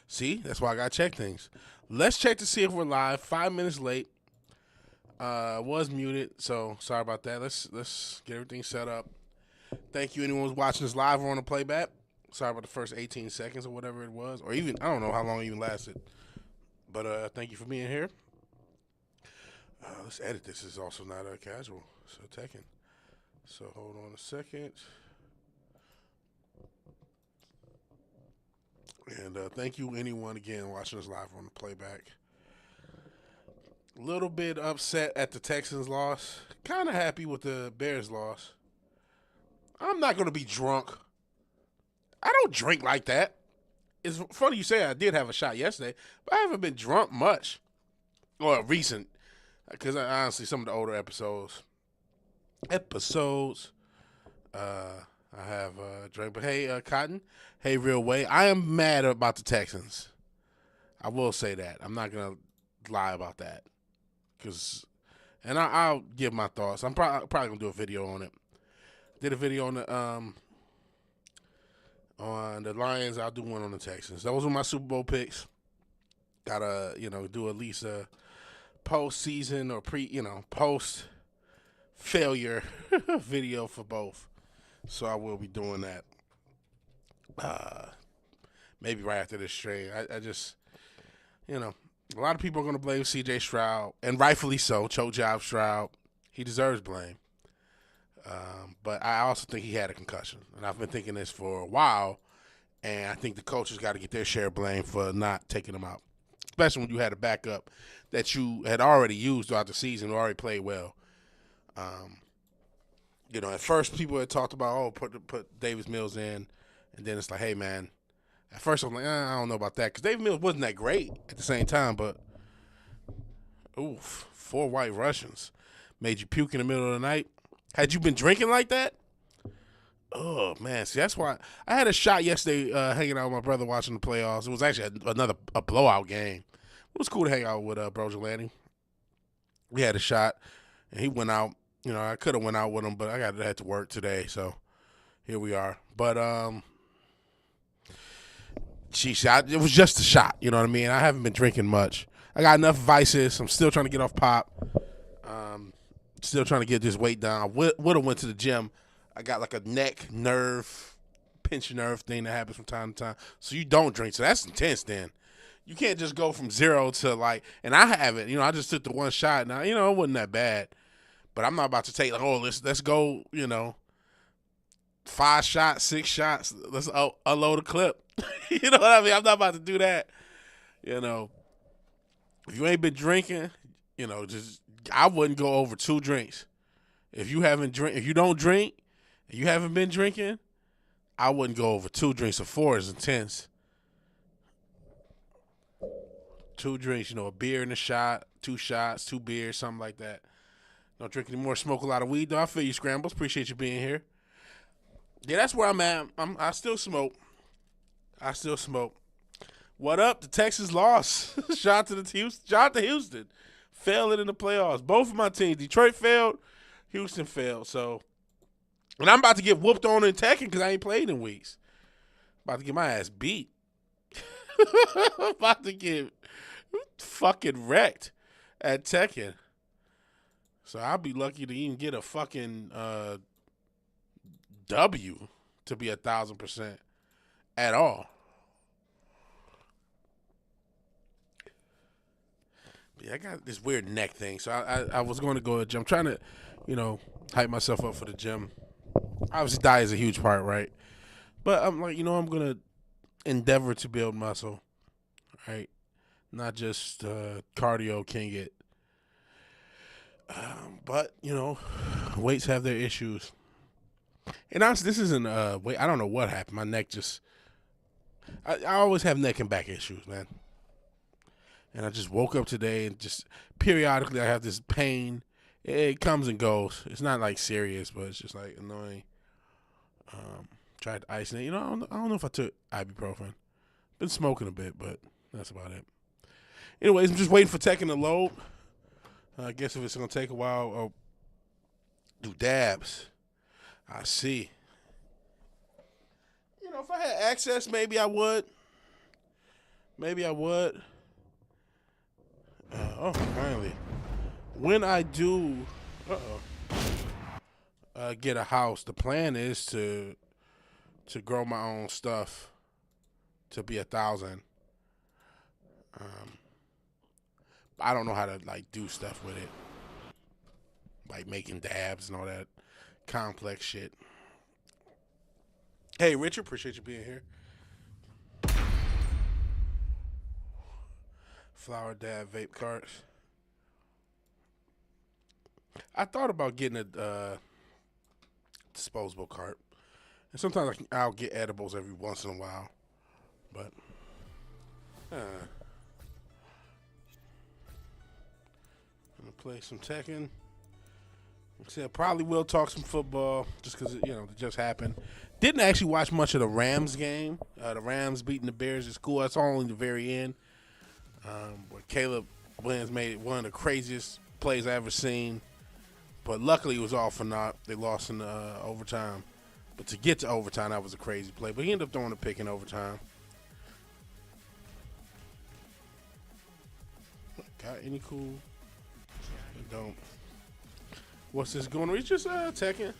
See, that's why I got to check things. Let's check to see if we're live. 5 minutes late. Was muted, so sorry about that. Let's get everything set up. Thank you anyone who's watching this live or on the playback. Sorry about the first 18 seconds or whatever it was, or even I don't know how long it even lasted. But thank you for being here. Let's edit this. This is also not casual. So Tekken. So hold on a second. And thank you anyone again watching us live on the playback. A little bit upset at the Texans' loss. Kind of happy with the Bears' loss. I'm not going to be drunk. I don't drink like that. It's funny you say I did have a shot yesterday, but I haven't been drunk much. Or recent. Because honestly, some of the older episodes, I have drank. But hey, Cotton. Hey, Real Way. I am mad about the Texans. I will say that. I'm not going to lie about that. And I'll give my thoughts. I'm probably going to do a video on it. Did a video on the Lions. I'll do one on the Texans. Those were my Super Bowl picks. Gotta, do at least a post-season or post-failure video for both. So I will be doing that. Maybe right after this stream. I just, a lot of people are going to blame C.J. Stroud, and rightfully so. Choke job Stroud. He deserves blame. But I also think he had a concussion. And I've been thinking this for a while. And I think the coaches got to get their share of blame for not taking him out. Especially when you had a backup that you had already used throughout the season, who already played well. At first people had talked about, put Davis Mills in. And then it's like, hey, man. At first I was like, I don't know about that. Because Davis Mills wasn't that great at the same time. But, 4 white Russians made you puke in the middle of the night. Had you been drinking like that? Oh, man. See, that's why I had a shot yesterday hanging out with my brother watching the playoffs. It was actually a blowout game. It was cool to hang out with Bro Gelani. We had a shot, and he went out. I could have went out with him, but I had to work today, so here we are. But, it was just a shot, you know what I mean? I haven't been drinking much. I got enough vices. I'm still trying to get off pop. Still trying to get this weight down. I would have went to the gym. I got like a neck nerve, pinch nerve thing that happens from time to time. So you don't drink. So that's intense then. You can't just go from 0 to and I haven't. I just took the one shot. Now, it wasn't that bad. But I'm not about to take let's go, 5 shots, 6 shots. Let's unload a clip. You know what I mean? I'm not about to do that. If you ain't been drinking, I wouldn't go over 2 drinks. If you don't drink, and you haven't been drinking, I wouldn't go over 2 drinks. A 4 is intense. 2 drinks, a beer and a shot, 2 shots, 2 beers, something like that. Don't drink anymore. Smoke a lot of weed, though. I feel you, Scrambles. Appreciate you being here. Yeah, that's where I'm at. I still smoke. What up? The Texans lost. Shout out to Houston. Failing in the playoffs. Both of my teams. Detroit failed. Houston failed. So, and I'm about to get whooped on in Tekken because I ain't played in weeks. About to get my ass beat. About to get fucking wrecked at Tekken. So I'll be lucky to even get a fucking W to be 1,000% at all. Yeah, I got this weird neck thing, so I was going to go to the gym. I'm trying to, hype myself up for the gym. Obviously, diet is a huge part, right? But I'm like, I'm going to endeavor to build muscle, right? Not just cardio can get. But, weights have their issues. And honestly, this isn't weight. I don't know what happened. My neck just. I always have neck and back issues, man. And I just woke up today and just periodically I have this pain. It comes and goes. It's not serious, but it's just annoying. Tried to ice it. I don't know if I took ibuprofen. Been smoking a bit, but that's about it. Anyways, I'm just waiting for Tekken to load. I guess if it's going to take a while, I'll do dabs. I see. If I had access, maybe I would. Maybe I would. Oh, finally. When I do, get a house, the plan is to grow my own stuff to be 1,000. I don't know how to like do stuff with it, like making dabs and all that complex shit. Hey, Richard, appreciate you being here. Flower dab vape carts. I thought about getting a disposable cart, and sometimes I'll get edibles every once in a while, but I'm gonna play some Tekken. Like I said, probably will talk some football just because it just happened. Didn't actually watch much of the Rams game. The Rams beating the Bears is cool. That's only the very end, where Caleb Williams made one of the craziest plays I ever seen. But luckily, it was all for naught. They lost in overtime. But to get to overtime, that was a crazy play. But he ended up throwing a pick in overtime. Got any cool? I don't. What's this going on? It's just Tekken.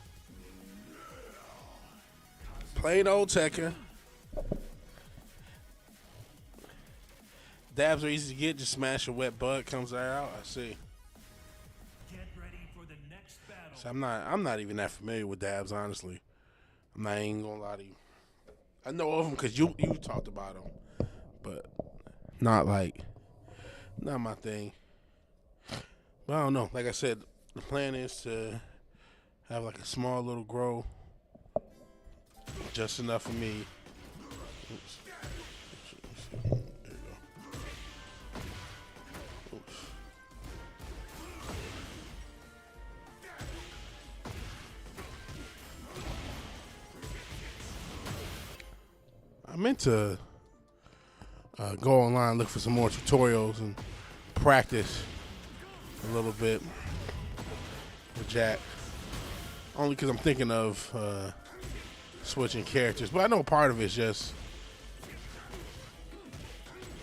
Plain old Tekken. Dabs are easy to get. Just smash a wet bud, comes out. I see. So I'm not even that familiar with dabs, honestly. I'm not even gonna lie to you. I know of them because you talked about them, but not my thing. But I don't know. Like I said, the plan is to have like a small little grow, just enough for me. Oops. There you go. Oops. I meant to go online, look for some more tutorials, and practice a little bit with Jack. Only because I'm thinking of switching characters. But I know part of it's just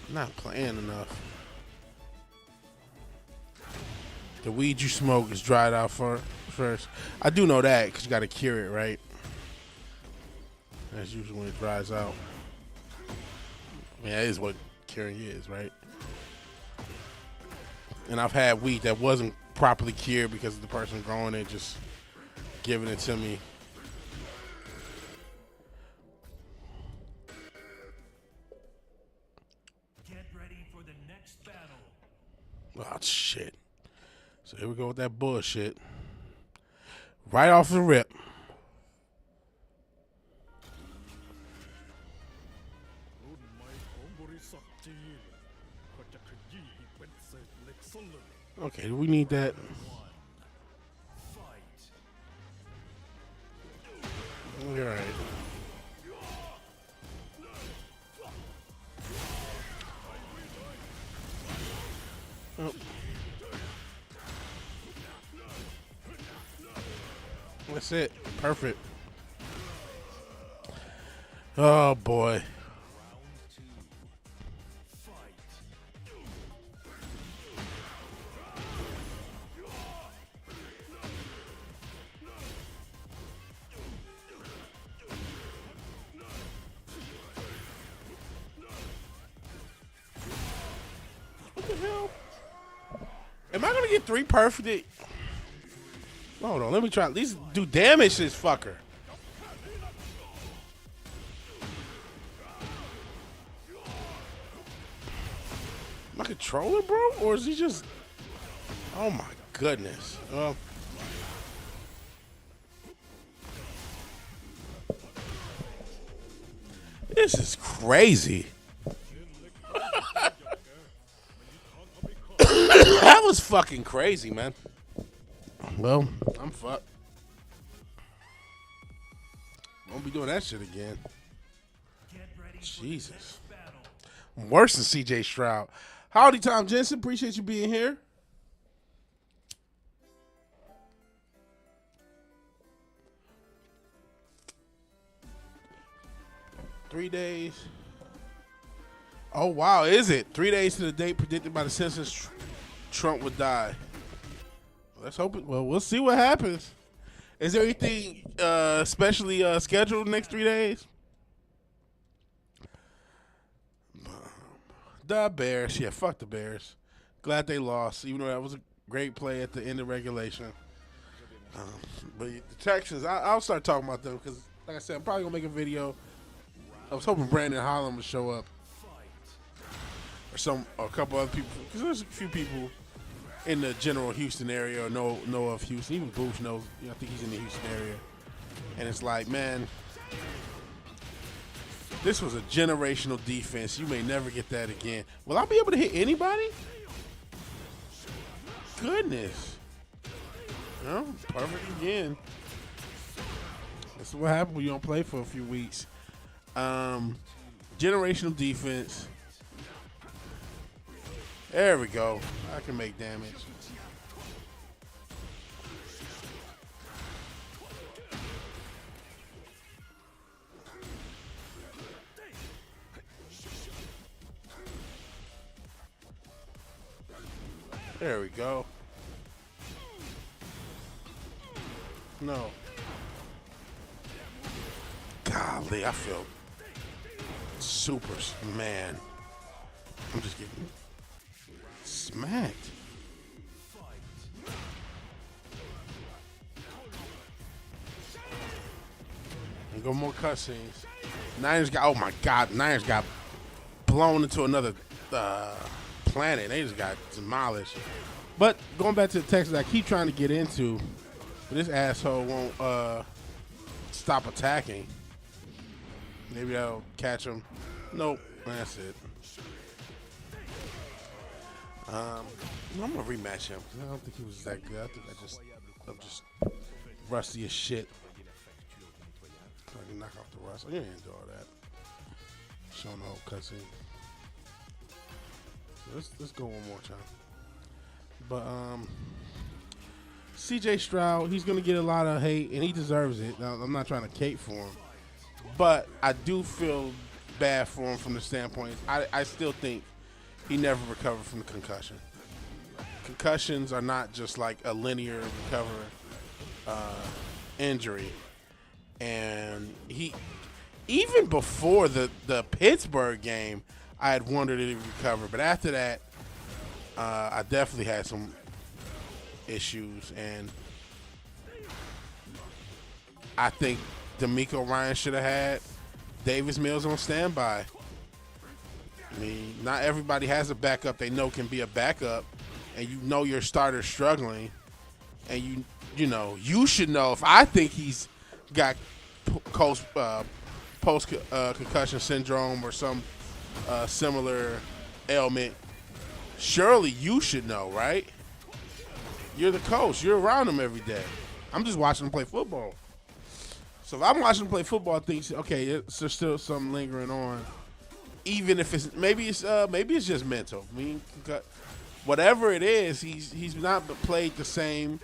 not playing enough. The weed you smoke is dried out first. I do know that because you got to cure it, right? That's usually when it dries out. I mean, that is what curing is, right? And I've had weed that wasn't properly cured because of the person growing it just giving it to me. Get ready for the next battle. Oh, shit. So here we go with that bullshit. Right off the rip. Okay, do we need that? All right. Oh. That's it. Perfect. Oh, boy. What the hell? Am I going to get 3 perfect? Hold on, let me try at least do damage to this fucker. Am I controlling, bro? Or is he just... Oh my goodness. This is crazy. That was fucking crazy, man. Well, I'm fucked. Won't be doing that shit again. Jesus. I'm worse than CJ Stroud. Howdy, Tom Jensen. Appreciate you being here. $3 days. Oh, wow, is it? 3 days to the date predicted by the census Trump would die. Let's hope it. Well, we'll see what happens. Is there anything especially scheduled next 3 days? The Bears. Yeah, fuck the Bears. Glad they lost, even though that was a great play at the end of regulation. But the Texans, I'll start talking about them because, like I said, I'm probably going to make a video. I was hoping Brandon Holland would show up. Or a couple other people. Because there's a few people in the general Houston area or know of Houston. Even Booth knows. I think he's in the Houston area. And it's like, man, this was a generational defense. You may never get that again. Will I be able to hit anybody? Goodness. No, perfect again. That's what happens when you don't play for a few weeks. Generational defense. There we go. I can make damage. There we go. No. Golly, I feel super, man. I'm just getting smacked. And go more cutscenes. Niners got, oh my God, Niners got blown into another planet. They just got demolished. But going back to the Texans, I keep trying to get into, but this asshole won't stop attacking. Maybe that'll catch him. Nope, that's it. I'm gonna rematch him. I don't think he was that good. I think I'm just rusty as shit. I can knock off the rust. You didn't do all that. Showing the whole cutscene. So let's go one more time. But CJ Stroud, he's gonna get a lot of hate, and he deserves it. Now, I'm not trying to cape for him, but I do feel bad for him from the standpoint. I still think he never recovered from the concussion. Concussions are not just like a linear recover injury. And he, even before the Pittsburgh game, I had wondered if he would recover. But after that, I definitely had some issues. And I think D'Amico Ryan should have had Davis Mills on standby. I mean, not everybody has a backup they know can be a backup, and you know your starter's struggling, and you know you should know if I think he's got post concussion syndrome or some similar ailment. Surely you should know, right? You're the coach. You're around him every day. I'm just watching him play football. So if I'm watching him play football, I think, okay, there's still something lingering on. Even if it's maybe it's just mental. I mean, whatever it is, he's not played the same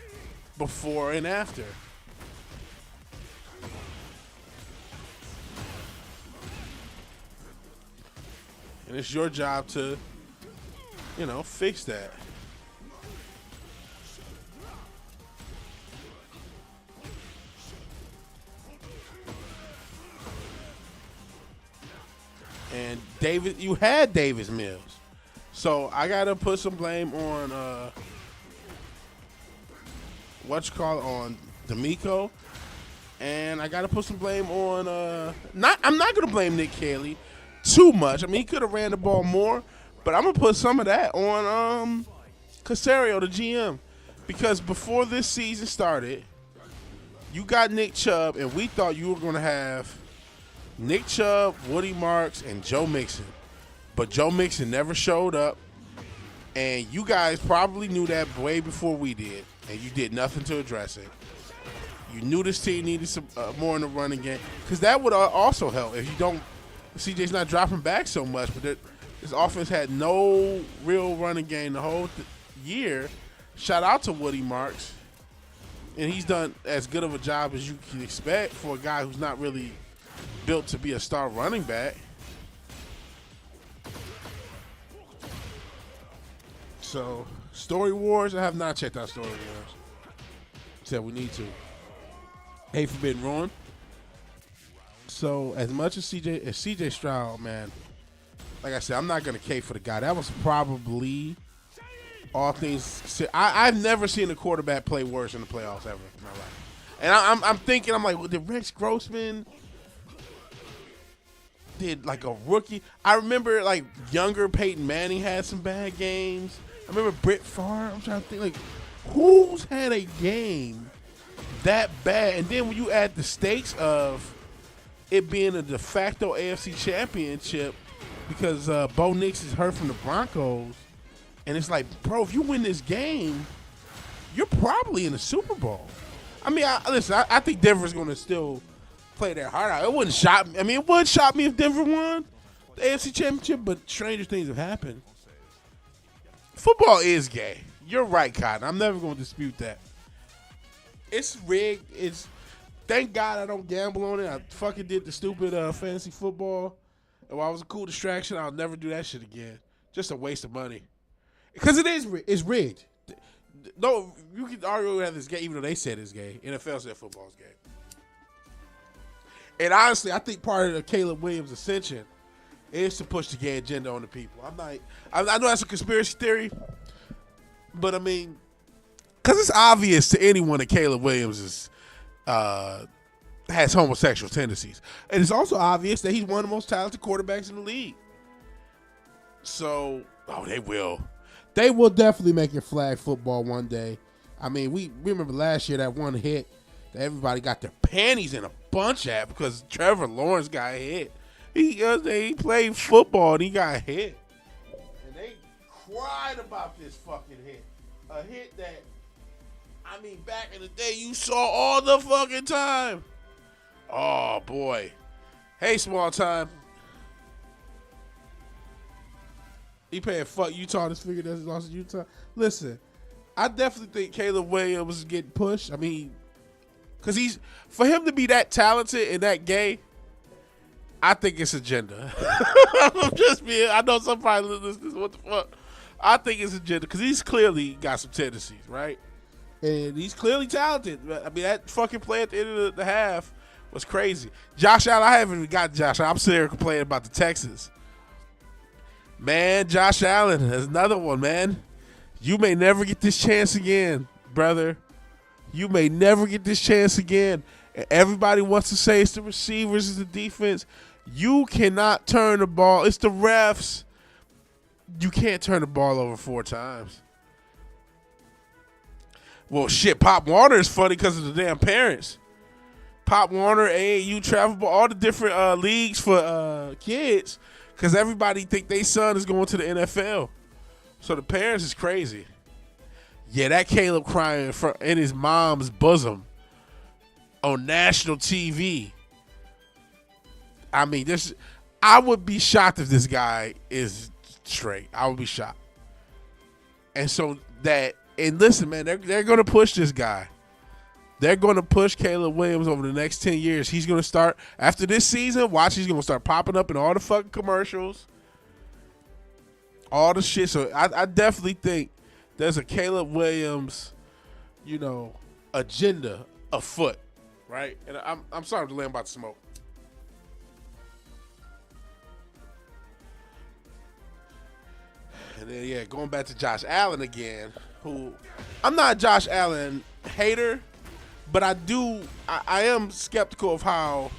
before and after. And it's your job to, fix that. And you had Davis Mills. So I got to put some blame on, on D'Amico. And I got to put some blame on, I'm not going to blame Nick Caley too much. I mean, he could have ran the ball more, but I'm going to put some of that on Caserio, the GM. Because before this season started, you got Nick Chubb, and we thought you were going to have Nick Chubb, Woody Marks, and Joe Mixon. But Joe Mixon never showed up, and you guys probably knew that way before we did, and you did nothing to address it. You knew this team needed some more in the running game, because that would also help. If you don't, CJ's not dropping back so much, but this offense had no real running game the whole year. Shout out to Woody Marks, and he's done as good of a job as you can expect for a guy who's not really built to be a star running back. So, Story Wars, I have not checked out Story Wars. Said we need to. Hate Forbidden Ruin. So, as much as CJ Stroud, man, like I said, I'm not going to cape for the guy. That was probably, all things, I've never seen a quarterback play worse in the playoffs ever in my life. And I'm thinking, I'm like, well, did Rex Grossman did like a rookie? I remember like younger Peyton Manning had some bad games. I remember Brett Favre. I'm trying to think, like, who's had a game that bad? And then when you add the stakes of it being a de facto AFC championship because Bo Nix is hurt from the Broncos, and it's like, bro, if you win this game, you're probably in the Super Bowl. I mean, I think Denver's going to still play their heart out. It wouldn't shock me. I mean, it would shock me if Denver won the AFC championship, but stranger things have happened. Football is gay. You're right, Cotton. I'm never going to dispute that. It's rigged. Thank God I don't gamble on it. I fucking did the stupid fantasy football. And while it was a cool distraction, I'll never do that shit again. Just a waste of money. Because it's rigged. No, you can argue that it's gay, even though they said it's gay. NFL said football is gay. And honestly, I think part of the Caleb Williams ascension is to push the gay agenda on the people. I know that's a conspiracy theory, but I mean, because it's obvious to anyone that Caleb Williams has homosexual tendencies. And it's also obvious that he's one of the most talented quarterbacks in the league. So, they will. They will definitely make it flag football one day. I mean, we remember last year that one hit that everybody got their panties in a bunch at because Trevor Lawrence got hit. He played football and he got hit. And they cried about this fucking hit. A hit that, I mean, back in the day, you saw all the fucking time. Oh, boy. Hey, small time. He paying fuck Utah this figure that's lost to Utah. Listen, I definitely think Caleb Williams is getting pushed. I mean, because for him to be that talented and that gay, I think it's agenda. I know somebody listening, what the fuck? I think it's agenda because he's clearly got some tendencies, right? And he's clearly talented. I mean, that fucking play at the end of the half was crazy. Josh Allen, I haven't even got Josh Allen. I'm sitting here complaining about the Texans. Man, Josh Allen is another one, man. You may never get this chance again, brother. You may never get this chance again. And everybody wants to say it's the receivers, it's the defense. You cannot turn the ball. It's the refs. You can't turn the ball over 4 times. Well, shit, Pop Warner is funny because of the damn parents. Pop Warner, AAU, travel ball, all the different leagues for kids. Because everybody think their son is going to the NFL. So the parents is crazy. Yeah, that Caleb crying in his mom's bosom on national TV. I mean, I would be shocked if this guy is straight. I would be shocked. And so and listen, man, they're going to push this guy. They're going to push Caleb Williams over the next 10 years. He's going to start, after this season, he's going to start popping up in all the fucking commercials. All the shit. So I definitely think there's a Caleb Williams, agenda afoot, right? And I'm sorry to delay, I'm about to smoke. And then, going back to Josh Allen again, who I'm not a Josh Allen hater, but I am skeptical of how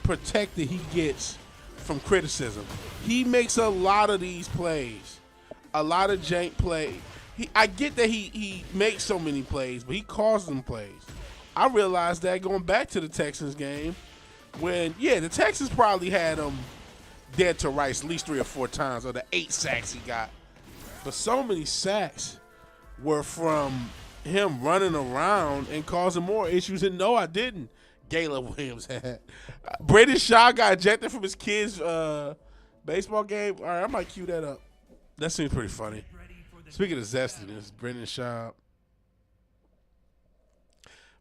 protected he gets from criticism. He makes a lot of these plays, a lot of jank plays. I get that he makes so many plays, but he calls them plays. I realized that going back to the Texans game when, the Texans probably had him dead to rights at least 3 or 4 times, or the 8 sacks he got. But so many sacks were from him running around and causing more issues. And no, I didn't. Caleb Williams had. Brandon Shaw got ejected from his kid's baseball game. All right, I might cue that up. That seems pretty funny. Speaking of zestiness, Brandon Shaw.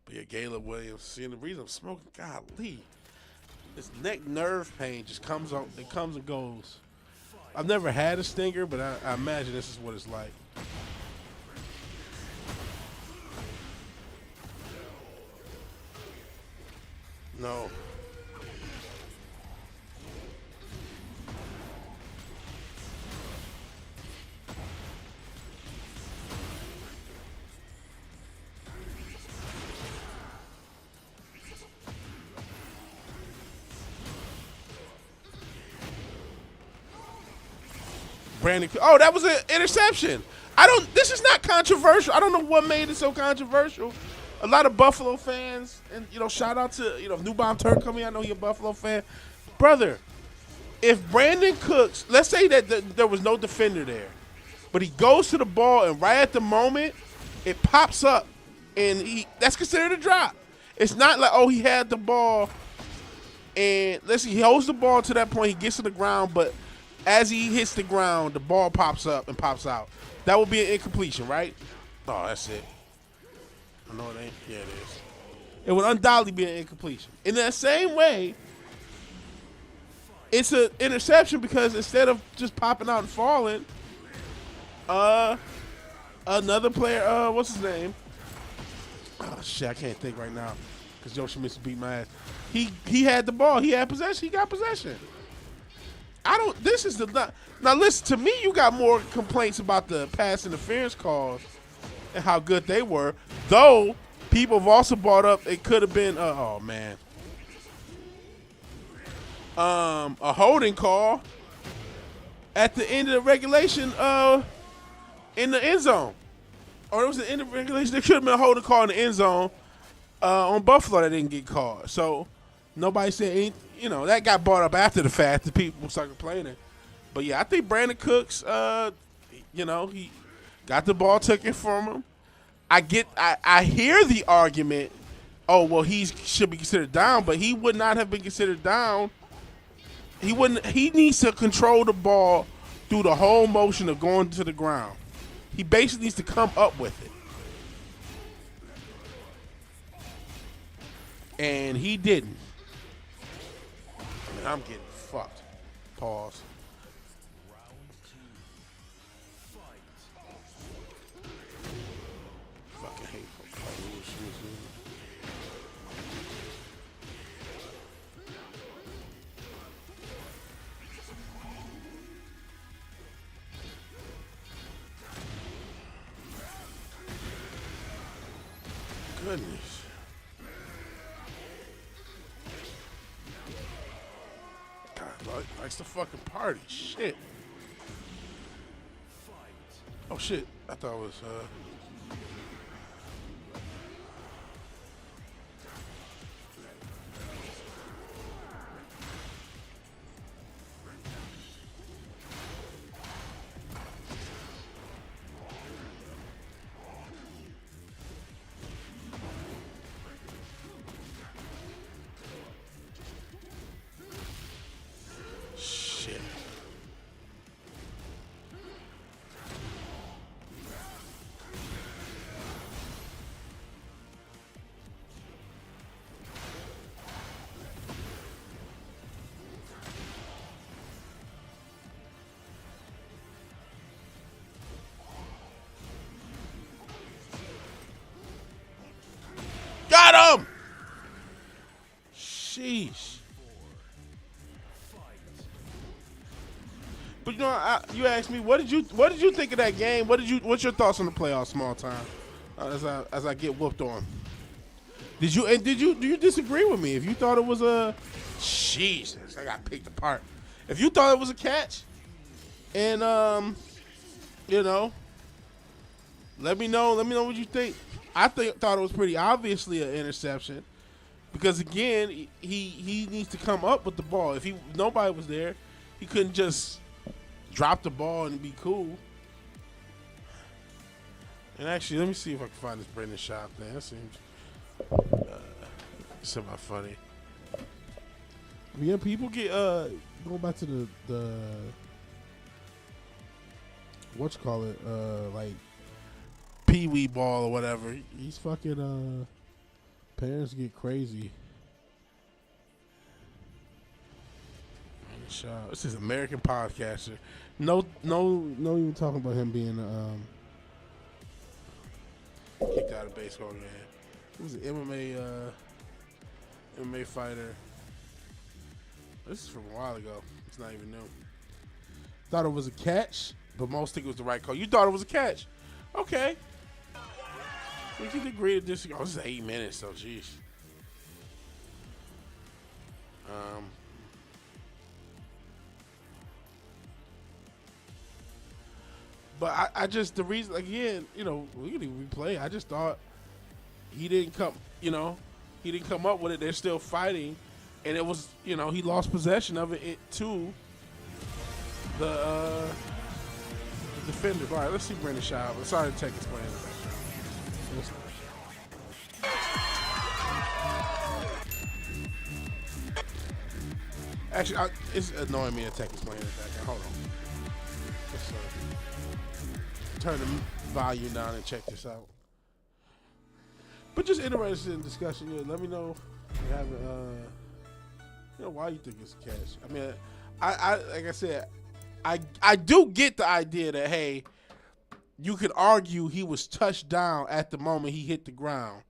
But Caleb Williams. See, the reason I'm smoking, golly, this neck nerve pain just comes on. It comes and goes. I've never had a stinger, but I imagine this is what it's like. No. Brandon. Oh, that was an interception. This is not controversial. I don't know what made it so controversial. A lot of Buffalo fans, and shout out to New Bomb Turk coming. I know you're a Buffalo fan, brother. If Brandon Cooks, let's say that there was no defender there, but he goes to the ball and right at the moment it pops up, and that's considered a drop. It's not like he had the ball and let's see, he holds the ball to that point, he gets to the ground, but as he hits the ground, the ball pops up and pops out. That would be an incompletion, right? Oh, that's it. I know it ain't. Yeah, it is. It would undoubtedly be an incompletion. In that same way, it's an interception because instead of just popping out and falling, another player, what's his name? Oh, shit, I can't think right now because Yoshimitsu beat my ass. He had the ball. He had possession. He got possession. This is now listen, to me, you got more complaints about the pass interference calls and how good they were. Though, people have also brought up it could have been, a holding call at the end of the regulation in the end zone. Or it was the end of regulation. There could have been a holding call in the end zone on Buffalo that didn't get called. So, nobody said anything. That got brought up after the fact. The people started complaining. But, yeah, I think Brandon Cooks, he got the ball taken from him. I hear the argument, he should be considered down, but he would not have been considered down. He needs to control the ball through the whole motion of going to the ground. He basically needs to come up with it. And he didn't. I'm getting fucked. Pause. Fucking hate goodness. Likes the fucking party. Shit. Oh shit. I thought it was got him! Sheesh. But you asked me, what did you think of that game? What's your thoughts on the playoffs, small time? As I get whooped on. Do you disagree with me? If you thought it was a Jesus, I got picked apart. If you thought it was a catch, and let me know what you think. I thought it was pretty obviously an interception because again, he needs to come up with the ball. If nobody was there, he couldn't just drop the ball and be cool. And actually, let me see if I can find this Brendan Schaub thing. That seems somehow funny. Yeah, people get going back to the like pee-wee ball or whatever. These fucking parents get crazy. This is American podcaster. No, even talking about him being kicked out of baseball game. He was an MMA fighter. This is from a while ago. It's not even new. Thought it was a catch, but most think it was the right call. You thought it was a catch. Okay. We can agree to disagree. Oh, this is 8 minutes, so jeez. But I just, the reason, again, we can replay. I just thought he didn't come up with it. They're still fighting. And it was, he lost possession of it to the defender. All right, let's see Brendan Schaub. Sorry to take his play in the background. Actually, it's annoying me that Tekken's playing in the background. Hold on. Let's turn the volume down and check this out. But just interested in discussion. Let me know if you haven't. Why you think it's a catch? I mean, I like I said, I do get the idea that, hey, you could argue he was touched down at the moment he hit the ground,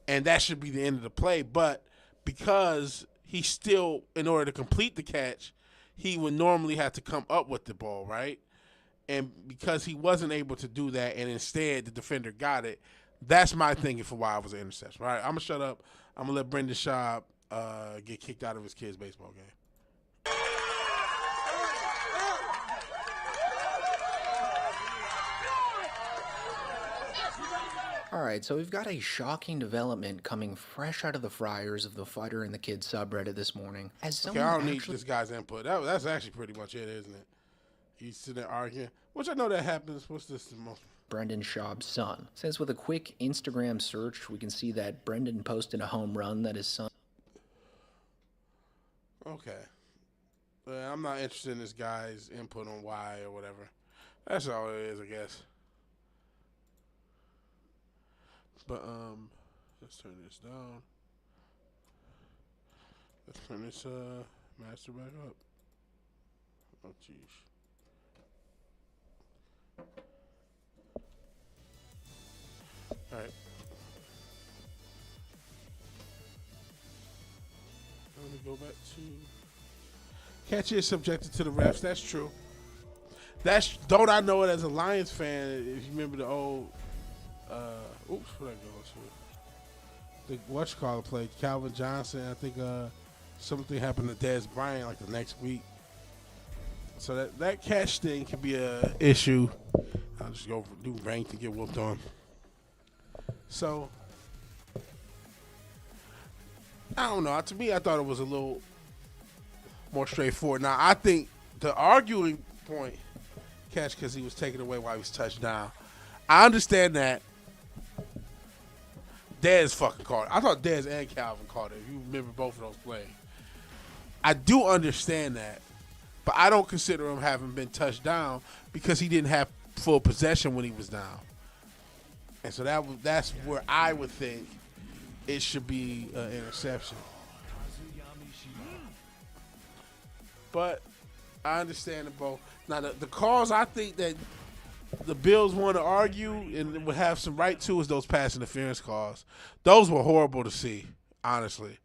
and that should be the end of the play. But because he still, in order to complete the catch, he would normally have to come up with the ball, right? And because he wasn't able to do that, and instead the defender got it, that's my thinking for why it was an interception. All right, I'm going to shut up. I'm going to let Brendan Schaub get kicked out of his kid's baseball game. Alright, so we've got a shocking development coming fresh out of the fryers of the Fighter and the Kid subreddit this morning. As I don't need this guy's input. That's actually pretty much it, isn't it? He's sitting there arguing, which I know that happens. What's this the most? Brendan Schaub's son. Says with a quick Instagram search, we can see that Brendan posted a home run that his son... Okay. I'm not interested in this guy's input on why or whatever. That's all it is, I guess. But, let's turn this down. Let's turn this, master back up. Oh, jeez. All right. Let me go back to... Catch is subjected to the refs. That's true. Don't I know it as a Lions fan, if you remember the old... oops, where'd I go to? The whatchamacallit played Calvin Johnson. I think something happened to Dez Bryant like the next week. So that catch thing could be a issue. I'll just go do ranked and get whooped on. So I don't know. To me, I thought it was a little more straightforward. Now I think the arguing point catch because he was taken away while he was touched down. I understand that. Dez fucking caught it. I thought Dez and Calvin caught it. If you remember both of those plays. I do understand that, but I don't consider him having been touched down because he didn't have full possession when he was down. And so that's where I would think it should be an interception. But I understand it both. Now, the calls I think that the Bills want to argue and would have some right to is those pass interference calls. Those were horrible to see, honestly.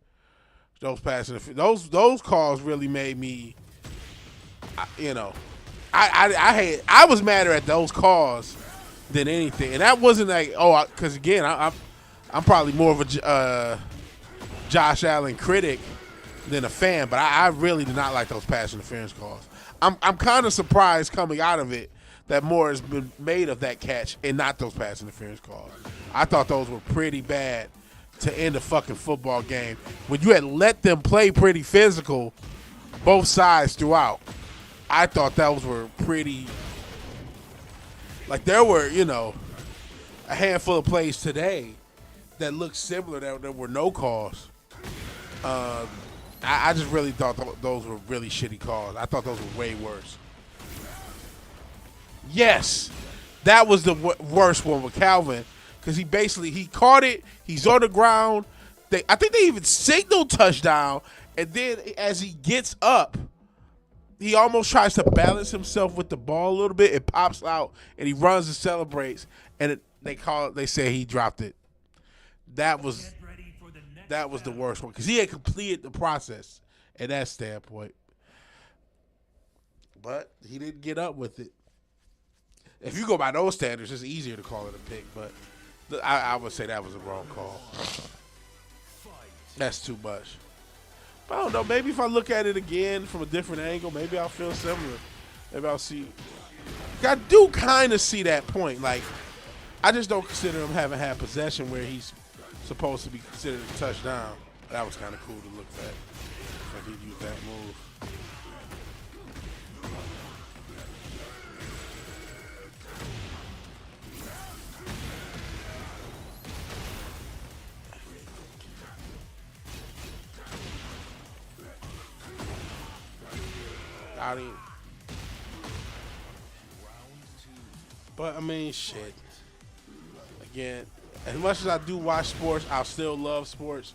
Those pass interference, those calls really made me, I was madder at those calls than anything, and that wasn't like because again I'm probably more of a Josh Allen critic than a fan, but I really did not like those pass interference calls. I'm kind of surprised coming out of it that more has been made of that catch and not those pass interference calls. I thought those were pretty bad to end a fucking football game when you had let them play pretty physical, both sides throughout. I thought those were pretty. Like there were, a handful of plays today that looked similar that there were no calls. I just really thought those were really shitty calls. I thought those were way worse. Yes, that was the worst one with Calvin because he caught it. He's on the ground. I think they even signaled touchdown, and then as he gets up, he almost tries to balance himself with the ball a little bit. It pops out, and he runs and celebrates, and they say he dropped it. That was the worst one because he had completed the process at that standpoint, but he didn't get up with it. If you go by those standards, it's easier to call it a pick, but I would say that was a wrong call. That's too much. But I don't know. Maybe if I look at it again from a different angle, maybe I'll feel similar. Maybe I'll see. I do kind of see that point. Like, I just don't consider him having had possession where he's supposed to be considered a touchdown. That was kind of cool to look at. If he used that move. But I mean, shit. Again, as much as I do watch sports, I still love sports.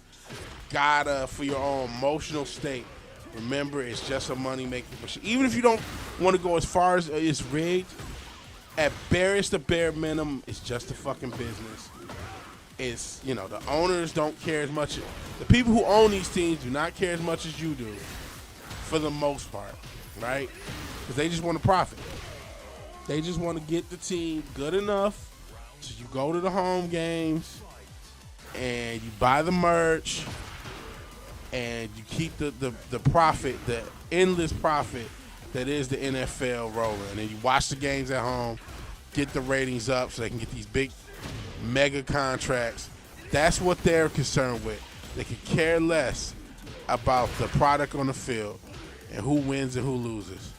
Gotta, for your own emotional state, remember it's just a money-making machine. Even if you don't want to go as far as it's rigged, at barest the bare minimum, it's just a fucking business. It's, the owners don't care as much. The people who own these teams do not care as much as you do, for the most part, right? Because they just want to profit. They just want to get the team good enough so you go to the home games and you buy the merch and you keep the profit, the endless profit that is the NFL rolling. And then you watch the games at home, get the ratings up so they can get these big mega contracts. That's what they're concerned with. They could care less about the product on the field and who wins and who loses.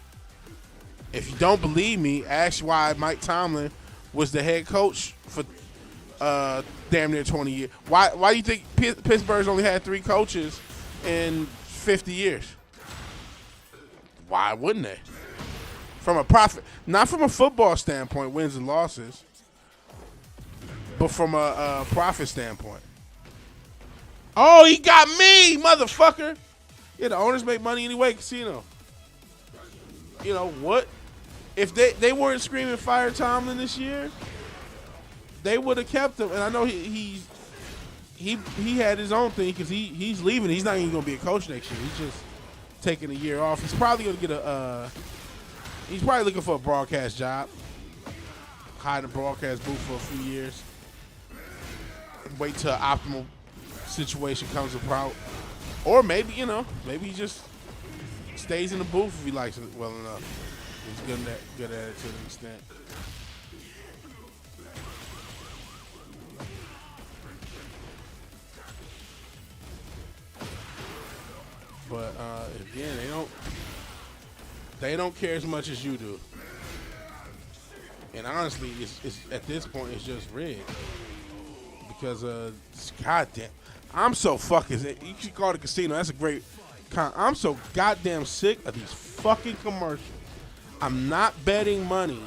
If you don't believe me, ask why Mike Tomlin was the head coach for damn near 20 years. Why do you think Pittsburgh's only had 3 coaches in 50 years? Why wouldn't they? From a profit, not from a football standpoint, wins and losses, but from a profit standpoint. Oh, he got me, motherfucker. Yeah, the owners make money anyway, casino. You know what? If they weren't screaming fire Tomlin this year, they would have kept him. And I know he had his own thing because he's leaving. He's not even going to be a coach next year. He's just taking a year off. He's probably going to get he's probably looking for a broadcast job. Hide in the broadcast booth for a few years. Wait till an optimal situation comes about. Or maybe, maybe he just stays in the booth if he likes it well enough. He's good at it to an extent. But again, they don't care as much as you do. And honestly, it's at this point it's just rigged because goddamn, I'm so fucking. You should call it a casino. That's a great. I'm so goddamn sick of these fucking commercials. I'm not betting money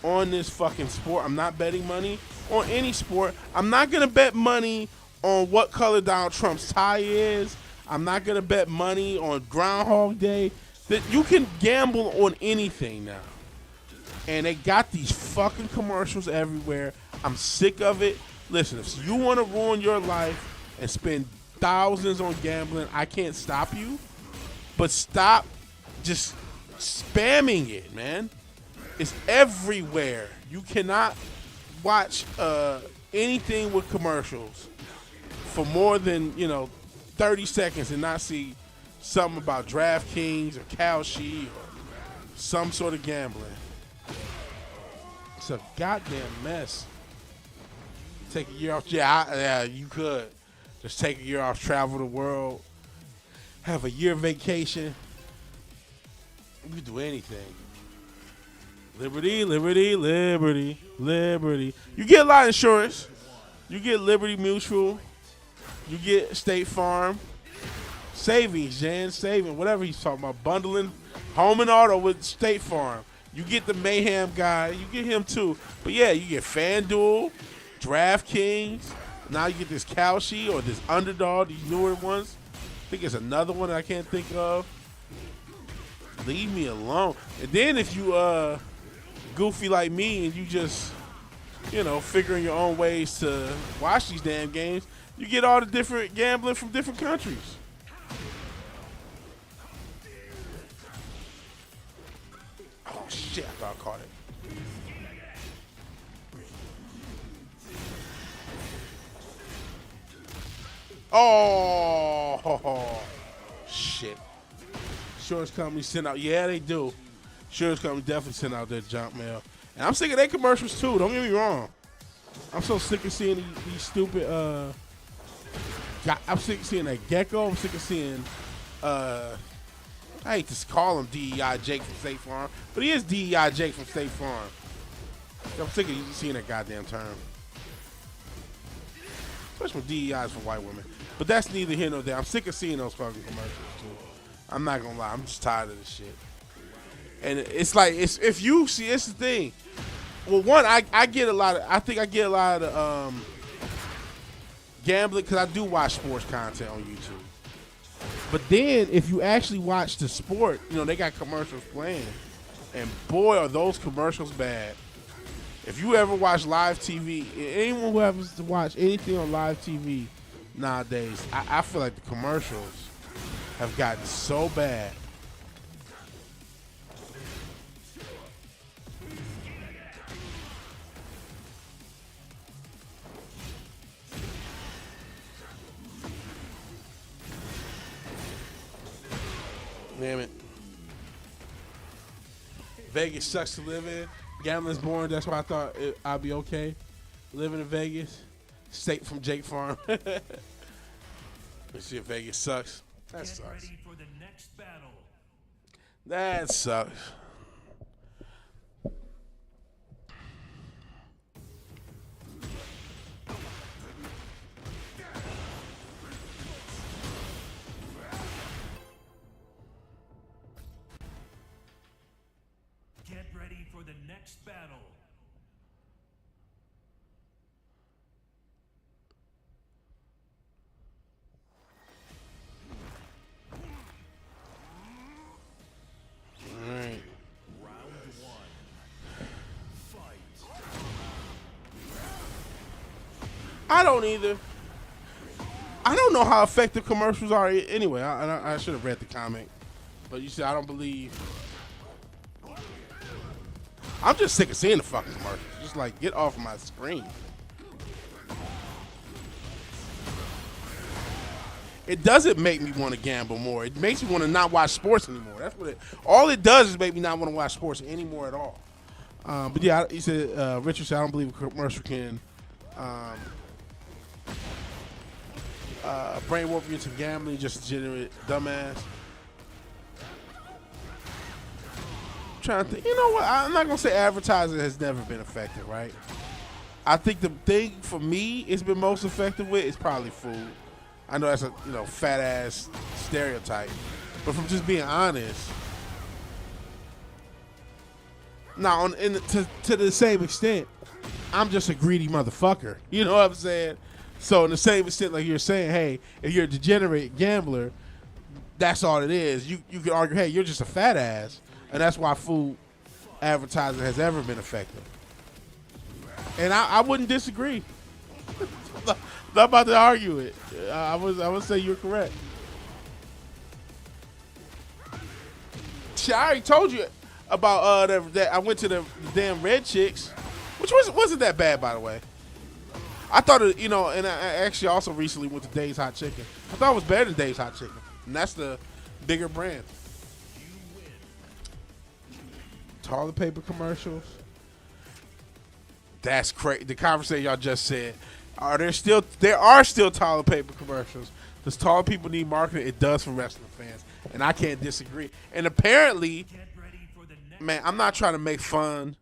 on this fucking sport. I'm not betting money on any sport. I'm not going to bet money on what color Donald Trump's tie is. I'm not going to bet money on Groundhog Day. That you can gamble on anything now. And they got these fucking commercials everywhere. I'm sick of it. Listen, if you want to ruin your life and spend thousands on gambling, I can't stop you. But stop just spamming it, man. It's everywhere. You cannot watch anything with commercials for more than 30 seconds and not see something about DraftKings or Kalshi or some sort of gambling. It's a goddamn mess. Take a year off. Yeah, you could just take a year off, travel the world, have a year vacation. You can do anything. Liberty, liberty, liberty, liberty. You get a lot of insurance. You get Liberty Mutual. You get State Farm. Savings, Jan, saving, whatever he's talking about. Bundling home and auto with State Farm. You get the Mayhem guy. You get him too. But yeah, you get FanDuel, DraftKings. Now you get this Kalshi or this Underdog, these newer ones. I think it's another one I can't think of. Leave me alone. And then if you goofy like me and you just, you know, figuring your own ways to watch these damn games, you get all the different gambling from different countries. Oh shit, I thought I caught it. Oh shit. Insurance companies send out, yeah, they do. Insurance companies definitely send out their junk mail. And I'm sick of their commercials too, don't get me wrong. I'm so sick of seeing these stupid, I'm sick of seeing that Gecko. I'm sick of seeing, I hate to call him DEI Jake from State Farm, but he is DEI Jake from State Farm. I'm sick of seeing that goddamn term. Especially when DEI is for white women. But that's neither here nor there. I'm sick of seeing those fucking commercials too. I'm not gonna lie, I'm just tired of this shit. And it's like, if you see, it's the thing. Well, one, I get a lot of, I think I get a lot of gambling because I do watch sports content on YouTube. But then if you actually watch the sport, you know, they got commercials playing. And boy, are those commercials bad. If you ever watch live TV, anyone who happens to watch anything on live TV nowadays, I feel like the commercials have gotten so bad. Damn it. Vegas sucks to live in. Gambling's boring. That's why I thought I'd be okay living in Vegas. State from Jake Farm. Let's see if Vegas sucks. That sucks. Get ready for the next battle. That sucks. Get ready for the next battle. All right. Round one. Fight. I don't either. I don't know how effective commercials are anyway. I should have read the comic. But you said I don't believe. I'm just sick of seeing the fucking commercials. Just like, get off my screen. It doesn't make me want to gamble more. It makes me want to not watch sports anymore. That's what it. All it does is make me not want to watch sports anymore at all. But yeah, he said, Richard said, I don't believe a commercial can brainwash you into gambling, just a generate dumbass. I'm trying to think. You know what? I'm not gonna say advertising has never been effective, right? I think the thing for me it's been most effective with is probably food. I know that's a fat ass stereotype, but from just being honest, now to the same extent, I'm just a greedy motherfucker. You know what I'm saying? So in the same extent, like you're saying, hey, if you're a degenerate gambler, that's all it is. You can argue, hey, you're just a fat ass, and that's why food advertising has ever been effective. And I wouldn't disagree. Not about to argue it. I would say you're correct. See, I already told you about that I went to the damn Red Chicks, which wasn't that bad, by the way. I thought it, and I actually also recently went to Dave's Hot Chicken. I thought it was better than Dave's Hot Chicken, and that's the bigger brand. Toilet paper commercials. That's crazy. The conversation y'all just said. There are still toilet paper commercials. Does toilet people need marketing? It does for wrestling fans, and I can't disagree. And apparently, man, I'm not trying to make fun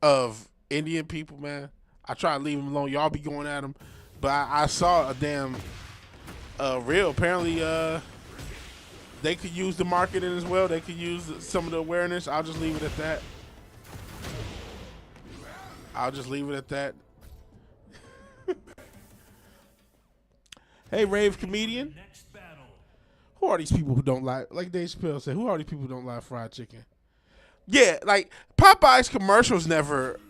of Indian people, man. I try to leave them alone. Y'all be going at them, but I saw a damn reel. Apparently, they could use the marketing as well. They could use some of the awareness. I'll just leave it at that. Hey, rave comedian. Who are these people who don't like Dave Chappelle said, who are these people who don't like fried chicken? Yeah, like Popeye's commercials never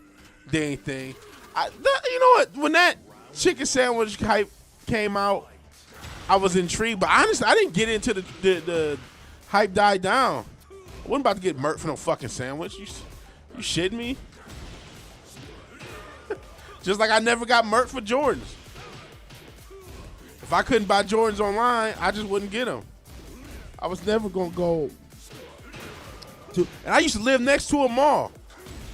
did anything. You know what? When that chicken sandwich hype came out, I was intrigued, but honestly, I didn't get into the hype died down. I wasn't about to get murked for no fucking sandwich. You shitting me? Just like I never got murked for Jordans. If I couldn't buy Jordans online, I just wouldn't get them. I was never gonna go to, and I used to live next to a mall.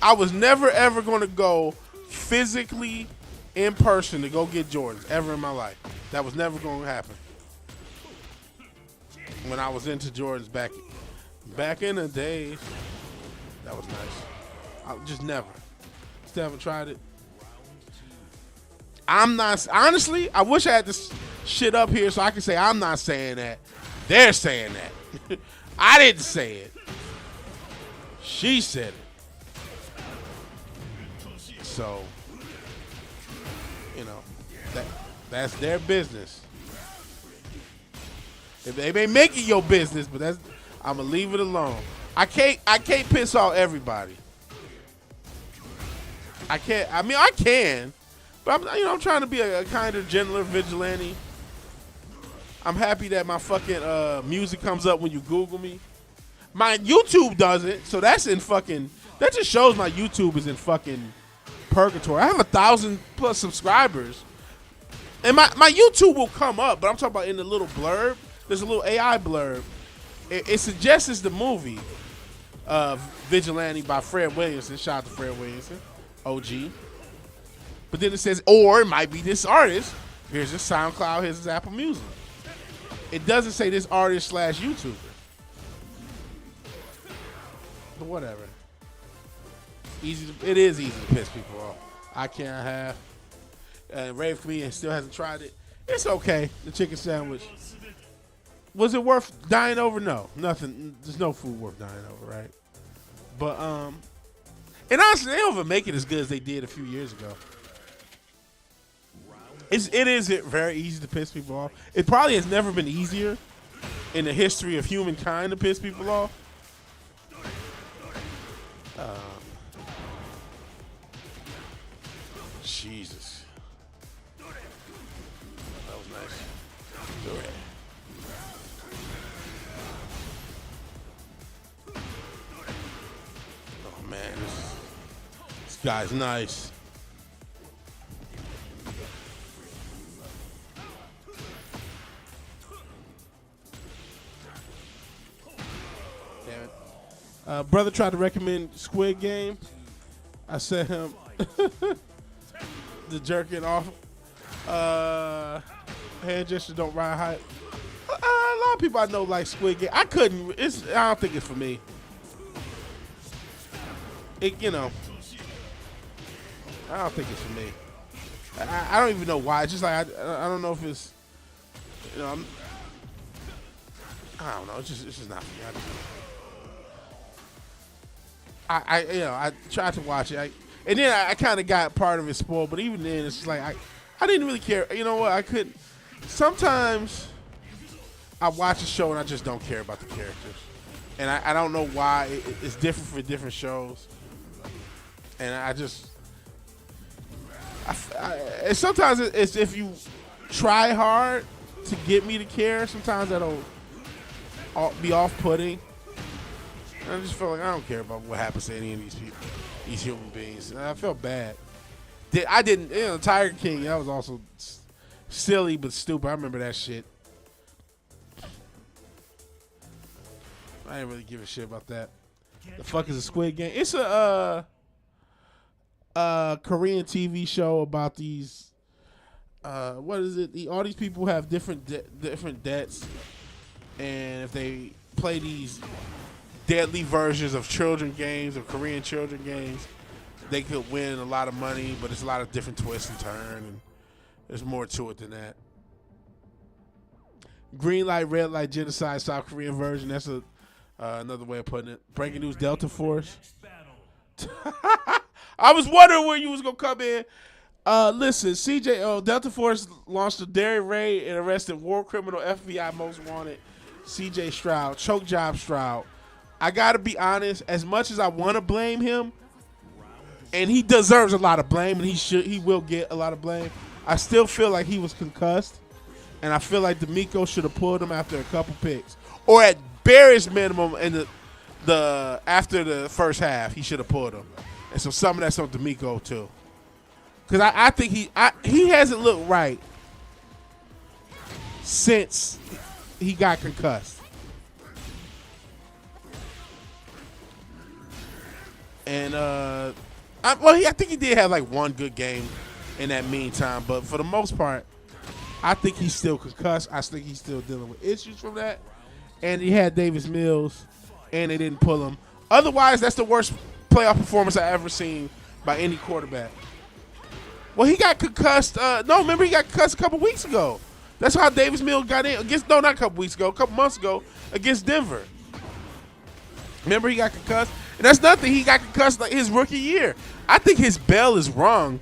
I was never ever gonna go physically in person to go get Jordans ever in my life. That was never gonna happen. When I was into Jordans back in the days, that was nice. I just never. Still haven't tried it. I'm not, honestly, I wish I had this shit up here so I could say I'm not saying that. They're saying that. I didn't say it. She said it. So, you know, that's their business. If they may make it your business, but I'm gonna leave it alone. I can't piss off everybody. I can't. I mean, I can, but I'm trying to be a kinder, gentler vigilante. I'm happy that my fucking music comes up when you Google me. My YouTube doesn't, so that's in fucking. That just shows my YouTube is in fucking purgatory. I have 1,000+ subscribers, and my YouTube will come up, but I'm talking about in the little blurb. There's a little AI blurb. It suggests it's the movie Vigilante by Fred Williamson. Shout out to Fred Williamson, OG. But then it says, or it might be this artist. Here's his SoundCloud, here's his Apple Music. It doesn't say this artist / YouTuber. But whatever. It is easy to piss people off. I can't have. Rave Comedian still hasn't tried it. It's okay. The chicken sandwich. Was it worth dying over? No. Nothing. There's no food worth dying over, right? But, and honestly, they don't even make it as good as they did a few years ago. It is very easy to piss people off. It probably has never been easier in the history of humankind to piss people off. Jesus. That was nice. Go ahead. Oh, man. This guy's nice. Damn it. Brother tried to recommend Squid Game. I sent him the jerking off hand gesture don't ride hype. A lot of people I know like Squid Game. I couldn't. I don't think it's for me. I don't think it's for me. I don't even know why. It's just like I don't know if it's. I don't know. It's just not for me. I tried to watch it, and then I kind of got part of it spoiled. But even then, it's just like I didn't really care. You know what? I couldn't. Sometimes I watch a show and I just don't care about the characters, and I don't know why. It's different for different shows, and and sometimes it's if you try hard to get me to care. Sometimes that'll be off-putting. I just feel like I don't care about what happens to any of these people, these human beings. And I felt bad. I didn't, Tiger King, that was also silly but stupid. I remember that shit. I didn't really give a shit about that. The fuck is a Squid Game? It's a Korean TV show about these, what is it? All these people have different debts. And if they play these deadly versions of children games, of Korean children games, they could win a lot of money, but it's a lot of different twists and turns, and there's more to it than that. Green light, red light, genocide, South Korean version. That's another way of putting it. Breaking news: Delta Force. I was wondering where you was gonna come in. Listen, Delta Force launched a daring raid and arrested war criminal FBI most wanted C.J. Stroud, choke job Stroud. I gotta be honest. As much as I want to blame him, and he deserves a lot of blame, and he will get a lot of blame. I still feel like he was concussed, and I feel like D'Amico should have pulled him after a couple picks, or at barest minimum in the after the first half, he should have pulled him. And so some of that's on D'Amico too, because I think he hasn't looked right since he got concussed. And I think he did have like one good game in that meantime, but for the most part, I think he's still concussed. I think he's still dealing with issues from that. And he had Davis Mills, and they didn't pull him. Otherwise, that's the worst playoff performance I ever seen by any quarterback. Well, he got concussed. Remember he got concussed a couple weeks ago. That's how Davis Mills got in against. No, not a couple weeks ago. A couple months ago against Denver. Remember he got concussed, and that's nothing. He got concussed like his rookie year. I think his bell is wrong,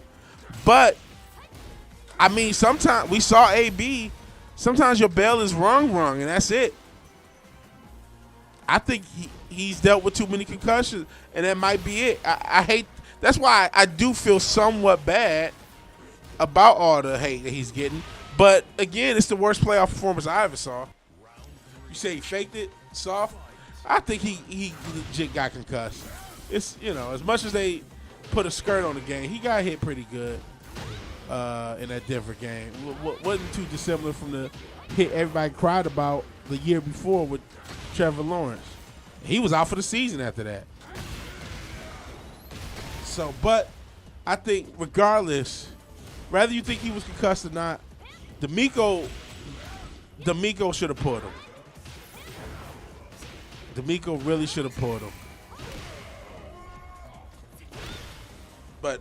but I mean, sometimes we saw AB. Sometimes your bell is wrong, and that's it. I think he's dealt with too many concussions, and that might be it. I hate. That's why I do feel somewhat bad about all the hate that he's getting. But again, it's the worst playoff performance I ever saw. You say he faked it, soft. I think he legit got concussed. It's, as much as they put a skirt on the game, he got hit pretty good in that Denver game. Wasn't too dissimilar from the hit everybody cried about the year before with Trevor Lawrence. He was out for the season after that. So, but I think regardless, whether you think he was concussed or not, D'Amico should have pulled him. D'Amico really should have pulled him. But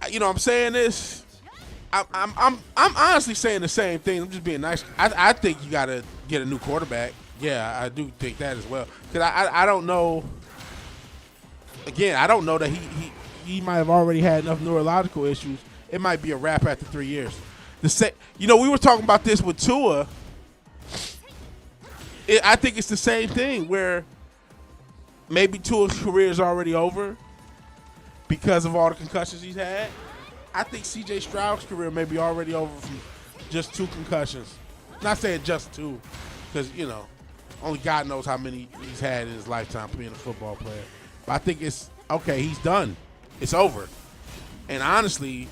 I'm saying this. I'm honestly saying the same thing. I'm just being nice. I think you got to get a new quarterback. Yeah, I do think that as well. Because I don't know. Again, I don't know that he might have already had enough neurological issues. It might be a wrap after 3 years. We were talking about this with Tua. I think it's the same thing where maybe Tua's career is already over because of all the concussions he's had. I think C.J. Stroud's career may be already over from just 2 concussions. Not saying just 2, because, only God knows how many he's had in his lifetime being a football player. But I think it's, okay, he's done. It's over. And honestly,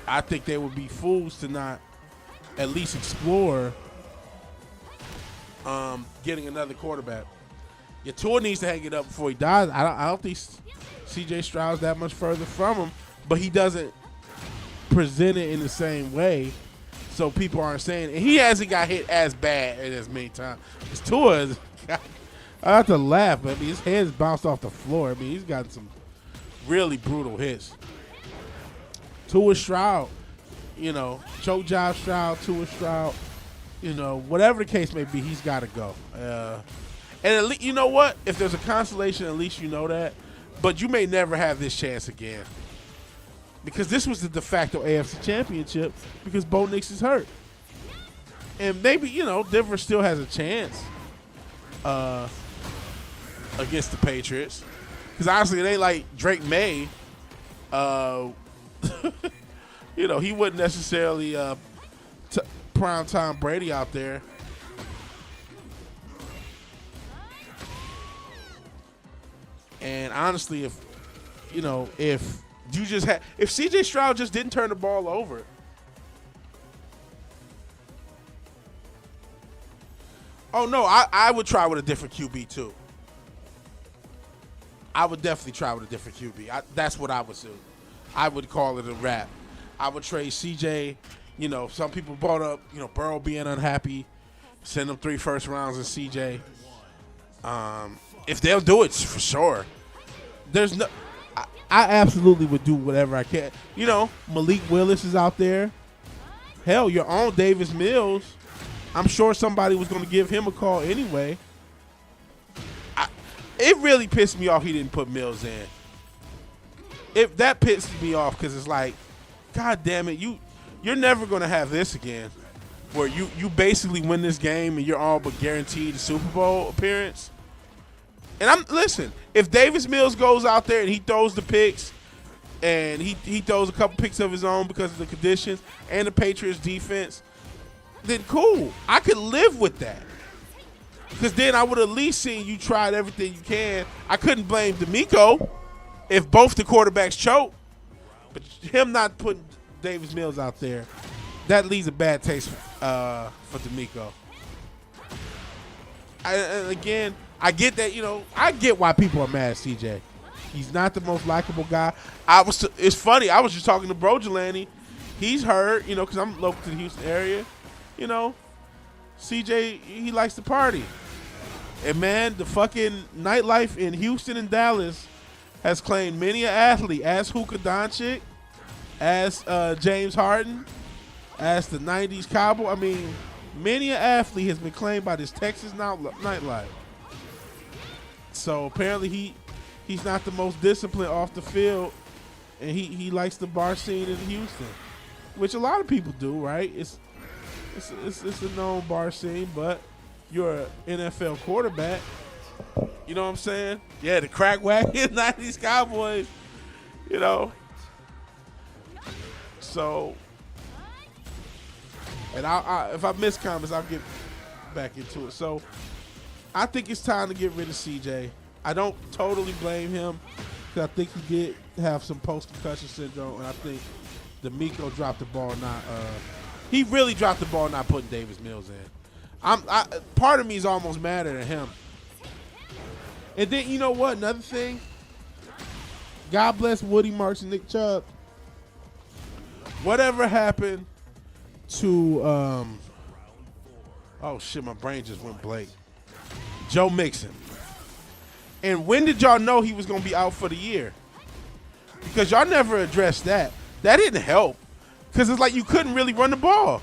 I think they would be fools to not at least explore getting another quarterback. Your Tua needs to hang it up before he dies. I don't think C.J. Stroud's that much further from him, but he doesn't present it in the same way, so people aren't saying it. And he hasn't got hit as bad as many times. His Tua is, I have to laugh, but his head's bounced off the floor. He's gotten some really brutal hits. Tua Stroud, choke job Stroud, Tua Stroud, whatever the case may be, he's got to go. And at least, you know what? If there's a consolation, at least you know that. But you may never have this chance again. Because this was the de facto AFC championship because Bo Nix is hurt. And maybe, Denver still has a chance against the Patriots. Because honestly, it ain't like Drake May. He wouldn't necessarily prime Tom Brady out there. And honestly, if CJ Stroud just didn't turn the ball over, oh no, I would try with a different QB too. I would definitely try with a different QB. That's what I would do. I would call it a wrap. I would trade CJ. Some people brought up, Burrow being unhappy, send them 3 first rounds in CJ. If they'll do it, for sure. I absolutely would do whatever I can. Malik Willis is out there. Hell, your own Davis Mills. I'm sure somebody was going to give him a call anyway. It really pissed me off he didn't put Mills in. That pissed me off because it's like, God damn it, you're never going to have this again. where you basically win this game and you're all but guaranteed a Super Bowl appearance. And listen, if Davis Mills goes out there and he throws the picks and he throws a couple picks of his own because of the conditions and the Patriots defense, then cool. I could live with that. Because then I would at least seen you tried everything you can. I couldn't blame D'Amico if both the quarterbacks choke. But him not putting Davis Mills out there, that leaves a bad taste for D'Amico. And again, I get that, I get why people are mad at CJ. He's not the most likable guy. It's funny, I was just talking to Bro Jelani. He's heard, because I'm local to the Houston area. CJ, he likes to party. And man, the fucking nightlife in Houston and Dallas has claimed many an athlete, as Luka Doncic, as James Harden, as the 90s Cowboy. I mean, many an athlete has been claimed by this Texas nightlife. So apparently he's not the most disciplined off the field, and he likes the bar scene in Houston, which a lot of people do, right? It's a known bar scene, but you're an NFL quarterback. You know what I'm saying? Yeah, the crack wagon, 90s Cowboys, So, and if I miss comments, I'll get back into it. So, I think it's time to get rid of CJ. I don't totally blame him because I think he did have some post-concussion syndrome, and I think D'Amico dropped the ball he really dropped the ball not putting Davis Mills in. Part of me is almost madder than him. And then, you know what? Another thing. God bless Woody Marks and Nick Chubb. Whatever happened to oh shit, my brain just went blank. Joe Mixon. And when did y'all know he was gonna be out for the year? Because y'all never addressed that. That didn't help. Because it's like you couldn't really run the ball.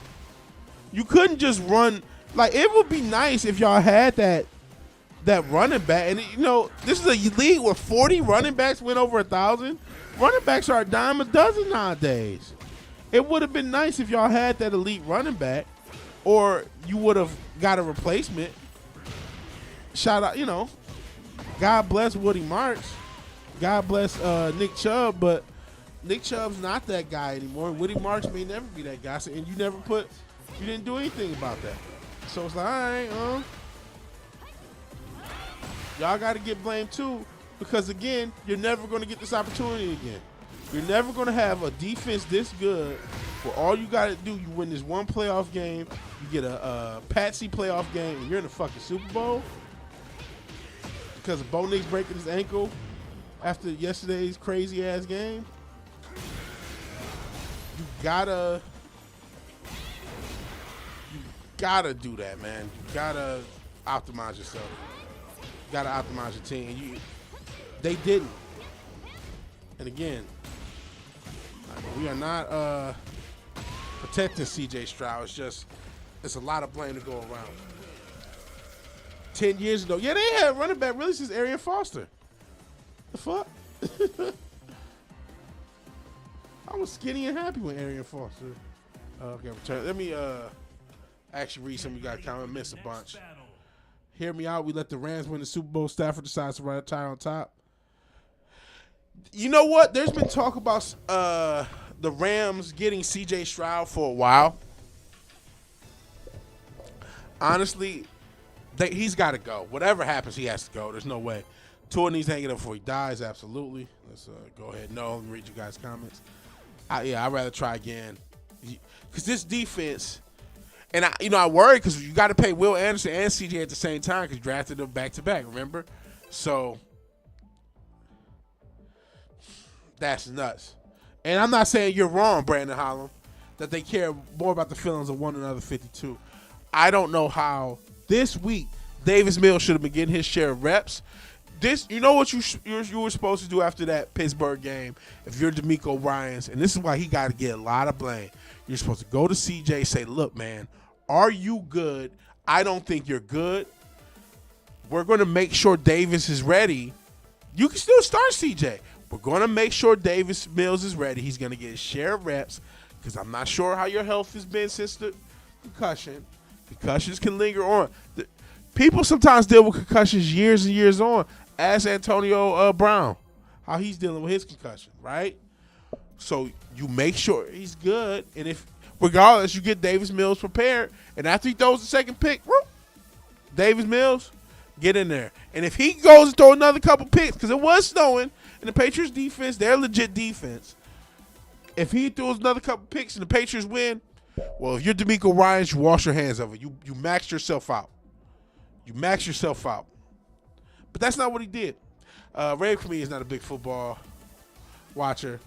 You couldn't just run. Like, it would be nice if y'all had that running back. And, this is a league where 40 running backs went over 1,000. Running backs are a dime a dozen nowadays. It would have been nice if y'all had that elite running back, or you would have got a replacement. Shout out, God bless Woody Marks. God bless Nick Chubb, but Nick Chubb's not that guy anymore. Woody Marks may never be that guy, and you didn't do anything about that. So it's like, all right, y'all got to get blamed too, because again, you're never going to get this opportunity again. You're never going to have a defense this good where all you got to do, you win this one playoff game, you get a patsy playoff game, and you're in the fucking Super Bowl because of Bo Nix breaking his ankle after yesterday's crazy ass game. You gotta do that, man. You gotta optimize yourself. You gotta optimize your team. They didn't. And again, we are not protecting C.J. Stroud. It's a lot of blame to go around. 10 years ago, yeah, they had running back really since Arian Foster. The fuck? I was skinny and happy when Arian Foster return. Let me actually read some of you guys' comments. Missed a bunch. Hear me out. We let the Rams win the Super Bowl. Stafford decides to retire on top. You know what? There's been talk about the Rams getting C.J. Stroud for a while. Honestly, he's got to go. Whatever happens, he has to go. There's no way. Tua needs to hang it up before he dies. Absolutely. Let's go ahead. No, let me read you guys' comments. I'd rather try again. Because this defense, and I worry because you got to pay Will Anderson and CJ at the same time because you drafted them back-to-back, remember? So, that's nuts. And I'm not saying you're wrong, Brandon Holland, that they care more about the feelings of one another 52. I don't know how this week Davis Mills should have been getting his share of reps. You know what you were supposed to do after that Pittsburgh game if you're D'Amico Ryans, and this is why he got to get a lot of blame. You're supposed to go to CJ, say, look, man, are you good? I don't think you're good. We're going to make sure Davis is ready. You can still start CJ. We're going to make sure Davis Mills is ready. He's going to get his share of reps because I'm not sure how your health has been since concussion. Concussions can linger on. People sometimes deal with concussions years and years on. Ask Antonio Brown how he's dealing with his concussion, right? So you make sure he's good, and if regardless, you get Davis Mills prepared, and after he throws the second pick, Davis Mills, get in there. And if he goes and throw another couple picks, because it was snowing, and the Patriots defense, they're legit defense. If he throws another couple picks and the Patriots win, well, if you're D'Amico Ryans, you wash your hands of it. You maxed yourself out. You maxed yourself out. But that's not what he did. Rave for me is not a big football watcher.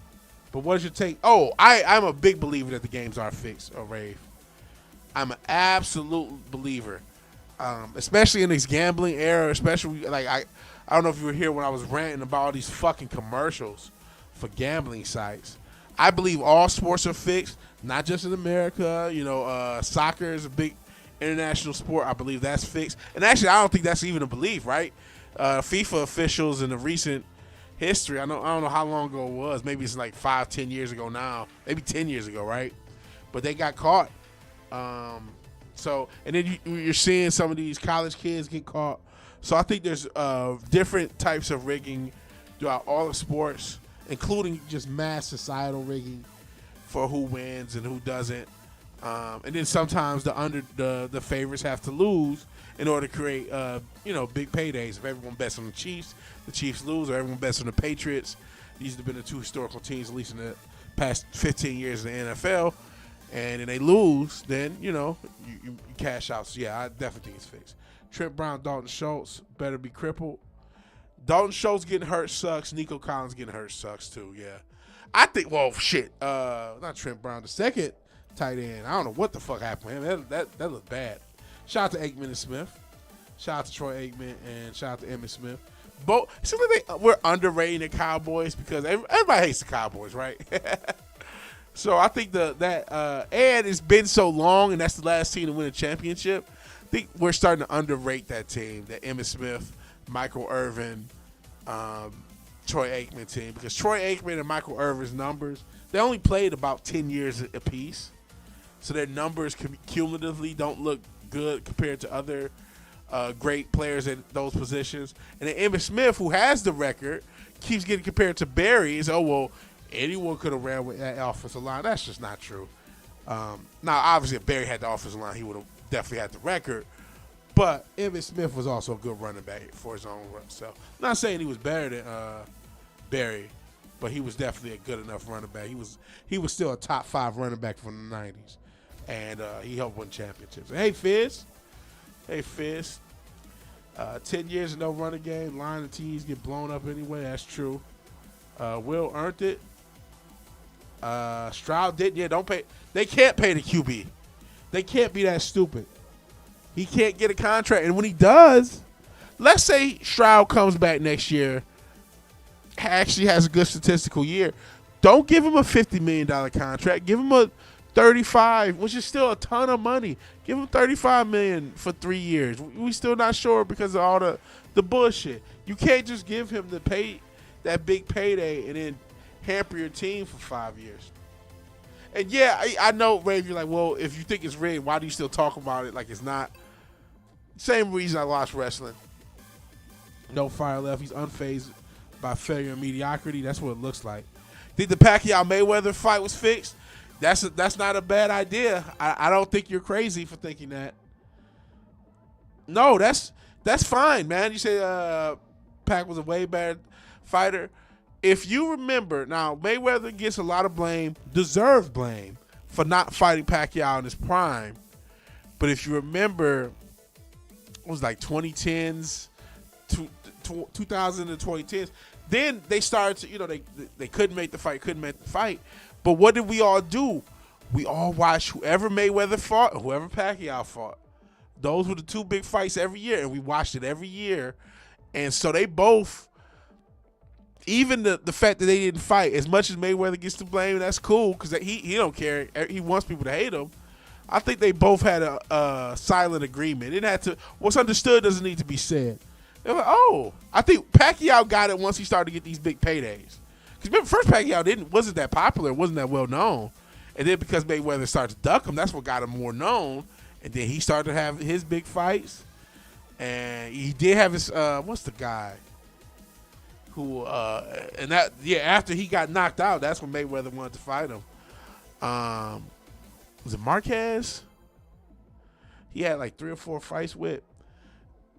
But what is your take? Oh, I'm a big believer that the games are fixed, Rave. I'm an absolute believer. Especially in this gambling era, especially like I don't know if you were here when I was ranting about all these fucking commercials for gambling sites. I believe all sports are fixed, not just in America. Soccer is a big international sport. I believe that's fixed. And actually, I don't think that's even a belief, right? FIFA officials in the recent history, I don't know how long ago it was. Maybe it's like 5-10 years ago now. Maybe 10 years ago, right? But they got caught. And then you're seeing some of these college kids get caught. So I think there's different types of rigging throughout all of sports, including just mass societal rigging for who wins and who doesn't. And then sometimes the favorites have to lose in order to create big paydays. If everyone bets on the Chiefs lose, or everyone bets on the Patriots. These have been the two historical teams, at least in the past 15 years in the NFL. And then they lose, then you cash out. So yeah, I definitely think it's fixed. Trent Brown, Dalton Schultz better be crippled. Dalton Schultz getting hurt sucks. Nico Collins getting hurt sucks too. Yeah, I think. Well, shit. Not Trent Brown, the second tight end. I don't know what the fuck happened to him. That looked bad. Shout out to Aikman and Smith. Shout out to Troy Aikman and shout out to Emmitt Smith. Both. It seems like we're underrating the Cowboys because everybody hates the Cowboys, right? So I think and it's been so long, and that's the last team to win a championship. I think we're starting to underrate that team, that Emmitt Smith, Michael Irvin, Troy Aikman team, because Troy Aikman and Michael Irvin's numbers, they only played about 10 years apiece, so their numbers cumulatively don't look good compared to other great players in those positions. And then Emmitt Smith, who has the record, keeps getting compared to Barry. Anyone could have ran with that offensive line. That's just not true. Now, obviously, if Barry had the offensive line, he would have definitely had the record. But Emmitt Smith was also a good running back for his own run. So, I'm not saying he was better than Barry, but he was definitely a good enough running back. He was still a top 5 running back from the 90s, and he helped win championships. Hey, Fizz. 10 years and no running game. Line of T's get blown up anyway. That's true. Will earned it. Stroud didn't. Yeah, don't pay. They can't pay the QB. They can't be that stupid. He can't get a contract. And when he does, let's say Stroud comes back next year, actually has a good statistical year. Don't give him a $50 million contract. Give him a $35, which is still a ton of money. Give him $35 million for 3 years. We still not sure because of all the bullshit. You can't just give him that big payday and then hamper your team for 5 years. And yeah, I know, Rave, you're like, well, if you think it's rigged, why do you still talk about it like it's not? Same reason I watch wrestling. No fire left. He's unfazed by failure and mediocrity. That's what it looks like. Think the Pacquiao-Mayweather fight was fixed? That's not a bad idea. I don't think you're crazy for thinking that. No, that's fine, man. You say Pac was a way better fighter. If you remember, now Mayweather gets a lot of blame, deserved blame, for not fighting Pacquiao in his prime. But if you remember, it was like 2010s, 2000 and 2010s. Then they started to, they couldn't make the fight, But what did we all do? We all watched whoever Mayweather fought or whoever Pacquiao fought. Those were the two big fights every year, and we watched it every year. And so they both, even the fact that they didn't fight, as much as Mayweather gets to blame, that's cool because he don't care. He wants people to hate him. I think they both had a silent agreement. It had to. What's understood doesn't need to be said. They're like, oh, I think Pacquiao got it once he started to get these big paydays. Because remember, first Pacquiao wasn't that popular, wasn't that well known, And then because Mayweather started to duck him, that's what got him more known. And then he started to have his big fights. And he did have his what's the guy who and that after he got knocked out, that's when Mayweather wanted to fight him. Was it Marquez? He had like 3 or 4 fights with.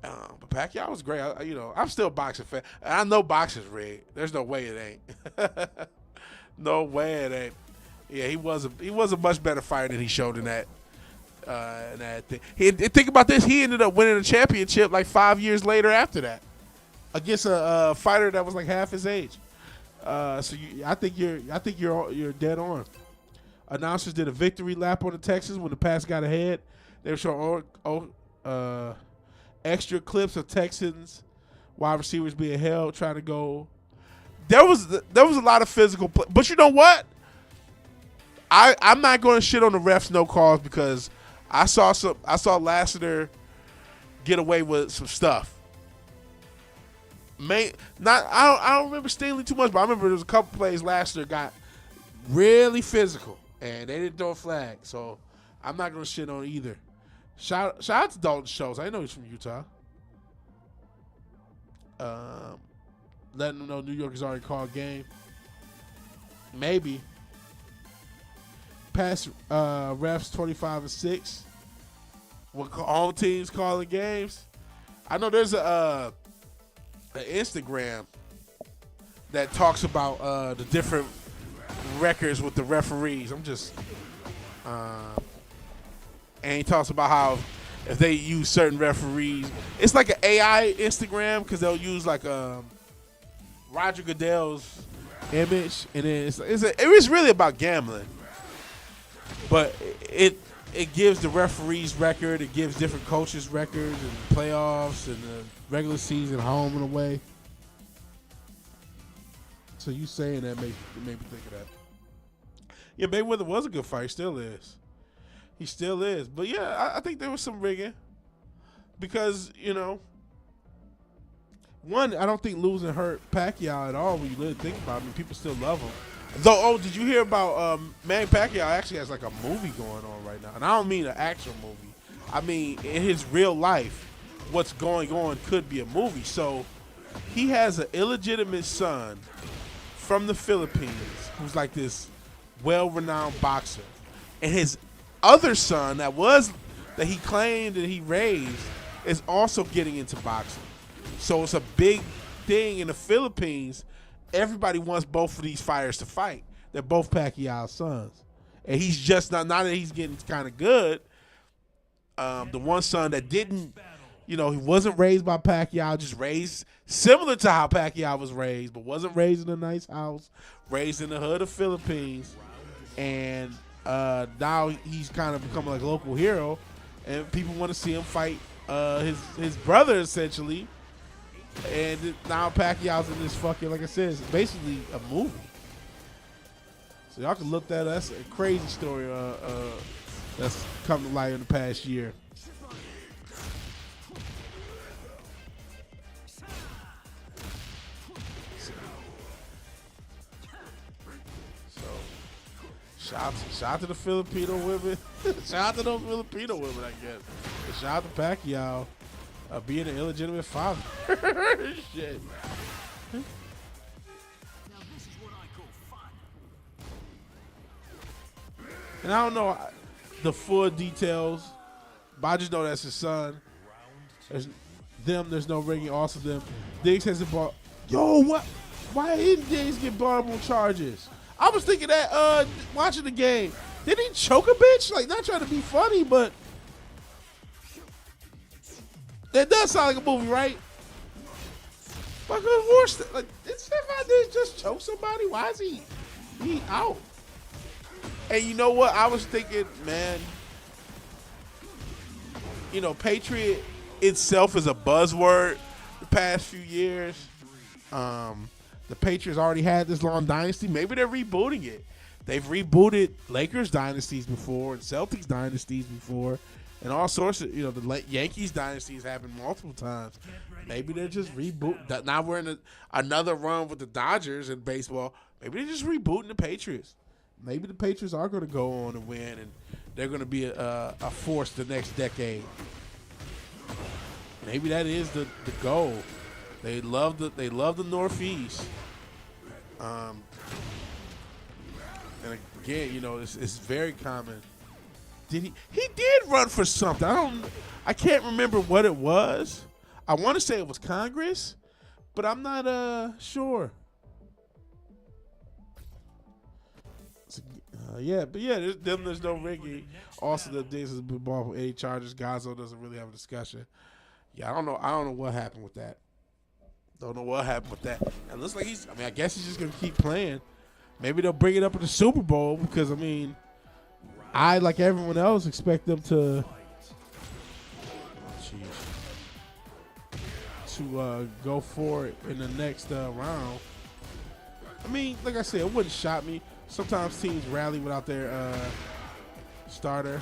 But Pacquiao was great. I'm still a boxing fan. And I know boxing's rigged. There's no way it ain't. No way it ain't. Yeah, he was a much better fighter than he showed in that thing. Think about this. He ended up winning a championship like 5 years later after that against a fighter that was like half his age. I think you're dead on. Announcers did a victory lap on the Texans when the Pats got ahead. They were showing extra clips of Texans wide receivers being held, trying to go. There was a lot of physical play, but you know what? I'm not going to shit on the refs no calls because I saw Lassiter get away with some stuff. I don't remember Staley too much, but I remember there was a couple plays Lassiter got really physical and they didn't throw a flag, so I'm not going to shit on either. Shout out to Dalton Schultz. I know he's from Utah. Letting them know New York has already called game. Maybe. Past refs 25-6. With all teams calling games. I know there's an Instagram that talks about the different records with the referees. And he talks about how if they use certain referees, it's like an AI Instagram because they'll use like Roger Goodell's image, and then it's really about gambling, but it gives the referees record, it gives different coaches records and playoffs and the regular season, home and away. So you saying that made me think of that. Yeah, Mayweather was a good fight, still is. He still is. But, yeah, I think there was some rigging because, one, I don't think losing hurt Pacquiao at all when you really think about it. I mean, people still love him. Though, did you hear about Manny Pacquiao actually has like a movie going on right now? And I don't mean an action movie. I mean, in his real life, what's going on could be a movie. So he has an illegitimate son from the Philippines who's like this well-renowned boxer. And his other son that he claimed that he raised is also getting into boxing. So it's a big thing in the Philippines. Everybody wants both of these fighters to fight. They're both Pacquiao's sons. And he's just now that he's getting kind of good, the one son that didn't, he wasn't raised by Pacquiao, just raised similar to how Pacquiao was raised, but wasn't raised in a nice house, raised in the hood of Philippines. And now he's kind of become like a local hero, and people want to see him fight his brother essentially. And now Pacquiao's in this fucking, like I said, it's basically a movie. So y'all can look that up. That's a crazy story that's come to light in the past year. Shout out to the Filipino women. Shout out to those Filipino women, I guess. And shout out to Pacquiao being an illegitimate father. Shit. And I don't know the full details, but I just know that's his son. There's no ringing. Also, them. Diggs hasn't bought. Yo, what? Why didn't Diggs get brought up on charges? I was thinking that watching the game. Did he choke a bitch? Like, not trying to be funny, but that does sound like a movie, right? Fucking horse. Like, did Stephon Diggs just choke somebody? Why is he out? And you know what? I was thinking, man, Patriot itself is a buzzword the past few years. The Patriots already had this long dynasty. Maybe they're rebooting it. They've rebooted Lakers dynasties before and Celtics dynasties before and all sorts of, the Yankees dynasties happened multiple times. Maybe they're just rebooting. Now we're in another run with the Dodgers in baseball. Maybe they're just rebooting the Patriots. maybe the Patriots are going to go on and win, and they're going to be a force the next decade. Maybe that is the goal. They love the Northeast. And again, you know, it's very common. He did run for something. I can't remember what it was. I want to say it was Congress, but I'm not sure. There's no rigging. Also, the things has been bought for any charges. Gazzo doesn't really have a discussion. Yeah, I don't know what happened with that. Don't know what happened with that. And it looks like I guess he's just gonna keep playing. Maybe they'll bring it up at the Super Bowl because I, like everyone else, expect them to go for it in the next round. I mean, like I said, it wouldn't shock me. Sometimes teams rally without their starter.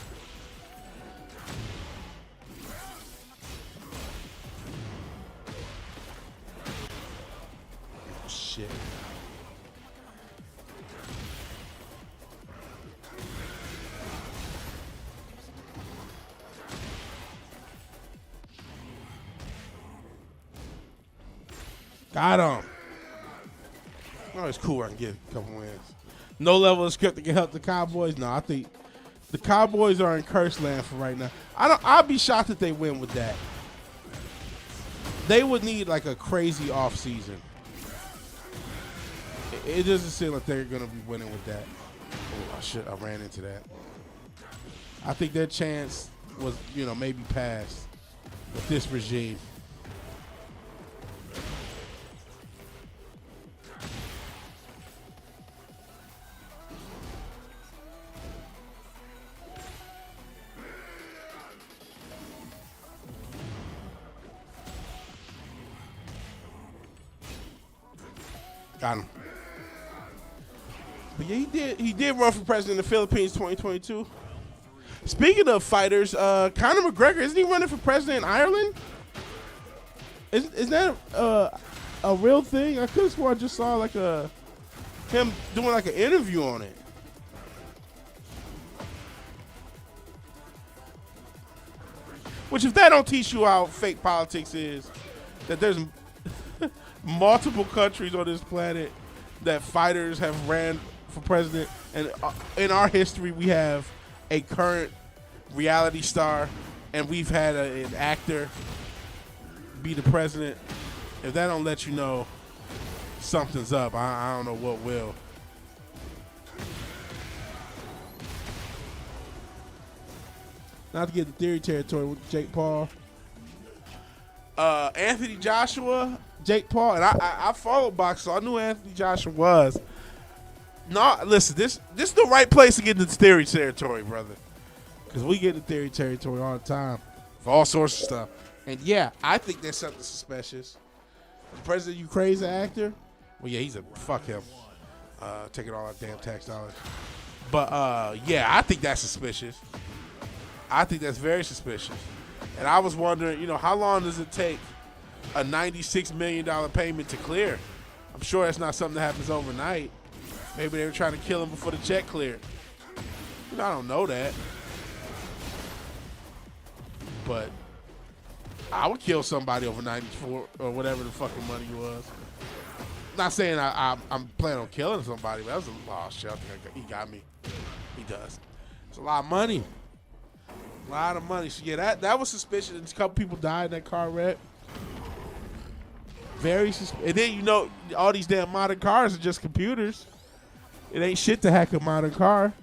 Shit. Got him. Oh, it's cool. I can get a couple wins. No level of script that can help the Cowboys. No, I think the Cowboys are in curse land for right now. I'll be shocked if they win with that. They would need like a crazy offseason. It doesn't seem like they're gonna be winning with that. Oh, I ran into that. I think their chance was, maybe past with this regime. Got him. But yeah, he did run for president of the Philippines 2022. Speaking of fighters, Conor McGregor, isn't he running for president in Ireland? Is that a real thing? I could have sworn I just saw him doing like an interview on it. Which, if that don't teach you how fake politics is, that there's multiple countries on this planet that fighters have ran for president, and in our history we have a current reality star, and we've had an actor be the president. If that don't let you know something's up, I don't know what will. Not to get the theory territory with Jake Paul, Anthony Joshua, Jake Paul, and I followed boxing, so I knew who Anthony Joshua was. No, listen, this is the right place to get into theory territory, brother. Because we get into theory territory all the time for all sorts of stuff. And yeah, I think there's something suspicious. The president of Ukraine's an actor. Well, yeah, fuck him. Taking all our damn tax dollars. But yeah, I think that's suspicious. I think that's very suspicious. And I was wondering, how long does it take a $96 million payment to clear? I'm sure that's not something that happens overnight. Maybe they were trying to kill him before the check cleared. I don't know that. But I would kill somebody over 94 or whatever the fucking money was. Not saying I'm planning on killing somebody, but that was shit. I think he got me. He does. It's a lot of money. A lot of money. So yeah, that was suspicious. A couple people died in that car wreck. Very suspicious. And then all these damn modern cars are just computers. It ain't shit to hack a modern car.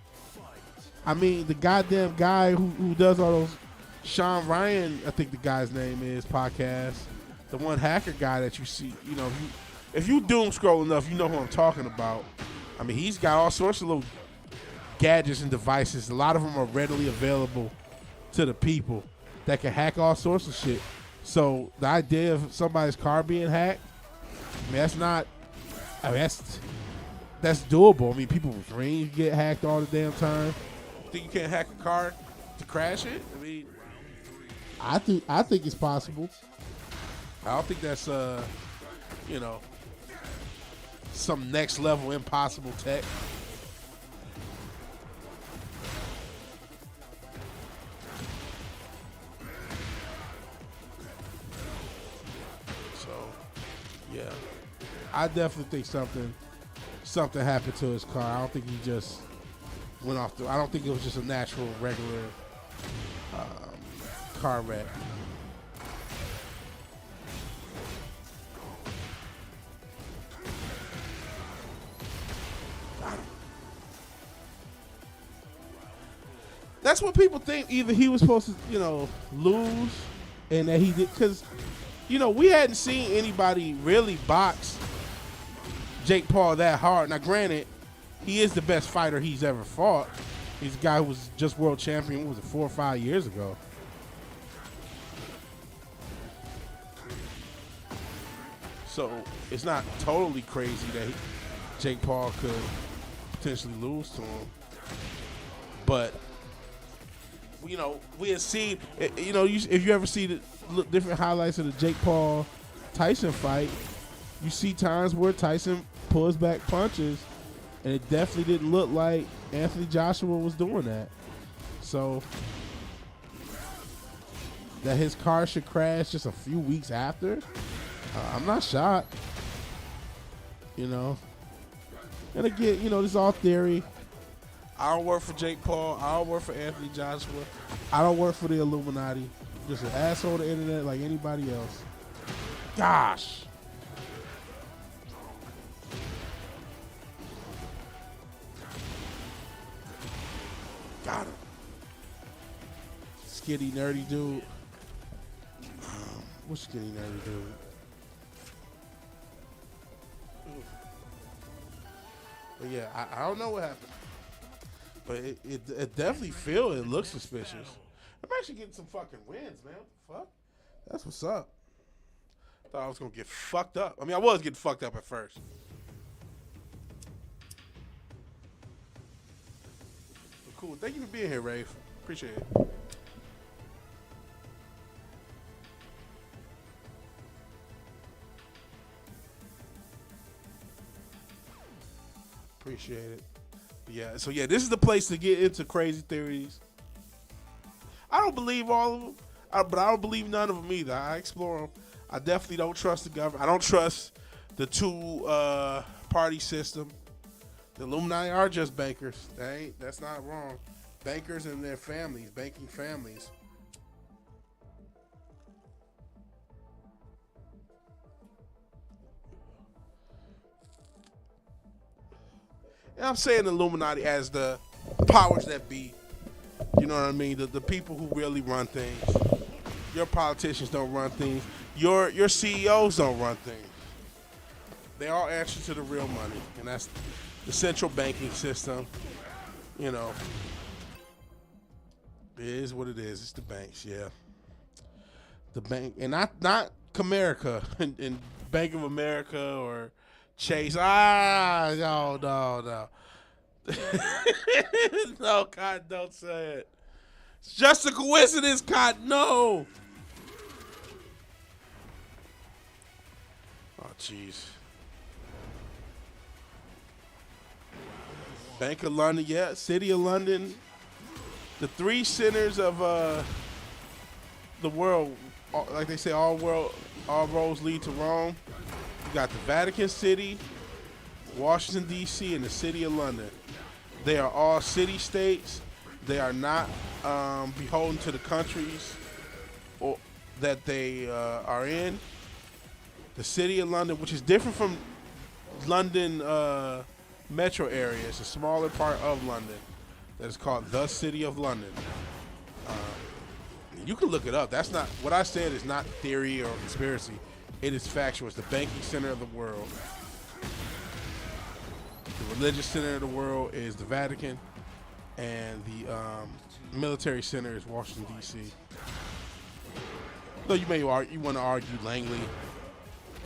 I mean, the goddamn guy who does all those, Sean Ryan, I think the guy's name is, podcast. The one hacker guy that you see, if you doom scroll enough, you know who I'm talking about. I mean, he's got all sorts of little gadgets and devices. A lot of them are readily available to the people that can hack all sorts of shit. So the idea of somebody's car being hacked, that's doable. I mean, people's dreams get hacked all the damn time. Think you can't hack a car to crash it? I mean, I think it's possible. I don't think that's some next level impossible tech. Yeah, I definitely think something happened to his car. I don't think he just went off I don't think it was just a natural, regular car wreck. That's what people think. Either he was supposed to, lose, and that he did, because, we hadn't seen anybody really box Jake Paul that hard. Now, granted, he is the best fighter he's ever fought. He's a guy who was just world champion, what was it, 4 or 5 years ago. So it's not totally crazy that Jake Paul could potentially lose to him. But we had seen, if you ever see the different highlights of the Jake Paul Tyson fight, you see times where Tyson pulls back punches, and it definitely didn't look like Anthony Joshua was doing that. So that his car should crash just a few weeks after, I'm not shocked. And again, this is all theory. I don't work for Jake Paul. I don't work for Anthony Joshua. I don't work for the Illuminati. Just an asshole to the internet like anybody else. Gosh. Got him. Skinny, nerdy dude. What's skinny, nerdy dude? But yeah, I don't know what happened. But it definitely it looks suspicious. I'm actually getting some fucking wins, man. What the fuck? That's what's up. Thought I was gonna get fucked up. I mean, I was getting fucked up at first. But cool. Thank you for being here, Rafe. Appreciate it. Appreciate it. Yeah, so yeah, this is the place to get into crazy theories. I don't believe all of them, but I don't believe none of them either. I explore them. I definitely don't trust the government. I don't trust the two-party system. The Illuminati are just bankers. That's not wrong. Bankers and their families, banking families. And I'm saying the Illuminati as the powers that be. You know what I mean? The people who really run things. Your politicians don't run things. Your CEOs don't run things. They all answer to the real money, and that's the central banking system. It is what it is. It's the banks, yeah. The bank, and not Comerica and Bank of America or Chase. No. No, God, don't say it. It's just a coincidence, God, no. Oh, jeez. Bank of London, yeah. City of London. The three centers of the world, like they say, all roads lead to Rome. You got the Vatican City, Washington, D.C., and the City of London. They are all city-states. They are not beholden to the countries that they are in. The City of London, which is different from London metro area, it's a smaller part of London that is called the City of London. You can look it up. That's not what I said. Is not theory or conspiracy. It is factual. It's the banking center of the world. The religious center of the world is the Vatican, and the military center is Washington, D.C. Though you want to argue Langley,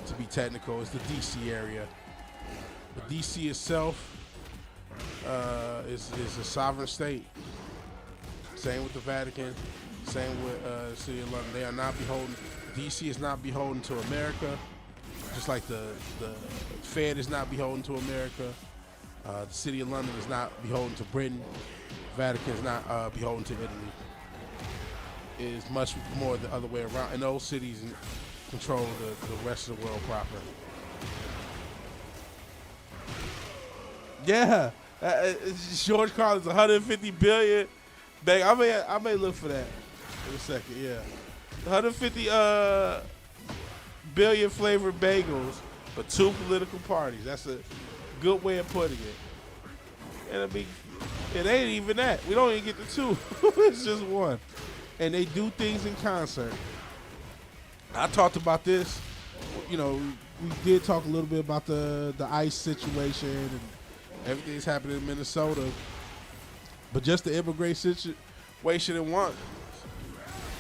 to be technical, is the D.C. area. But D.C. itself is a sovereign state. Same with the Vatican. Same with the City of London. They are not beholden. D.C. is not beholden to America, just like the Fed is not beholden to America. The City of London is not beholden to Britain. Vatican is not beholden to Italy. It is much more the other way around. And those cities control the rest of the world proper. Yeah, George Carlin's 150 billion. Bang, I may look for that in a second. Yeah, 150 billion flavored bagels for 2 political parties. That's a good way of putting it. And it ain't even that. We don't even get the 2. It's just 1. And they do things in concert. I talked about this. You know, we did talk a little bit about the ICE situation and everything's happening in Minnesota. But just the immigration situation in one,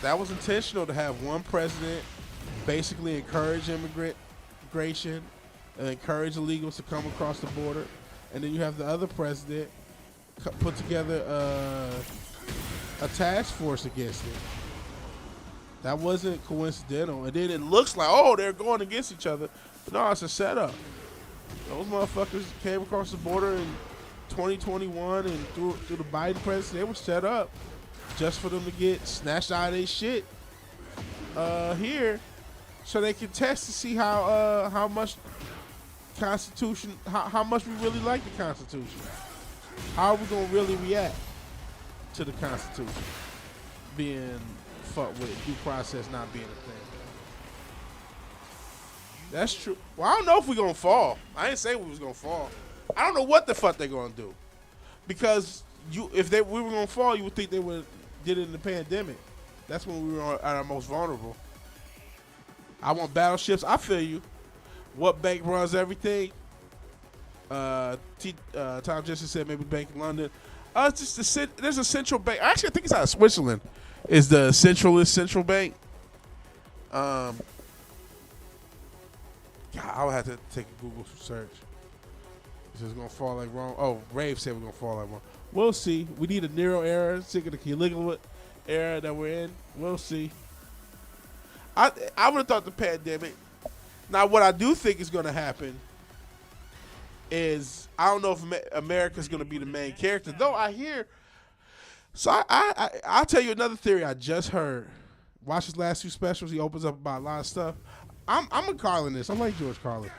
that was intentional to have one president basically encourage immigration and encourage illegals to come across the border. And then you have the other president put together a task force against it. That wasn't coincidental. And then it looks like, oh, they're going against each other. But no, it's a setup. Those motherfuckers came across the border in 2021 and through the Biden presidency, they were set up just for them to get snatched out of their shit here so they can test to see how much Constitution, how much we really like the Constitution. How are we going to really react to the Constitution being fucked with, due process not being a thing? That's true. Well, I don't know if we're going to fall. I didn't say we was going to fall. I don't know what the fuck they're going to do. Because if we were going to fall, you would think they would did it in the pandemic. That's when we were at our most vulnerable. I want battleships. I feel you. What bank runs everything? Tom Jensen said maybe Bank of London. It's just there's a central bank. Actually, I think it's out of Switzerland. Is the central bank? I would have to take a Google search. Is this gonna fall like wrong? Oh, Rave said we're gonna fall like wrong. We'll see. We need a Nero era, sick of the Caligula era that we're in. We'll see. I would have thought the pandemic. Now, what I do think is going to happen is I don't know if America's going to be the main character, though. I hear. So I'll tell you another theory I just heard. Watch his last 2 specials. He opens up about a lot of stuff. I'm a Carlin this. I like George Carlin,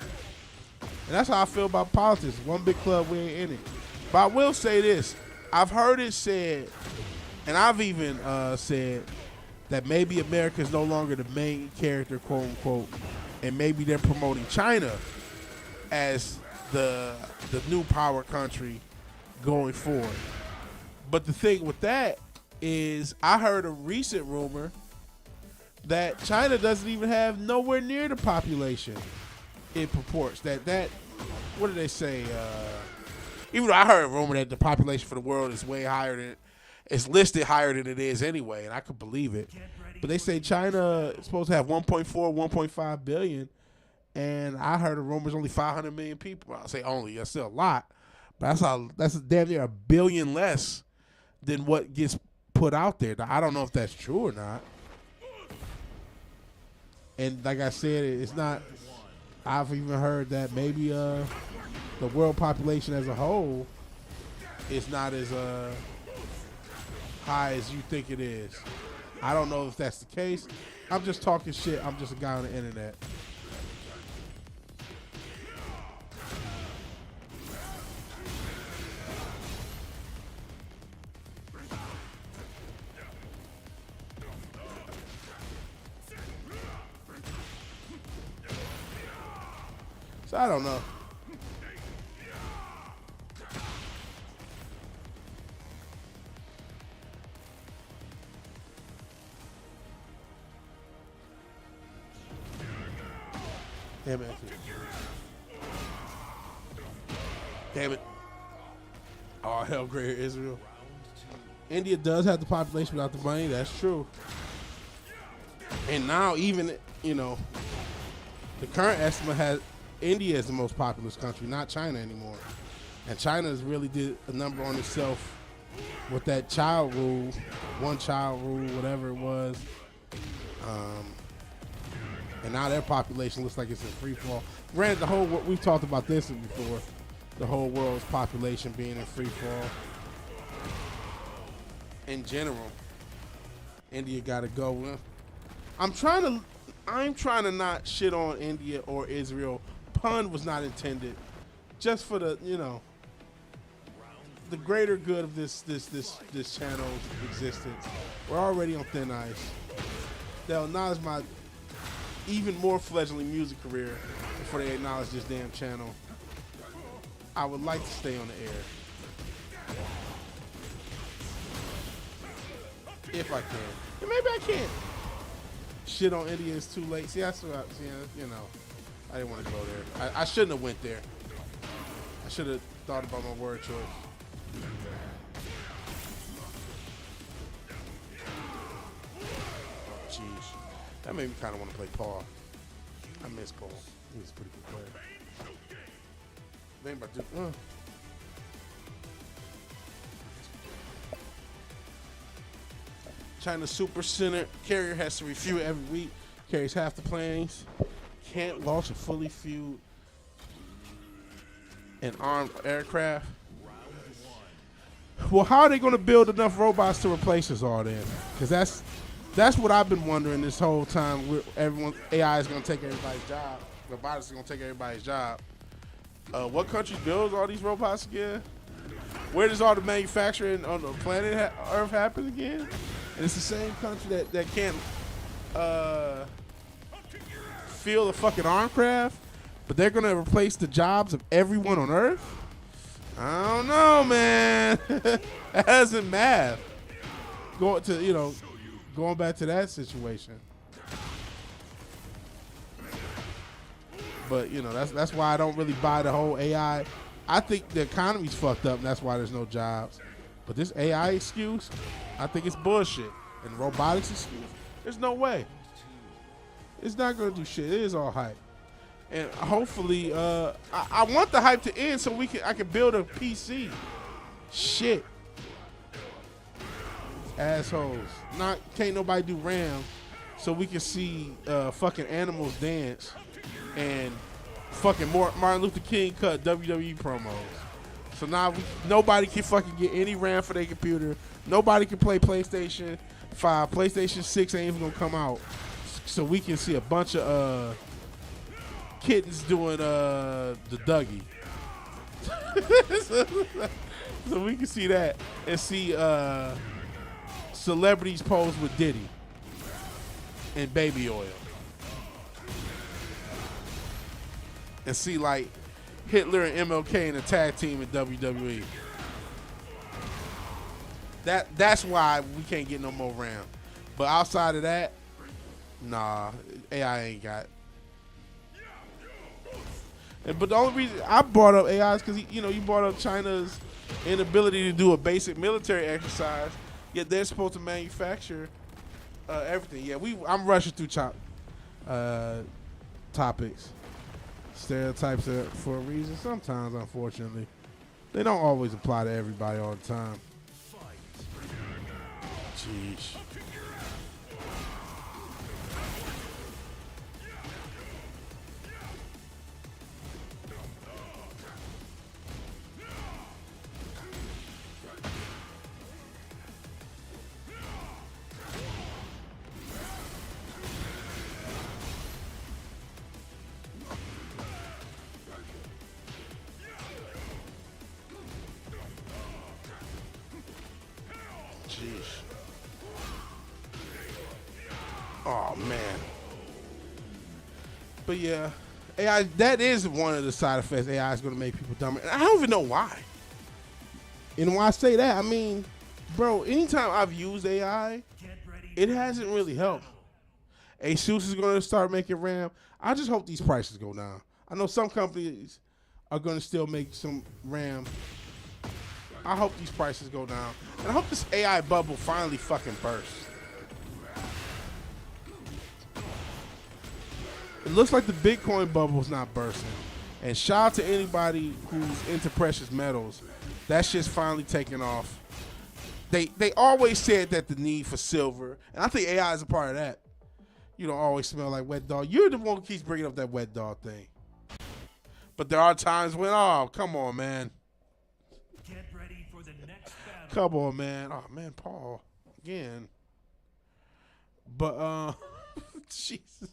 and that's how I feel about politics. One big club, we ain't in it. But I will say this: I've heard it said, and I've even said that maybe America is no longer the main character, quote unquote. And maybe they're promoting China as the new power country going forward. But the thing with that is I heard a recent rumor that China doesn't even have nowhere near the population it purports. That what did they say? Even though I heard a rumor that the population for the world is way higher than it's listed higher than it is anyway, and I could believe it. But they say China is supposed to have 1.4, 1.5 billion, and I heard a rumor is only 500 million people. I'll say only, that's still a lot, but that's damn near a billion less than what gets put out there. Now, I don't know if that's true or not. And like I said, it's not. I've even heard that maybe the world population as a whole is not as high as you think it is. I don't know if that's the case. I'm just talking shit. I'm just a guy on the internet. So I don't know. Damn it. Damn it. Oh, hell, greater Israel. India does have the population without the money. That's true. And now even, the current estimate has India as the most populous country, not China anymore. And China has really did a number on itself with that child rule, one child rule, whatever it was. And now their population looks like it's in free fall. Granted, we've talked about this before, the whole world's population being in free fall. In general, India got to go. I'm trying to not shit on India or Israel. Pun was not intended. Just for the, the greater good of this channel's existence. We're already on thin ice. They'll acknowledge my even more fledgling music career before they acknowledge this damn channel. I would like to stay on the air. If I can. And maybe I can't. Shit on India is too late. See, that's what you know. I didn't want to go there. I shouldn't have went there. I should have thought about my word choice. Oh, jeez. That made me kind of want to play Paul. I miss Paul. He was a pretty good player. They ain't about to China Super Center carrier has to refuel every week. Carries half the planes. Can't launch a fully fueled and armed aircraft. Well, how are they going to build enough robots to replace us all then? Because that's what I've been wondering this whole time. AI is going to take everybody's job. Robotics is going to take everybody's job. What country builds all these robots again? Where does all the manufacturing on the planet Earth happen again? And it's the same country that can't field a fucking arm craft, but they're gonna replace the jobs of everyone on Earth? I don't know, man. That isn't math. Going back to that situation. But that's why I don't really buy the whole AI. I think the economy's fucked up, and that's why there's no jobs. But this AI excuse, I think it's bullshit. And robotics excuse, there's no way. It's not gonna do shit. It is all hype. And hopefully, I want the hype to end so I can build a PC. Shit. Assholes. Can't nobody do RAM, so we can see fucking animals dance and fucking Martin Luther King cut WWE promos. So now nobody can fucking get any RAM for their computer. Nobody can play PlayStation 5. PlayStation 6 ain't even gonna come out. So we can see a bunch of kittens doing the Dougie. So we can see that and see celebrities pose with Diddy and baby oil. And see like Hitler and MLK in a tag team in WWE. That's why we can't get no more RAM. But outside of that, nah, AI ain't got. But the only reason I brought up AI is because you brought up China's inability to do a basic military exercise. Yet they're supposed to manufacture everything. Yeah, I'm rushing through topics. Stereotypes are for a reason. Sometimes, unfortunately, they don't always apply to everybody all the time. Jeez. Oh man. But yeah, AI, that is one of the side effects. AI is going to make people dumber. And I don't even know why. And when I say that, I mean, bro, anytime I've used AI, it hasn't really helped. ASUS is going to start making RAM. I just hope these prices go down. I know some companies are going to still make some RAM. I hope these prices go down. And I hope this AI bubble finally fucking bursts. It looks like the Bitcoin bubble is not bursting. And shout out to anybody who's into precious metals. That shit's finally taking off. They always said that the need for silver, and I think AI is a part of that. You don't always smell like wet dog. You're the one who keeps bringing up that wet dog thing. But there are times when, oh, come on, man. Get ready for the next battle. Come on, man. Oh, man, Paul. Again. But, Jesus.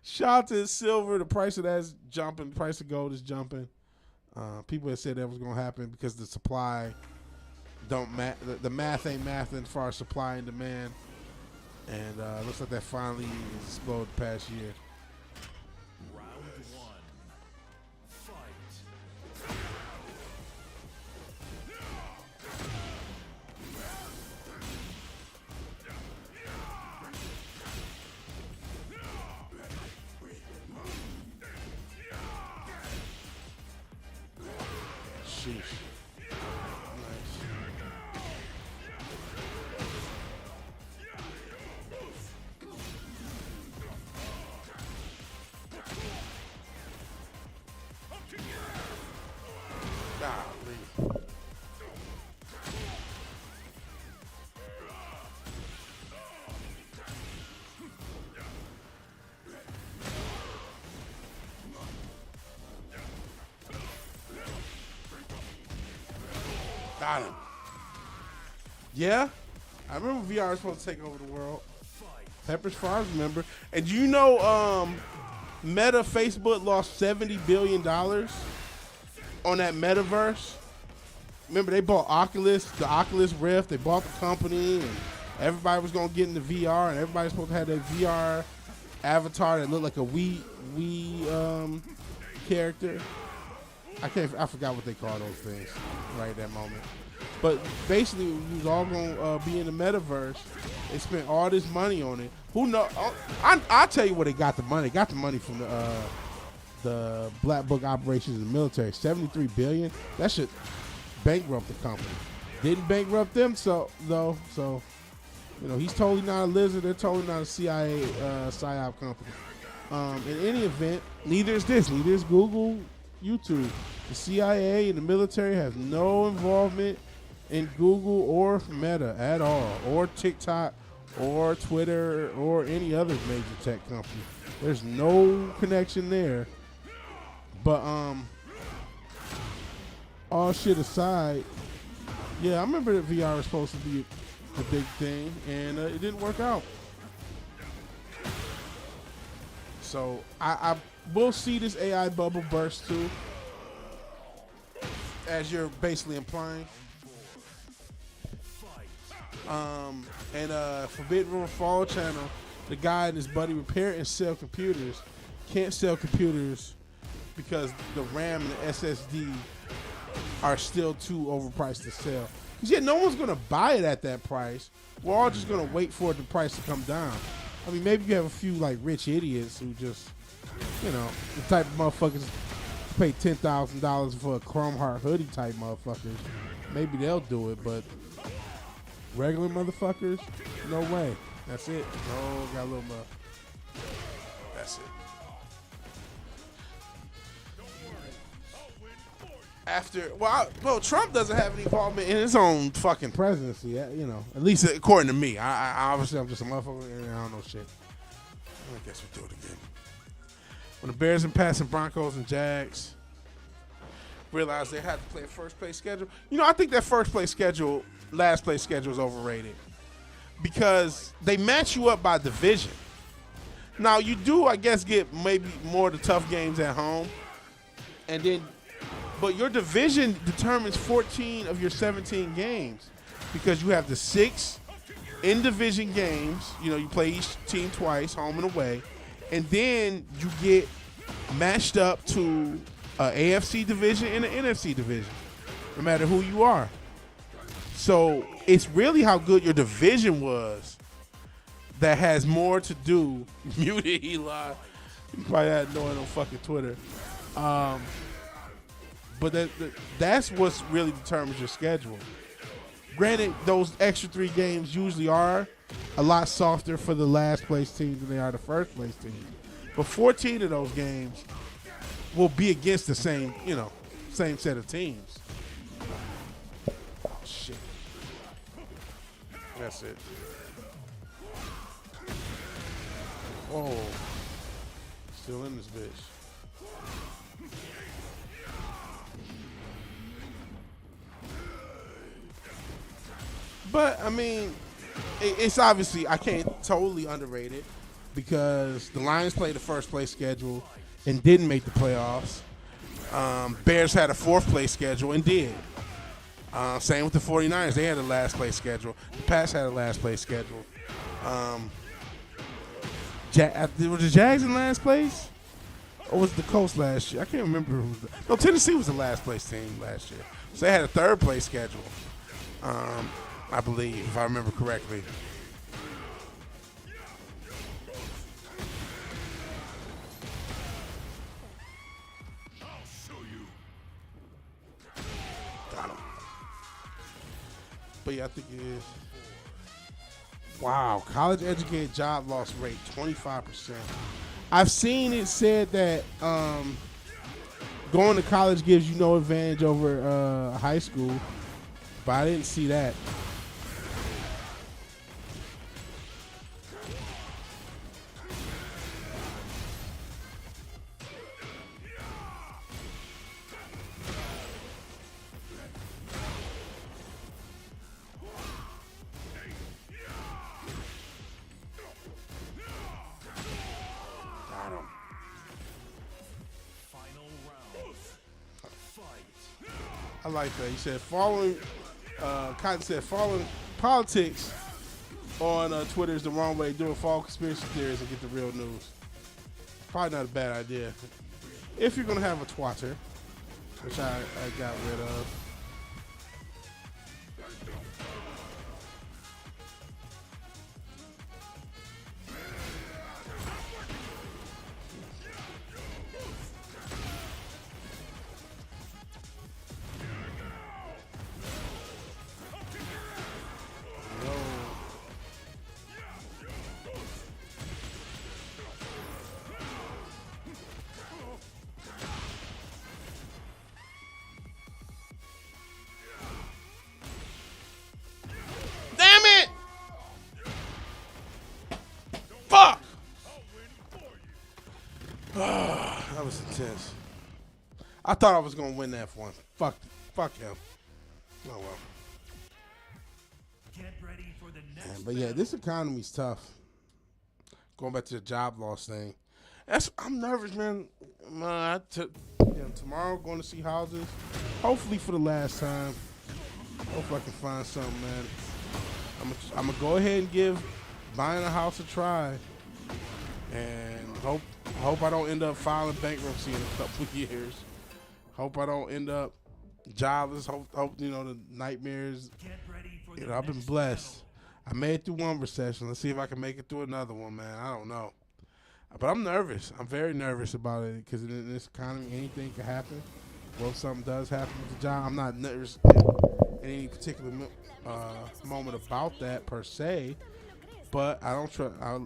Shout out to silver. The price of that's jumping. The price of gold is jumping. People had said that was going to happen because the supply don't the math ain't mathing as far as supply and demand, and looks like that finally exploded the past year. Round one. Fight. Sheesh. Nice. Golly. Got him. Yeah, I remember VR was supposed to take over the world. Pepper's Farms, remember? And you know, Meta Facebook lost $70 billion on that metaverse. Remember, they bought the Oculus Rift. They bought the company, and everybody was gonna get into VR, and everybody was supposed to have their VR avatar that looked like a Wii character. I forgot what they call those things right at that moment. But basically, we was all gonna be in the metaverse. They spent all this money on it. Who know? I'll tell you where they got the money. They got the money from the Black Book operations in the military. $73 billion. That should bankrupt the company. Didn't bankrupt them, so you know, he's totally not a lizard. They're totally not a CIA psyop company. In any event, neither is this. Neither is Google, YouTube. The CIA and the military has no involvement in Google or Meta at all, or TikTok, or Twitter, or any other major tech company. There's no connection there. But all shit aside, yeah, I remember that VR was supposed to be the big thing, and it didn't work out. So I will see this AI bubble burst too, as you're basically implying. Forbidden Room Fall Channel, the guy and his buddy repair and sell computers. Can't sell computers because the RAM and the SSD are still too overpriced to sell. Because yeah, no one's going to buy it at that price. We're all just going to wait for the price to come down. I mean, maybe you have a few like rich idiots who just, you know, the type of motherfuckers pay $10,000 for a Chrome Heart hoodie type motherfuckers. Maybe they'll do it, but regular motherfuckers, no way. That's it. No, got a little more. That's it. Well, Trump doesn't have any involvement in his own fucking presidency, you know. At least according to me. I obviously I'm just a motherfucker and I don't know shit. I guess we'll do it again. When the Bears and passing Broncos and Jags realized they had to play a first place schedule. You know, I think that last place schedule is overrated because they match you up by division. Now you do, I guess, get maybe more of the tough games at home, but your division determines 14 of your 17 games because you have the 6 in-division games. You know, you play each team twice, home and away, and then you get matched up to an AFC division and an NFC division, no matter who you are. So it's really how good your division was that has more to do. Muted Eli. You probably had no one on fucking Twitter. But that's what's really determines your schedule. Granted, those extra 3 games usually are a lot softer for the last place teams than they are the first place teams. But 14 of those games will be against the same set of teams. Shit. That's it. Oh. Still in this bitch. But, I mean, it's obviously, I can't totally underrate it because the Lions played the first place schedule and didn't make the playoffs. Bears had a 4th place schedule and did. Same with the 49ers. They had a last place schedule. The Pats had a last place schedule. Were the Jags in last place? Or was it the Colts last year? I can't remember. No, Tennessee was the last place team last year. So they had a 3rd place schedule, I believe, if I remember correctly. Got him. But yeah, I think it is. Wow, college educated job loss rate 25%. I've seen it said that going to college gives you no advantage over high school, but I didn't see that. I like that. He said Cotton said following politics on Twitter is the wrong way to do it. Follow conspiracy theories and get the real news. Probably not a bad idea. If you're going to have a twatter, which I got rid of. That was intense. I thought I was gonna win that one. Fuck him. Oh well. Get ready for the next Man, but yeah, this economy's tough. Going back to the job loss thing. I'm nervous, man. Tomorrow going to see houses. Hopefully for the last time. Hopefully I can find something, man. I'm gonna go ahead and give buying a house a try, and hope I don't end up filing bankruptcy in a couple of years. Hope I don't end up jobless. Hope the nightmares. I've been blessed. I made it through one recession. Let's see if I can make it through another one, man. I don't know. But I'm nervous. I'm very nervous about it because in this economy, anything can happen. Well, if something does happen with the job, I'm not nervous in any particular moment about that per se. But I don't trust. I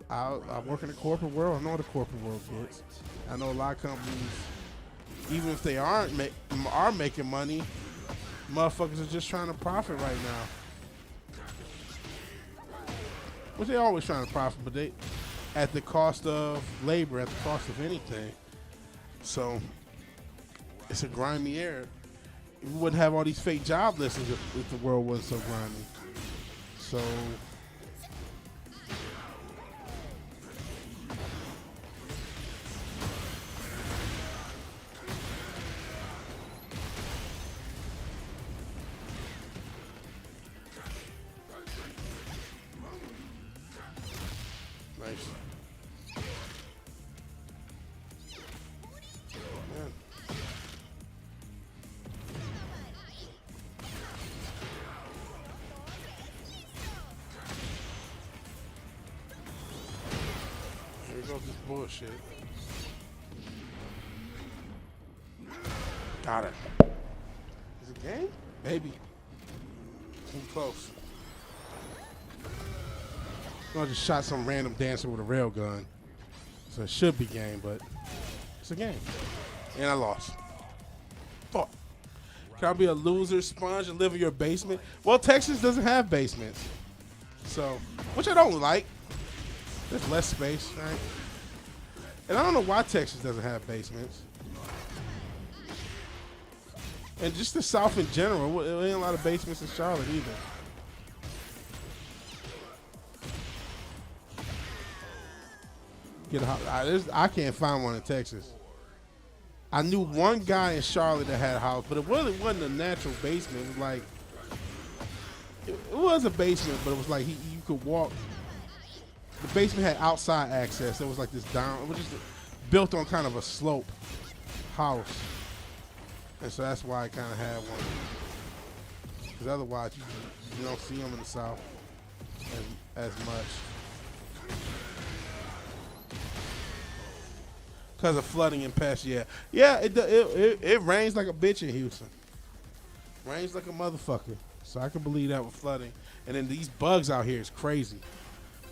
work in the corporate world. I know what the corporate world gets. I know a lot of companies, even if they are making money, motherfuckers are just trying to profit right now. Which they always trying to profit, but they at the cost of labor, at the cost of anything. So it's a grimy era. We wouldn't have all these fake job listings if the world wasn't so grimy. So nice. Man. Here goes this bullshit. Got it. Is it game? Maybe. Too close. I just shot some random dancer with a railgun. So it should be game, but it's a game. And I lost. Fuck. Can I be a loser sponge and live in your basement? Well, Texas doesn't have basements. So, which I don't like. There's less space, right? And I don't know why Texas doesn't have basements. And just the South in general, there ain't a lot of basements in Charlotte either. I can't find one in Texas. I knew one guy in Charlotte that had a house, but it really wasn't a natural basement. It was like, it was a basement, but it was like you could walk. The basement had outside access. It was like this down. It was just built on kind of a slope house, and so that's why I kind of had one. Because otherwise, you don't see them in the South as much. Because of flooding and pests, yeah. Yeah, it rains like a bitch in Houston. Rains like a motherfucker. So I can believe that with flooding. And then these bugs out here is crazy.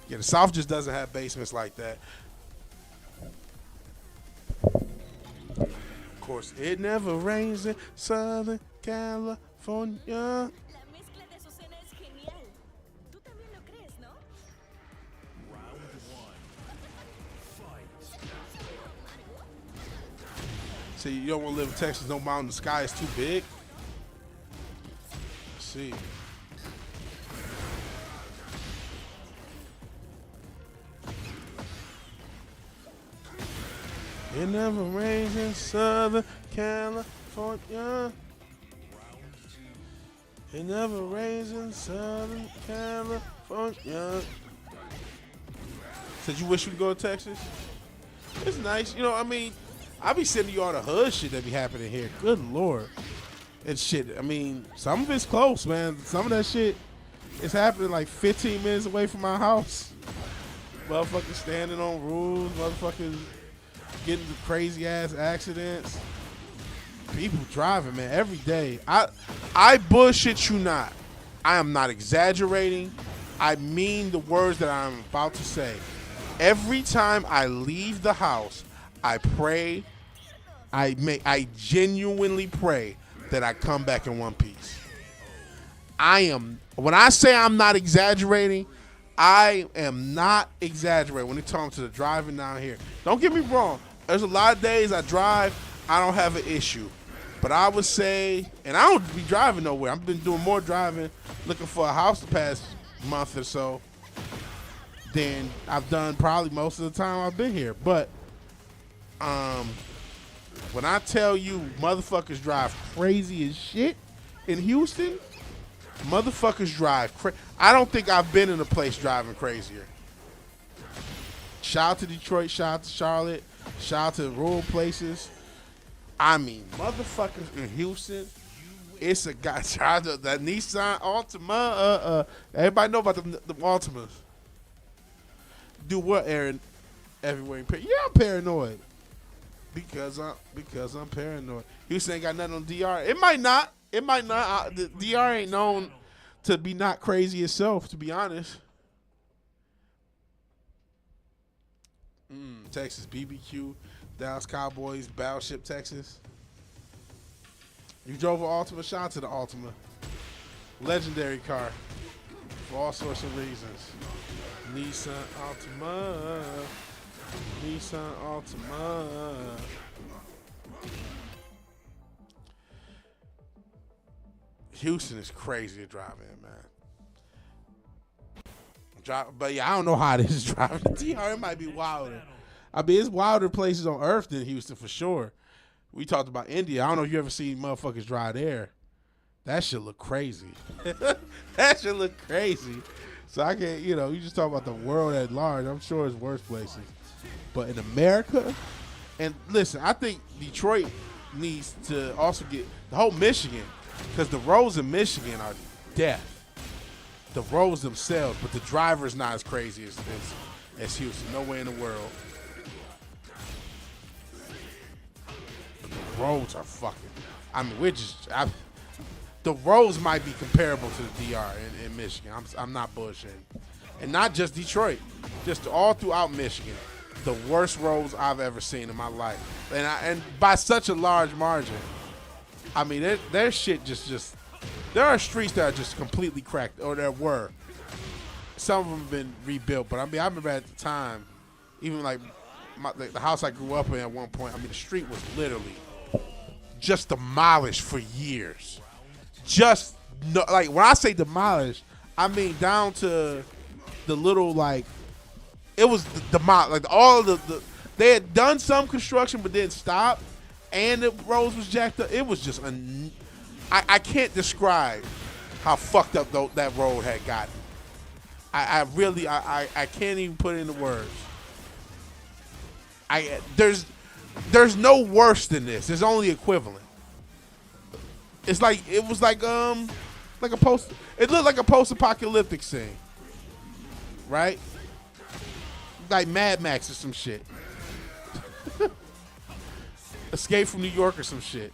Yeah, the South just doesn't have basements like that. Of course, it never rains in Southern California. La mezcla de Azucena es genial. Tú también lo crees, ¿no? Round one. Fight. See, you don't want to live in Texas, no mountain, the sky is too big. Let's see. It never rains in Southern California. It never rains in Southern California. Said you wish you could go to Texas? It's nice. You know, I mean, I be sending you all the hood shit that be happening here. Good Lord. And shit, I mean, some of it's close, man. Some of that shit is happening like 15 minutes away from my house. Motherfuckers standing on rules. Motherfuckers getting into crazy ass accidents. People driving, man, every day. I bullshit you not. I am not exaggerating. I mean the words that I'm about to say. Every time I leave the house, I pray. I genuinely pray that I come back in one piece. When I say I'm not exaggerating, I am not exaggerating when it comes to the driving down here. Don't get me wrong. There's a lot of days I drive, I don't have an issue. But I would say, and I don't be driving nowhere. I've been doing more driving, looking for a house the past month or so than I've done probably most of the time I've been here. But when I tell you motherfuckers drive crazy as shit in Houston, motherfuckers drive crazy. I don't think I've been in a place driving crazier. Shout out to Detroit, shout out to Charlotte, shout out to rural places. I mean, motherfuckers in Houston, it's a guy. Shout out to that Nissan Altima. Everybody know about the Altimas. Do what, Aaron? Everywhere. Yeah, I'm paranoid. Because I'm paranoid. Houston ain't got nothing on DR. It might not. The DR ain't known to be not crazy itself, to be honest. Texas BBQ, Dallas Cowboys, Battleship, Texas. You drove an Altima, shout out to the Altima. Legendary car for all sorts of reasons. Nissan Altima. Nissan Altima. Houston is crazy to drive in, man. But yeah, I don't know how it is driving the DR. It might be wilder. I mean, it's wilder places on earth than Houston for sure. We talked about India. I don't know if you ever seen motherfuckers drive there. That shit look crazy. That shit look crazy. So I can't, you just talk about the world at large. I'm sure it's worse places. But in America, and listen, I think Detroit needs to also get the whole Michigan, because the roads in Michigan are death. The roads themselves, but the driver's not as crazy as Houston. No way in the world. But the roads are fucking. I mean, the roads might be comparable to the DR in Michigan. I'm not bullshitting, and not just Detroit, just all throughout Michigan. The worst roads I've ever seen in my life, and by such a large margin. I mean, their shit just. There are streets that are just completely cracked, or there were. Some of them have been rebuilt, but I mean, I remember at the time, even like the house I grew up in at one point, I mean, the street was literally just demolished for years. Just, like, when I say demolished, I mean down to the little, like, it was demolished. Like, all the they had done some construction, but didn't stop. and the roads was jacked up. It was just I can't describe how fucked up that road had gotten. I really can't even put it into words. There's no worse than this. There's only equivalent. It's like it was like a post. It looked like a post-apocalyptic scene, right? Like Mad Max or some shit. Escape from New York or some shit.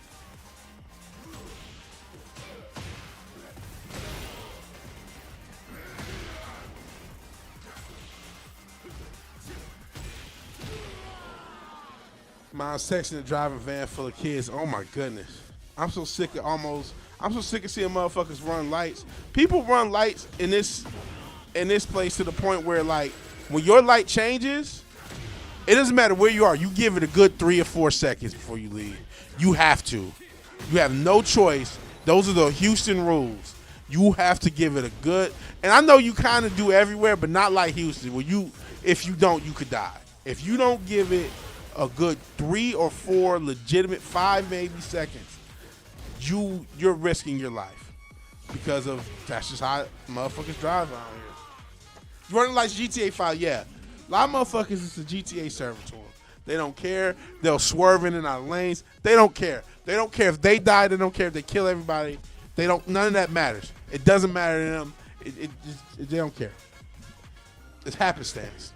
Mom's texting and driving a van full of kids. Oh my goodness. I'm so sick of seeing motherfuckers run lights. People run lights in this place to the point where, like, when your light changes, it doesn't matter where you are. You give it a good 3 or 4 seconds before you leave. You have to. You have no choice. Those are the Houston rules. You have to give it a good, and I know you kind of do everywhere, but not like Houston, where if you don't, you could die. If you don't give it a good 3 or 4 legitimate, 5 maybe seconds, you're risking your life because of that's just how motherfuckers drive around here. You running like GTA 5, yeah. A lot of motherfuckers, it's a GTA server to them. They don't care. They'll swerve in and out of lanes. They don't care. They don't care if they die. They don't care if they kill everybody. None of that matters. It doesn't matter to them. They don't care. It's happenstance.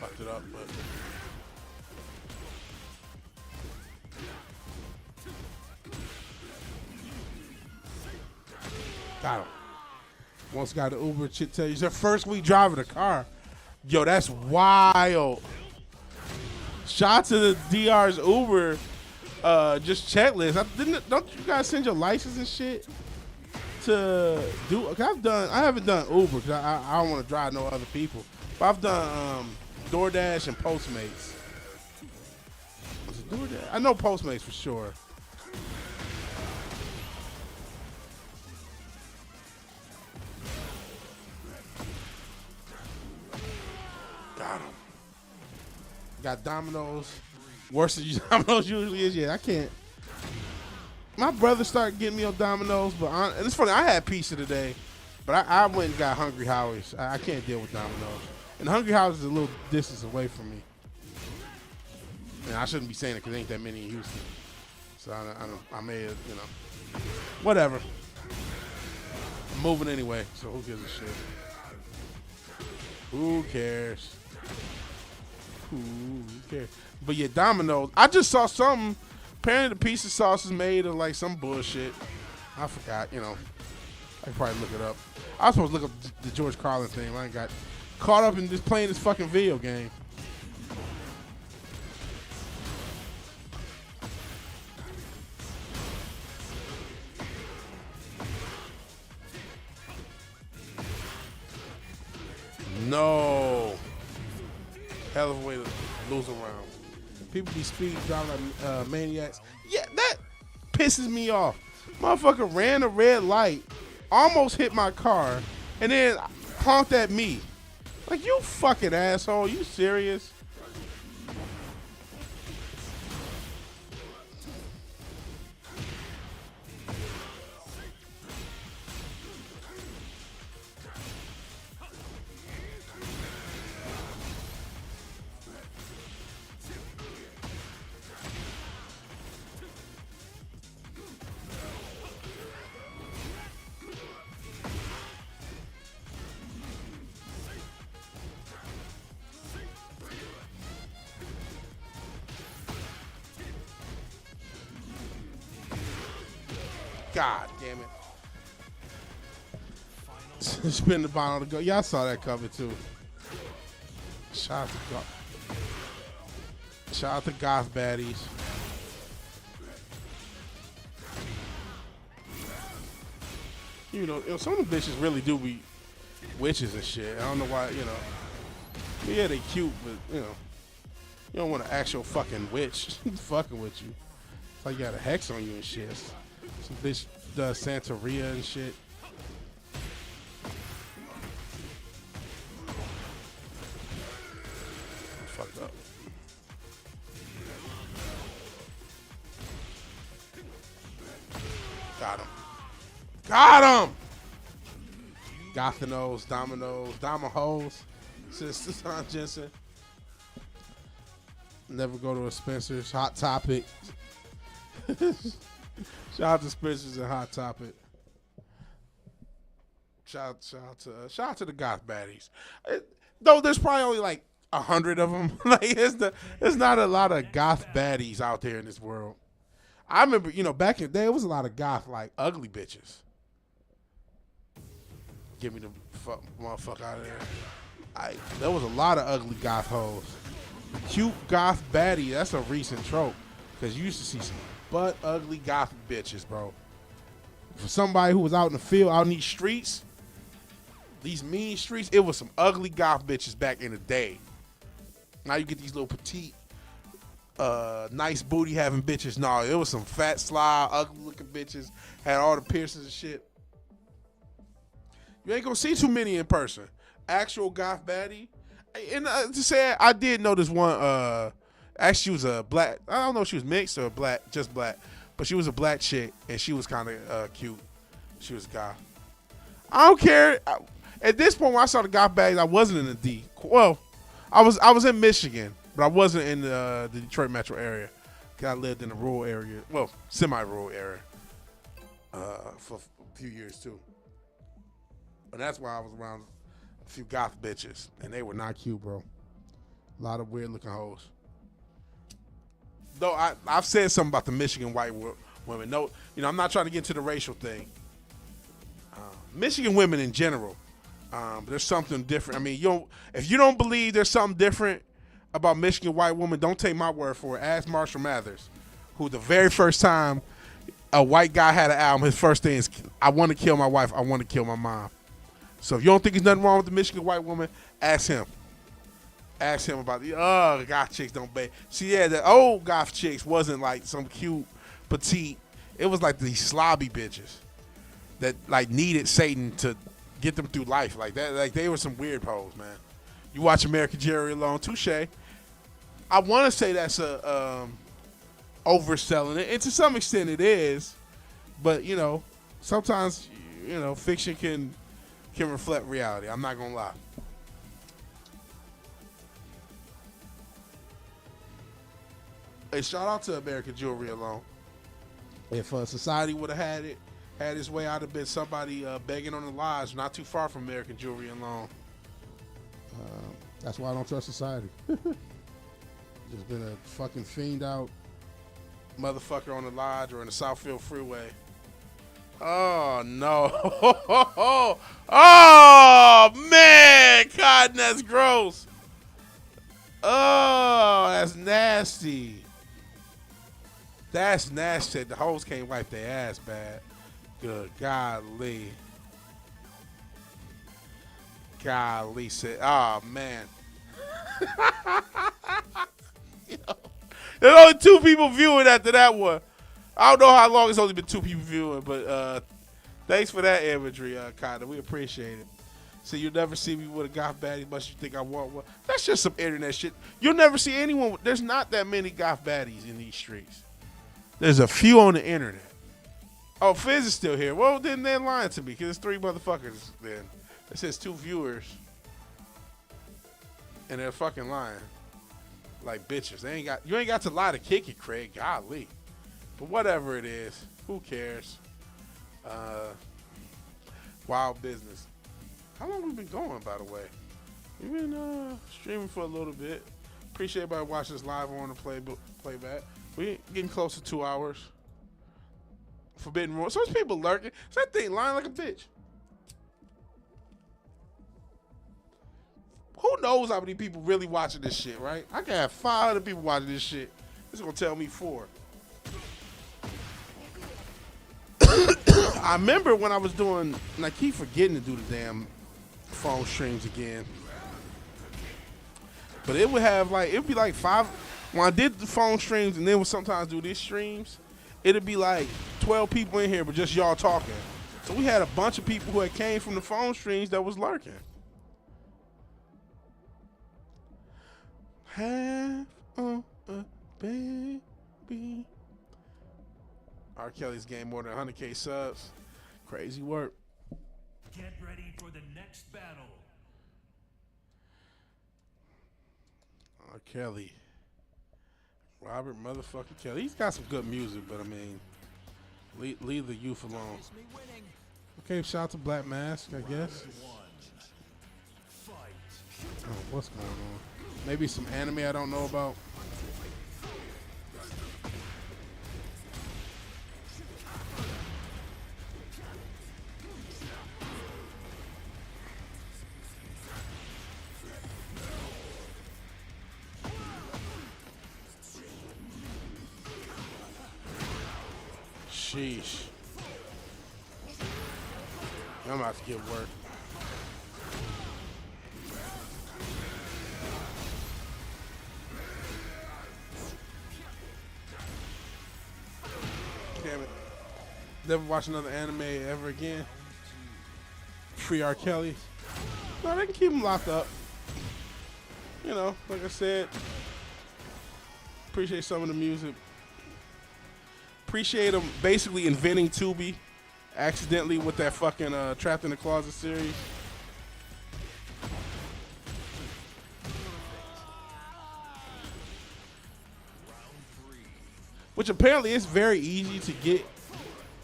Fucked it up, but got him. Once got an Uber chick tell you it's her first week driving a car. Yo, that's wild. Shout to the DR's Uber just checklist. Don't you guys send your license and shit to do? I haven't done Uber because I don't want to drive no other people. But I've done DoorDash and Postmates. Was it DoorDash? I know Postmates for sure. Got him. Got Domino's. Worse than Domino's usually is. Yeah, I can't. My brother started getting me on Domino's, and it's funny. I had pizza today, but I went and got Hungry Howie's. I can't deal with Domino's. And Hungry House is a little distance away from me. And I shouldn't be saying it because there ain't that many in Houston. So I may have, whatever. I'm moving anyway, so who gives a shit? Who cares? Who cares? But yeah, Domino's. I just saw something. Apparently the pizza sauce is made of like some bullshit. I forgot, I could probably look it up. I was supposed to look up the George Carlin thing. I ain't got caught up in just playing this fucking video game. No. Hell of a way to lose a round. People be speed driving like maniacs. Yeah, that pisses me off. Motherfucker ran a red light, almost hit my car, and then honked at me. Like, you fucking asshole. You serious? God damn it. Spin the bottle to go. Y'all saw that cover too. Shout out to goth baddies. You know, some of the bitches really do be witches and shit. I don't know why, you know. Yeah, they cute, but you know, you don't want an actual fucking witch fucking with you. It's like you got a hex on you and shit. Some bitch does Santeria and shit. Fucked up. Got him. Got him! Gothinos, Dominoes, Domahos, Sisters on Jensen. Never go to a Spencer's. Hot Topic. Shout out to Spencer's and Hot Topic. Shout out to the goth baddies. Though there's probably only like 100 of them. Like there's not a lot of goth baddies out there in this world. I remember, you know, back in the day, it was a lot of goth, like ugly bitches. Get me the motherfucker out of there. There was a lot of ugly goth hoes. Cute goth baddie, that's a recent trope. Because you used to see some butt ugly goth bitches, bro. For somebody who was out in the field, out in these streets, these mean streets, it was some ugly goth bitches back in the day. Now you get these little petite, nice booty having bitches. No, it was some fat, sly, ugly looking bitches. Had all the piercings and shit. You ain't gonna see too many in person. Actual goth baddie. And to say I did know this one. Actually, she was a black. I don't know if she was mixed or black, just black. But she was a black chick, and she was kind of cute. She was a goth. I don't care. At this point, when I saw the goth baddies, I wasn't in the D. Well, I was in Michigan, but I wasn't in the Detroit metro area. Cause I lived in a rural area, well, semi-rural area, for a few years too. And that's why I was around a few goth bitches, and they were not cute, bro. A lot of weird looking hoes. Though I've said something about the Michigan white women. No, you know, I'm not trying to get into the racial thing. Michigan women in general, there's something different. I mean, if you don't believe there's something different about Michigan white women, don't take my word for it. Ask Marshall Mathers, who the very first time a white guy had an album, his first thing is, I want to kill my wife, I want to kill my mom. So if you don't think there's nothing wrong with the Michigan white woman, ask him. Ask him about the goth chicks don't bake. See, yeah, the old goth chicks wasn't like some cute, petite. It was like these slobby bitches that like needed Satan to get them through life like that. Like they were some weird hoes, man. You watch American Jerry alone, touche. I want to say that's a overselling it, and to some extent it is. But you know, sometimes you know fiction can reflect reality. I'm not gonna lie. Hey, shout out to American Jewelry alone. If society would have had its way, I'd have been somebody begging on the lodge not too far from American Jewelry alone. That's why I don't trust society. Just been a fucking fiend out motherfucker on the lodge or in the Southfield Freeway. Oh no! Oh man, God, that's gross. Oh, that's nasty. That's nasty. The hoes can't wipe their ass bad. Good golly. Golly said, oh man. You know, there's only 2 people viewing after that one. I don't know how long it's only been 2 people viewing, but thanks for that imagery, Kyle. We appreciate it. So you'll never see me with a goth baddie unless you think I want one. That's just some internet shit. You'll never see anyone. There's not that many goth baddies in these streets. There's a few on the internet. Oh, Fizz is still here. Well, then they're lying to me because it's 3 motherfuckers then. It says 2 viewers. And they're fucking lying. Like bitches. You ain't got to lie to kick it, Craig. Golly. But whatever it is, who cares? Wild business. How long we been going, by the way? We've been streaming for a little bit. Appreciate everybody watching this live on the playback. We getting close to 2 hours. Forbidden Roar. So there's people lurking. So that thing lying like a bitch. Who knows how many people really watching this shit, right? I can have 500 people watching this shit. This is gonna tell me 4. I remember when I was doing, and I keep forgetting to do the damn phone streams again. But it would have like, it would be like 5. When I did the phone streams and then would sometimes do these streams, it'd be like 12 people in here, but just y'all talking. So we had a bunch of people who had came from the phone streams that was lurking. Have a baby. R. Kelly's gained more than 100K subs. Crazy work. Get ready for the next battle. R. Kelly. Robert motherfucking Kelly. He's got some good music, but I mean, leave the youth alone. Okay, shout out to Black Mask, I guess. Oh, what's going on? Maybe some anime I don't know about. Sheesh. I'm about to get work. Damn it. Never watch another anime ever again. Free R. Kelly. No, they can keep him locked up. You know, like I said, appreciate some of the music. Appreciate him basically inventing Tubi accidentally with that fucking Trapped in the Closet series. Which apparently it's very easy to get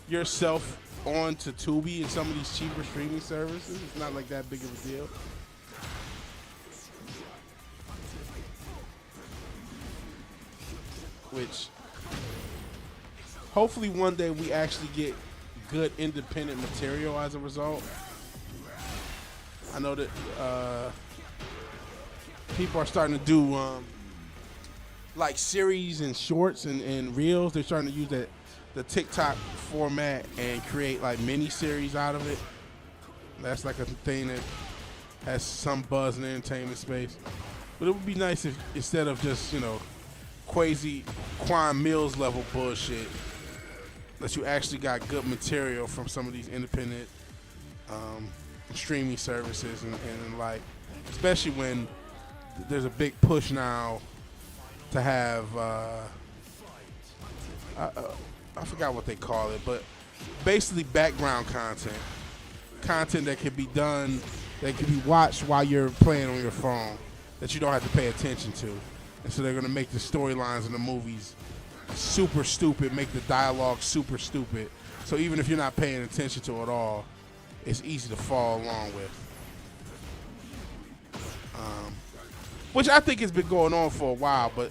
yourself onto Tubi and some of these cheaper streaming services. It's not like that big of a deal. Which hopefully one day we actually get good independent material as a result. I know that people are starting to do like series and shorts and reels. They're starting to use the TikTok format and create like mini series out of it. That's like a thing that has some buzz in the entertainment space. But it would be nice if instead of just, you know, crazy Quan Mills level bullshit, that you actually got good material from some of these independent streaming services and like, especially when there's a big push now to have I forgot what they call it, but basically background content that can be done, that can be watched while you're playing on your phone, that you don't have to pay attention to. And so they're going to make the storylines in the movies super stupid, make the dialogue super stupid. So even if you're not paying attention to it all, it's easy to follow along with. Which I think has been going on for a while, but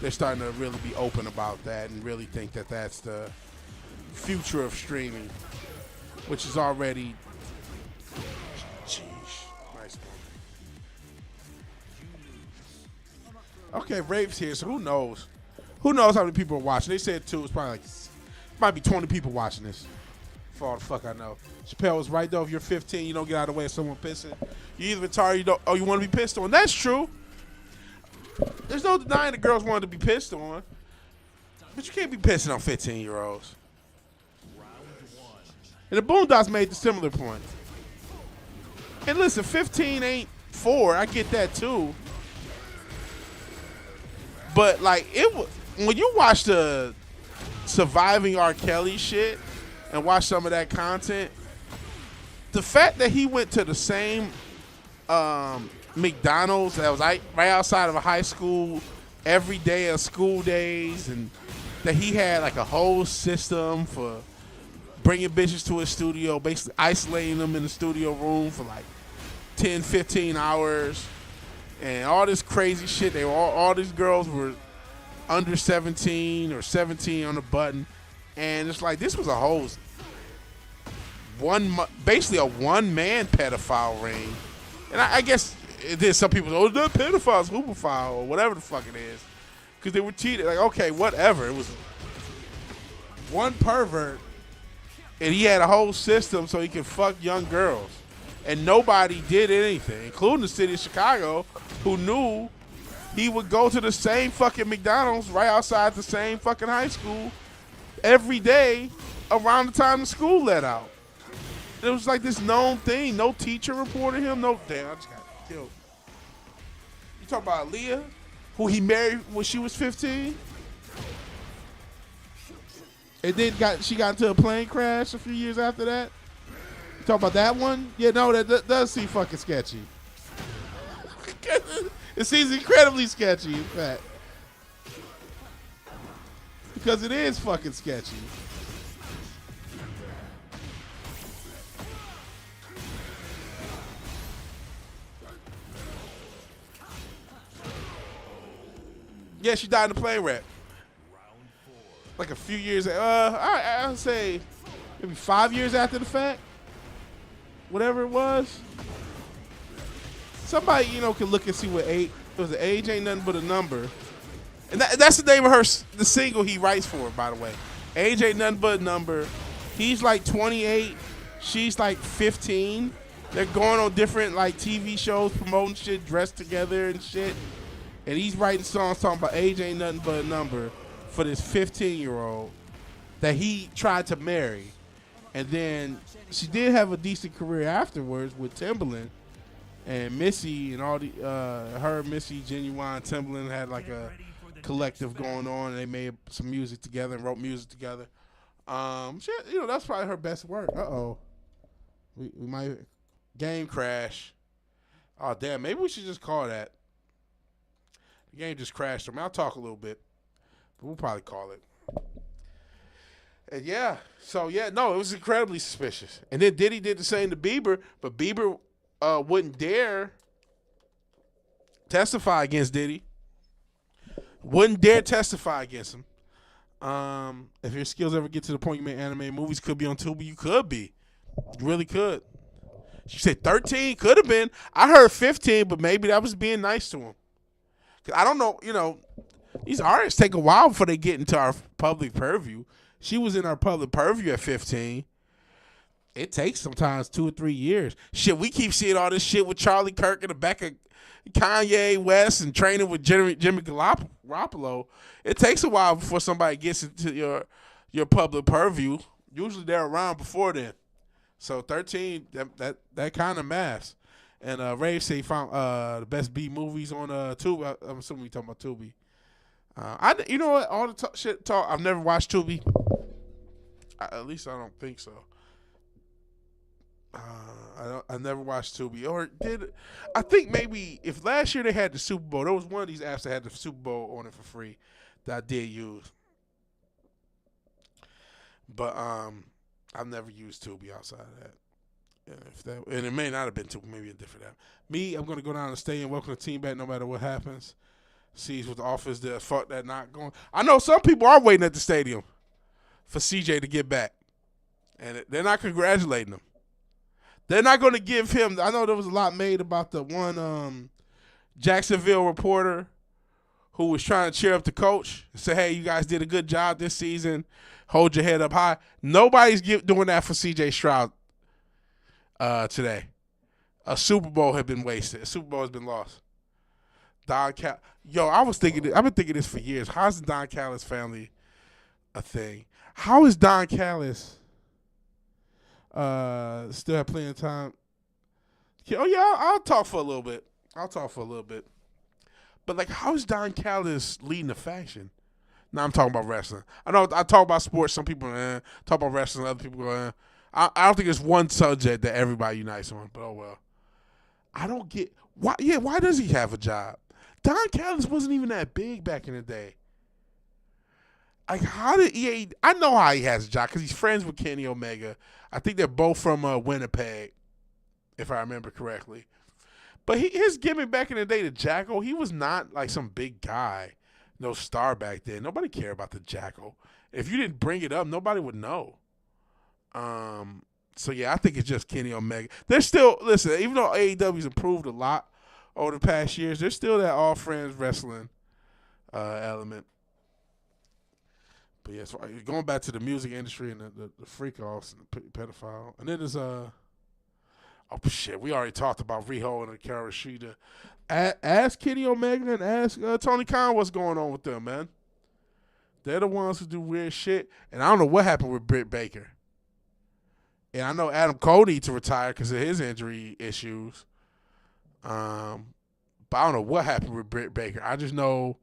they're starting to really be open about that and really think that that's the future of streaming, which is already. Jeez, nice one. Okay, Rave's here, so who knows? Who knows how many people are watching? They said 2. It's probably like, might be 20 people watching this. For all the fuck I know. Chappelle was right though. If you're 15, you don't get out of the way of someone pissing. You either retarded, you don't. Oh, you want to be pissed on? That's true. There's no denying the girls wanted to be pissed on, but you can't be pissing on 15-year-olds. And the Boondocks made the similar point. And listen, 15 ain't 4. I get that too. But like when you watch the Surviving R. Kelly shit and watch some of that content, the fact that he went to the same McDonald's that was right outside of a high school every day of school days, and that he had like a whole system for bringing bitches to his studio, basically isolating them in the studio room for like 10, 15 hours, and all this crazy shit. They were all these girls were under 17 or 17 on the button, and it's like this was a whole basically a one-man pedophile ring. And I guess And then some people, oh, they're pedophiles, homophile, or whatever the fuck it is. Because they were cheated. Like, okay, whatever. It was one pervert, and he had a whole system so he could fuck young girls. And nobody did anything, including the city of Chicago, who knew he would go to the same fucking McDonald's right outside the same fucking high school every day around the time the school let out. It was like this known thing. No teacher reported him. No, damn, I just got killed. You talking about Aaliyah, who he married when she was 15? And then she got into a plane crash a few years after that? You talking about that one? Yeah, no, that does seem fucking sketchy. It seems incredibly sketchy, in fact. Because it is fucking sketchy. Yeah, she died in a plane wreck. Like a few years, I'd say maybe 5 years after the fact. Whatever it was. Somebody, can look and see what age. It was the age ain't nothing but a number. And that's the name of the single he writes for, by the way. Age ain't nothing but a number. He's like 28. She's like 15. They're going on different like TV shows, promoting shit, dressed together and shit. And he's writing songs talking about age ain't nothing but a number for this 15-year-old that he tried to marry. And then she did have a decent career afterwards with Timbaland. And Missy and all Missy, Genuine, Timbaland had like a collective going on. And they made some music together and wrote music together. That's probably her best work. Uh-oh. We might game crash. Oh, damn. Maybe we should just call that. The game just crashed. I'll talk a little bit. But we'll probably call it. And it was incredibly suspicious. And then Diddy did the same to Bieber, but Bieber wouldn't dare testify against Diddy. Wouldn't dare testify against him. If your skills ever get to the point you make anime movies, could be on Tubi, you could be. You really could. She said 13, could have been. I heard 15, but maybe that was being nice to him. Cause I don't know, these artists take a while before they get into our public purview. She was in our public purview at 15. It takes sometimes 2 or 3 years. Shit, we keep seeing all this shit with Charlie Kirk in the back of Kanye West and training with Jimmy Garoppolo. It takes a while before somebody gets into your public purview. Usually they're around before then. So 13, that kind of math. And Ray said he found the best B movies on Tubi. I'm assuming we talking about Tubi. You know what? All the shit talk. I've never watched Tubi. At least I don't think so. I never watched Tubi, or did I think maybe if last year they had the Super Bowl, there was one of these apps that had the Super Bowl on it for free that I did use. But I've never used Tubi outside of that. And it may not have been Tubi, maybe a different app. Me, I'm gonna go down and stay and welcome the team back no matter what happens. Sees what the office does. Fuck that not going. I know some people are waiting at the stadium for CJ to get back, and they're not congratulating him. They're not going to give him. I know there was a lot made about the one Jacksonville reporter who was trying to cheer up the coach and say, "Hey, you guys did a good job this season. Hold your head up high." Nobody's doing that for CJ Stroud today. A Super Bowl had been wasted. A Super Bowl has been lost. I've been thinking this for years. How's the Don Callis family a thing? How is Don Callis still have plenty of time? Oh yeah, I'll talk for a little bit. But like, how is Don Callis leading the faction? Now I'm talking about wrestling. I know I talk about sports. Some people talk about wrestling. Other people go. I don't think there's one subject that everybody unites on. But oh well. I don't get why. Yeah, why does he have a job? Don Callis wasn't even that big back in the day. Like, how did EA? I know how he has a job because he's friends with Kenny Omega. I think they're both from Winnipeg, if I remember correctly. But his gimmick back in the day, the Jackal, he was not like some big guy, no star back then. Nobody cared about the Jackal. If you didn't bring it up, nobody would know. So yeah, I think it's just Kenny Omega. They're still, listen, even though AEW's improved a lot over the past years. There's still that all friends wrestling element. But yes, going back to the music industry and the freak offs and the pedophile, and then there's oh shit, we already talked about Riho and Hikaru Shida. Ask Kenny Omega and ask Tony Khan what's going on with them, man. They're the ones who do weird shit, and I don't know what happened with Britt Baker. And I know Adam Cole needs to retire because of his injury issues. But I don't know what happened with Britt Baker. I just know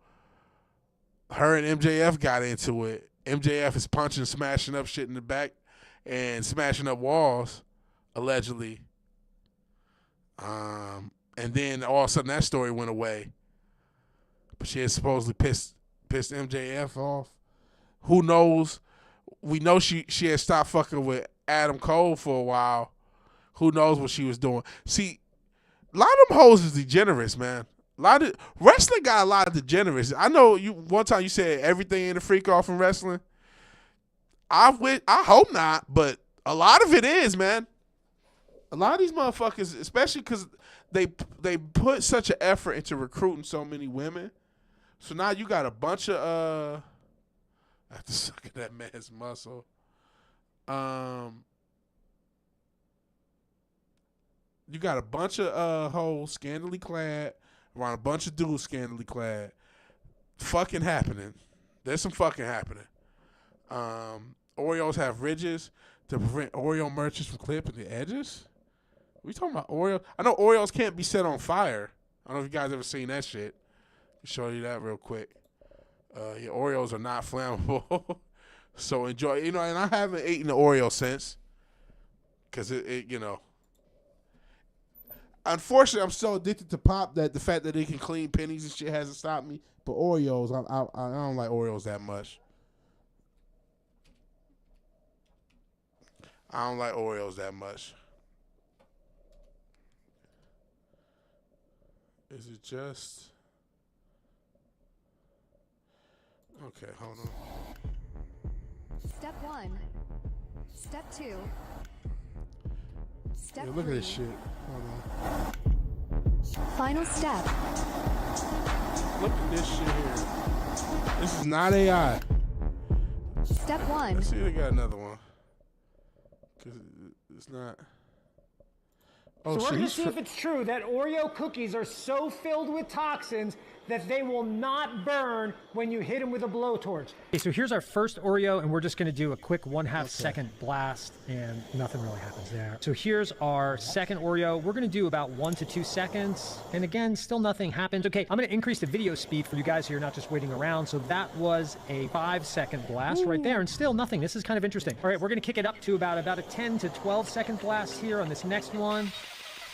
her and MJF got into it. MJF is punching, smashing up shit in the back, and smashing up walls, allegedly. And then all of a sudden that story went away. But she had supposedly pissed MJF off. Who knows? We know she had stopped fucking with Adam Cole for a while. Who knows what she was doing? See, a lot of them hoes is degenerates, man. Wrestling got a lot of degenerates. I know you. One time you said everything in the freak off in wrestling. I hope not, but a lot of it is, man. A lot of these motherfuckers, especially because they put such an effort into recruiting so many women. So now you got a bunch of I have to suck at that man's muscle. You got a bunch of hoes scantily clad around a bunch of dudes scantily clad. Fucking happening. There's some fucking happening. Oreos have ridges to prevent Oreo merchants from clipping the edges. We talking about Oreo? I know Oreos can't be set on fire. I don't know if you guys ever seen that shit. I'll show you that real quick. Yeah, Oreos are not flammable. So enjoy. And I haven't eaten an Oreo since. Because it. Unfortunately, I'm so addicted to pop that the fact that they can clean pennies and shit hasn't stopped me. But Oreos, I don't like Oreos that much. I don't like Oreos that much. Is it just... Okay, hold on. Step 1. Step 2. Step Yeah, look 3. at this shit. Hold on. Final step. Look at this shit here. This is not AI. Step 1. Let's see if they got another one. Because it's not... Oh, So we're shit, going to he's see if it's true that Oreo cookies are so filled with toxins that they will not burn when you hit them with a blowtorch. Okay, so here's our first Oreo, and we're just going to do a quick 1/2 second blast, and nothing really happens there. So here's our second Oreo. We're going to do about 1 to 2 seconds, and again, still nothing happens. Okay, I'm going to increase the video speed for you guys who are not just waiting around. So that was a 5-second blast right there, and still nothing. This is kind of interesting. All right, we're going to kick it up to about a 10 to 12 second blast here on this next one.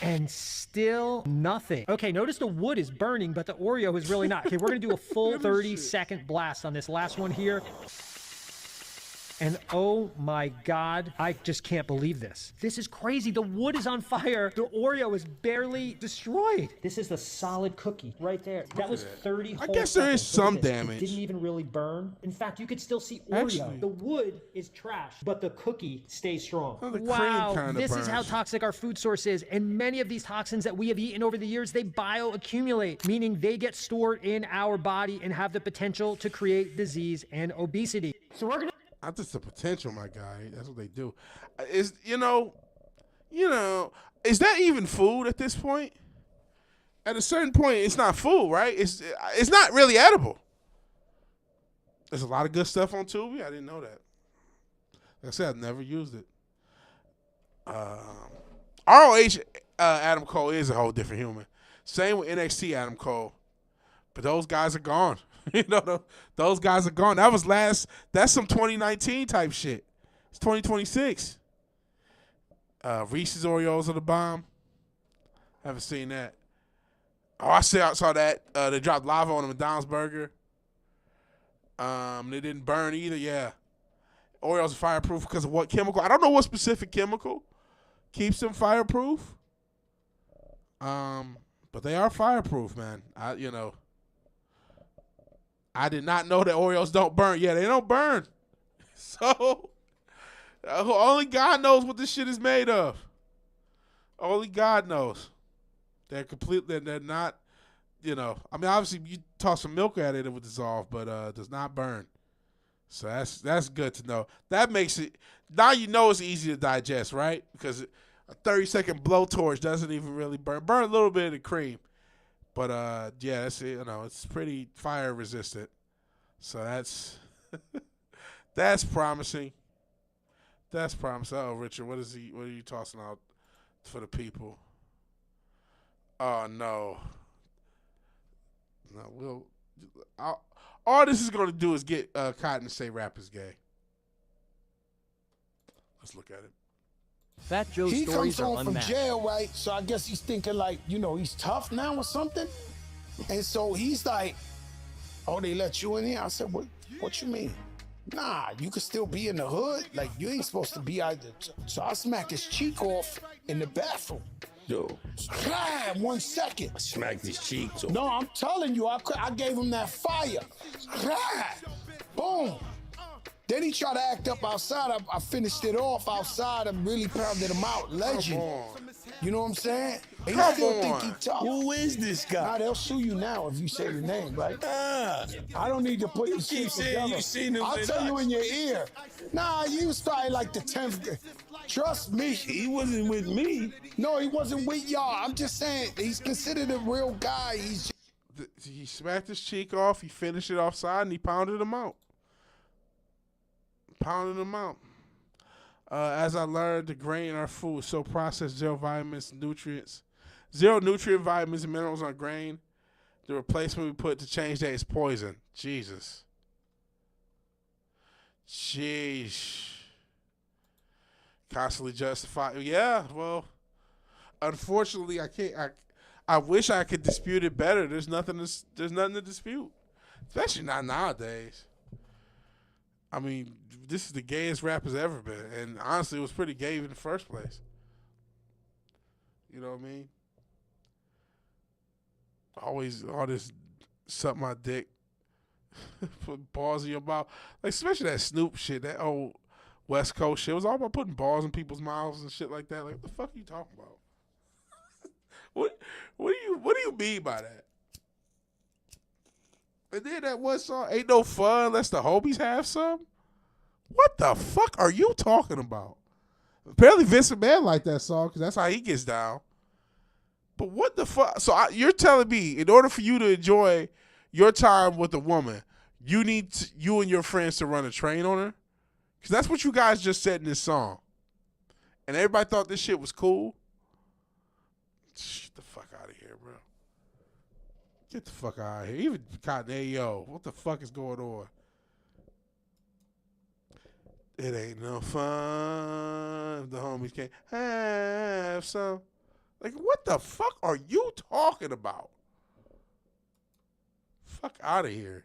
And still nothing. Okay, notice the wood is burning, but the Oreo is really not. Okay, we're gonna do a full 30-second blast on this last one here. And oh my God, I just can't believe this. This is crazy. The wood is on fire. The Oreo is barely destroyed. This is the solid cookie right there. That was 30 whole I guess there is seconds. Look some at this. damage. It didn't even really burn. In fact, you could still see Oreo. Actually. The wood is trash, but the cookie stays strong. Oh, the cream Wow, kinda this is how burns. toxic our food source is. And many of these toxins that we have eaten over the years, they bioaccumulate, meaning they get stored in our body and have the potential to create disease and obesity. So we're going to Not just the potential, my guy. That's what they do. Is is that even food at this point? At a certain point, it's not food, right? It's not really edible. There's a lot of good stuff on Tubi. I didn't know that. Like I said, I've never used it. ROH Adam Cole is a whole different human. Same with NXT Adam Cole. But those guys are gone. Those guys are gone. That's some 2019 type shit. It's 2026. Reese's Oreos are the bomb. Haven't seen that. Oh, I saw that. They dropped lava on a McDonald's burger. They didn't burn either, yeah. Oreos are fireproof because of what chemical? I don't know what specific chemical keeps them fireproof. But they are fireproof, man. I did not know that Oreos don't burn. Yeah, they don't burn. So, only God knows what this shit is made of. Only God knows. They're completely. They're not. You know, I mean, obviously you toss some milk at it, it would dissolve, but does not burn. So that's good to know. That makes it. Now you know it's easy to digest, right? Because a 30-second blowtorch doesn't even really burn. Burn a little bit of the cream, but yeah, that's it. You know, it's pretty fire resistant. So that's promising. That's promising. Oh, Richard, what are you tossing out for the people? Oh no. No, all this is going to do is get Cotton to say rap is gay. Let's look at it. Fat Joe's he stories comes are home unmatched. from jail, right? So I guess he's thinking like, you know, he's tough now or something. And so he's like, oh, they let you in here? I said, what you mean? Nah, you could still be in the hood. Like, you ain't supposed to be out there. So I smacked his cheek off in the bathroom. Yo, 1 second. smacked his cheeks. No, I'm telling you, I gave him that fire. Boom. Then he tried to act up outside. I finished it off outside and really pounded him out. Legend. You know what I'm saying? And he still think he tough. Who is this guy? Nah, they'll sue you now if you say your name, right? Ah, I don't need to put you the keep shit saying together. you seen him I'll with tell you us. in your ear. Nah, you was probably like the 10th grade. Trust me. He wasn't with me. No, he wasn't with y'all. I'm just saying, he's considered a real guy. He smacked his cheek off. He finished it offside, and he pounded him out. As I learned, the grain in our food is so processed, zero nutrient, vitamins, and minerals on grain. The replacement we put to change that is poison. Jesus. Sheesh. Constantly justify. Yeah, well, unfortunately, I can't. I wish I could dispute it better. There's nothing to dispute, especially not nowadays. I mean, this is the gayest rap has ever been, and honestly, it was pretty gay in the first place. You know what I mean? Always all this suck my dick, put balls in your mouth, like especially that Snoop shit, that old West Coast shit. It was all about putting balls in people's mouths and shit like that. Like, what the fuck are you talking about? What do you mean by that? And then that one song, Ain't No Fun Unless the Homies Have Some? What the fuck are you talking about? Apparently Vince McMahon liked that song because that's how he gets down. But what the fuck? So you're telling me in order for you to enjoy your time with a woman, you need you and your friends to run a train on her? Because that's what you guys just said in this song. And everybody thought this shit was cool? Get the fuck out of here, bro. Get the fuck out of here. Even Cotton, hey, yo, what the fuck is going on? It ain't no fun if the homies can't have some. Like, what the fuck are you talking about? Fuck out of here.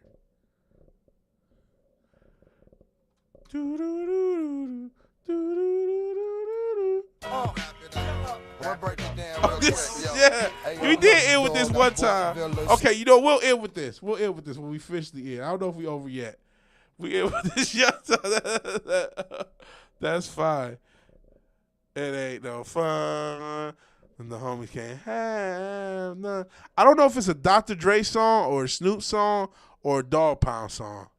We did end with this one time. Okay, you know, we'll end with this. We'll end with this when we finish the end. I don't know if we over yet. We end with this young time. That's fine. It ain't no fun. And the homies can't have none. I don't know if it's a Dr. Dre song or a Snoop song or a Dog Pound song.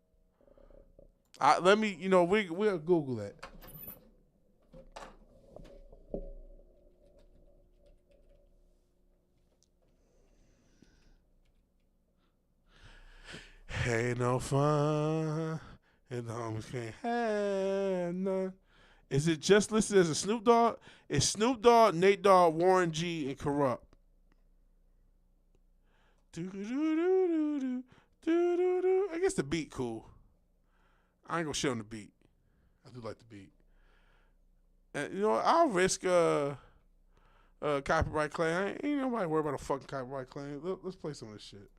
Let me, you know, we'll Google it. Ain't no fun, and the homies can't have none. Is it just listed as a Snoop Dogg? It's Snoop Dogg, Nate Dogg, Warren G, and Corrupt. I guess the beat cool. I ain't gonna shit on the beat. I do like the beat. And you know what? I'll risk copyright claim. Ain't nobody worried about a fucking copyright claim. Let's play some of this shit.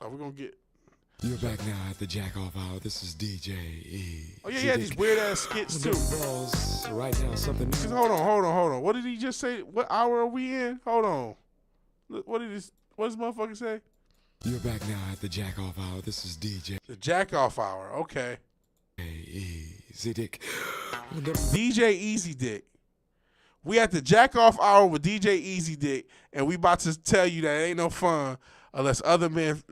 Oh, we're gonna get. You're back now at the Jack Off Hour. This is DJ E. Oh yeah, these weird ass skits too. Right now, something. Hold on. What did he just say? What hour are we in? Hold on. What does motherfucker say? You're back now at the Jack Off Hour. This is DJ. The Jack Off Hour. Okay. Easy Dick. DJ Easy Dick. We at the jack off hour with DJ Easy Dick, and we about to tell you that it ain't no fun unless other men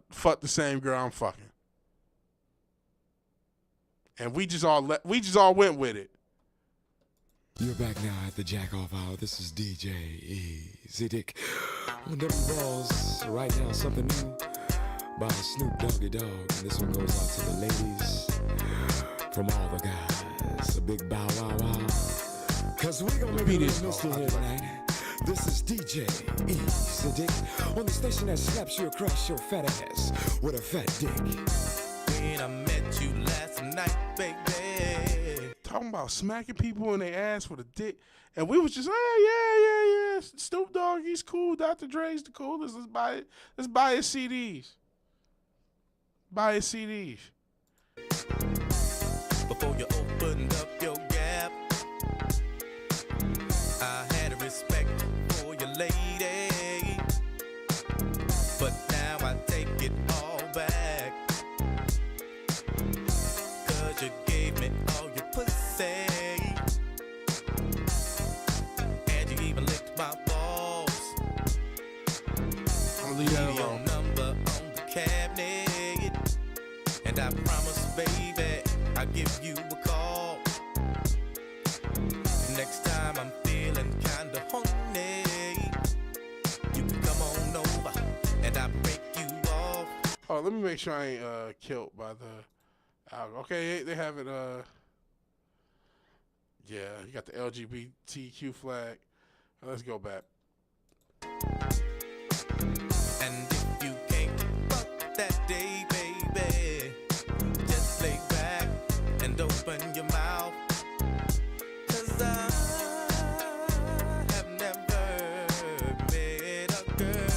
fuck the same girl I'm fucking. And we just all went with it. You're back now at the Jack Off Hour. This is DJ Easy Dick. On them balls right now, something new by Snoop Doggy Dogg. And this one goes out to the ladies from all the guys. A big bow wow wow. Cause we gonna make this mystery here tonight. This is DJ Easy Dick on the station that slaps you across your fat ass with a fat dick. When I met you last night, baby. Talking about smacking people in their ass with a dick. And we was just, yeah. Snoop Dogg, he's cool. Dr. Dre's the coolest. Let's buy his CDs. Buy his CDs. Before you opened up your gap, I had a respect for your lady. But now I take it all back. Cause you gave me all your pussy. And you even licked my balls. I'm gonna leave that alone. Your number on the cabinet. And I promise, baby, I'll give you a call. Next time I'm feeling kinda horny, you can come on over and I'll break you off. Oh, let me make sure I ain't killed by the algo. Okay, they have it. Yeah, you got the LGBTQ flag. Let's go back. And if you can't fuck that day, baby, just lay back and open your mouth. Cause I have never met a girl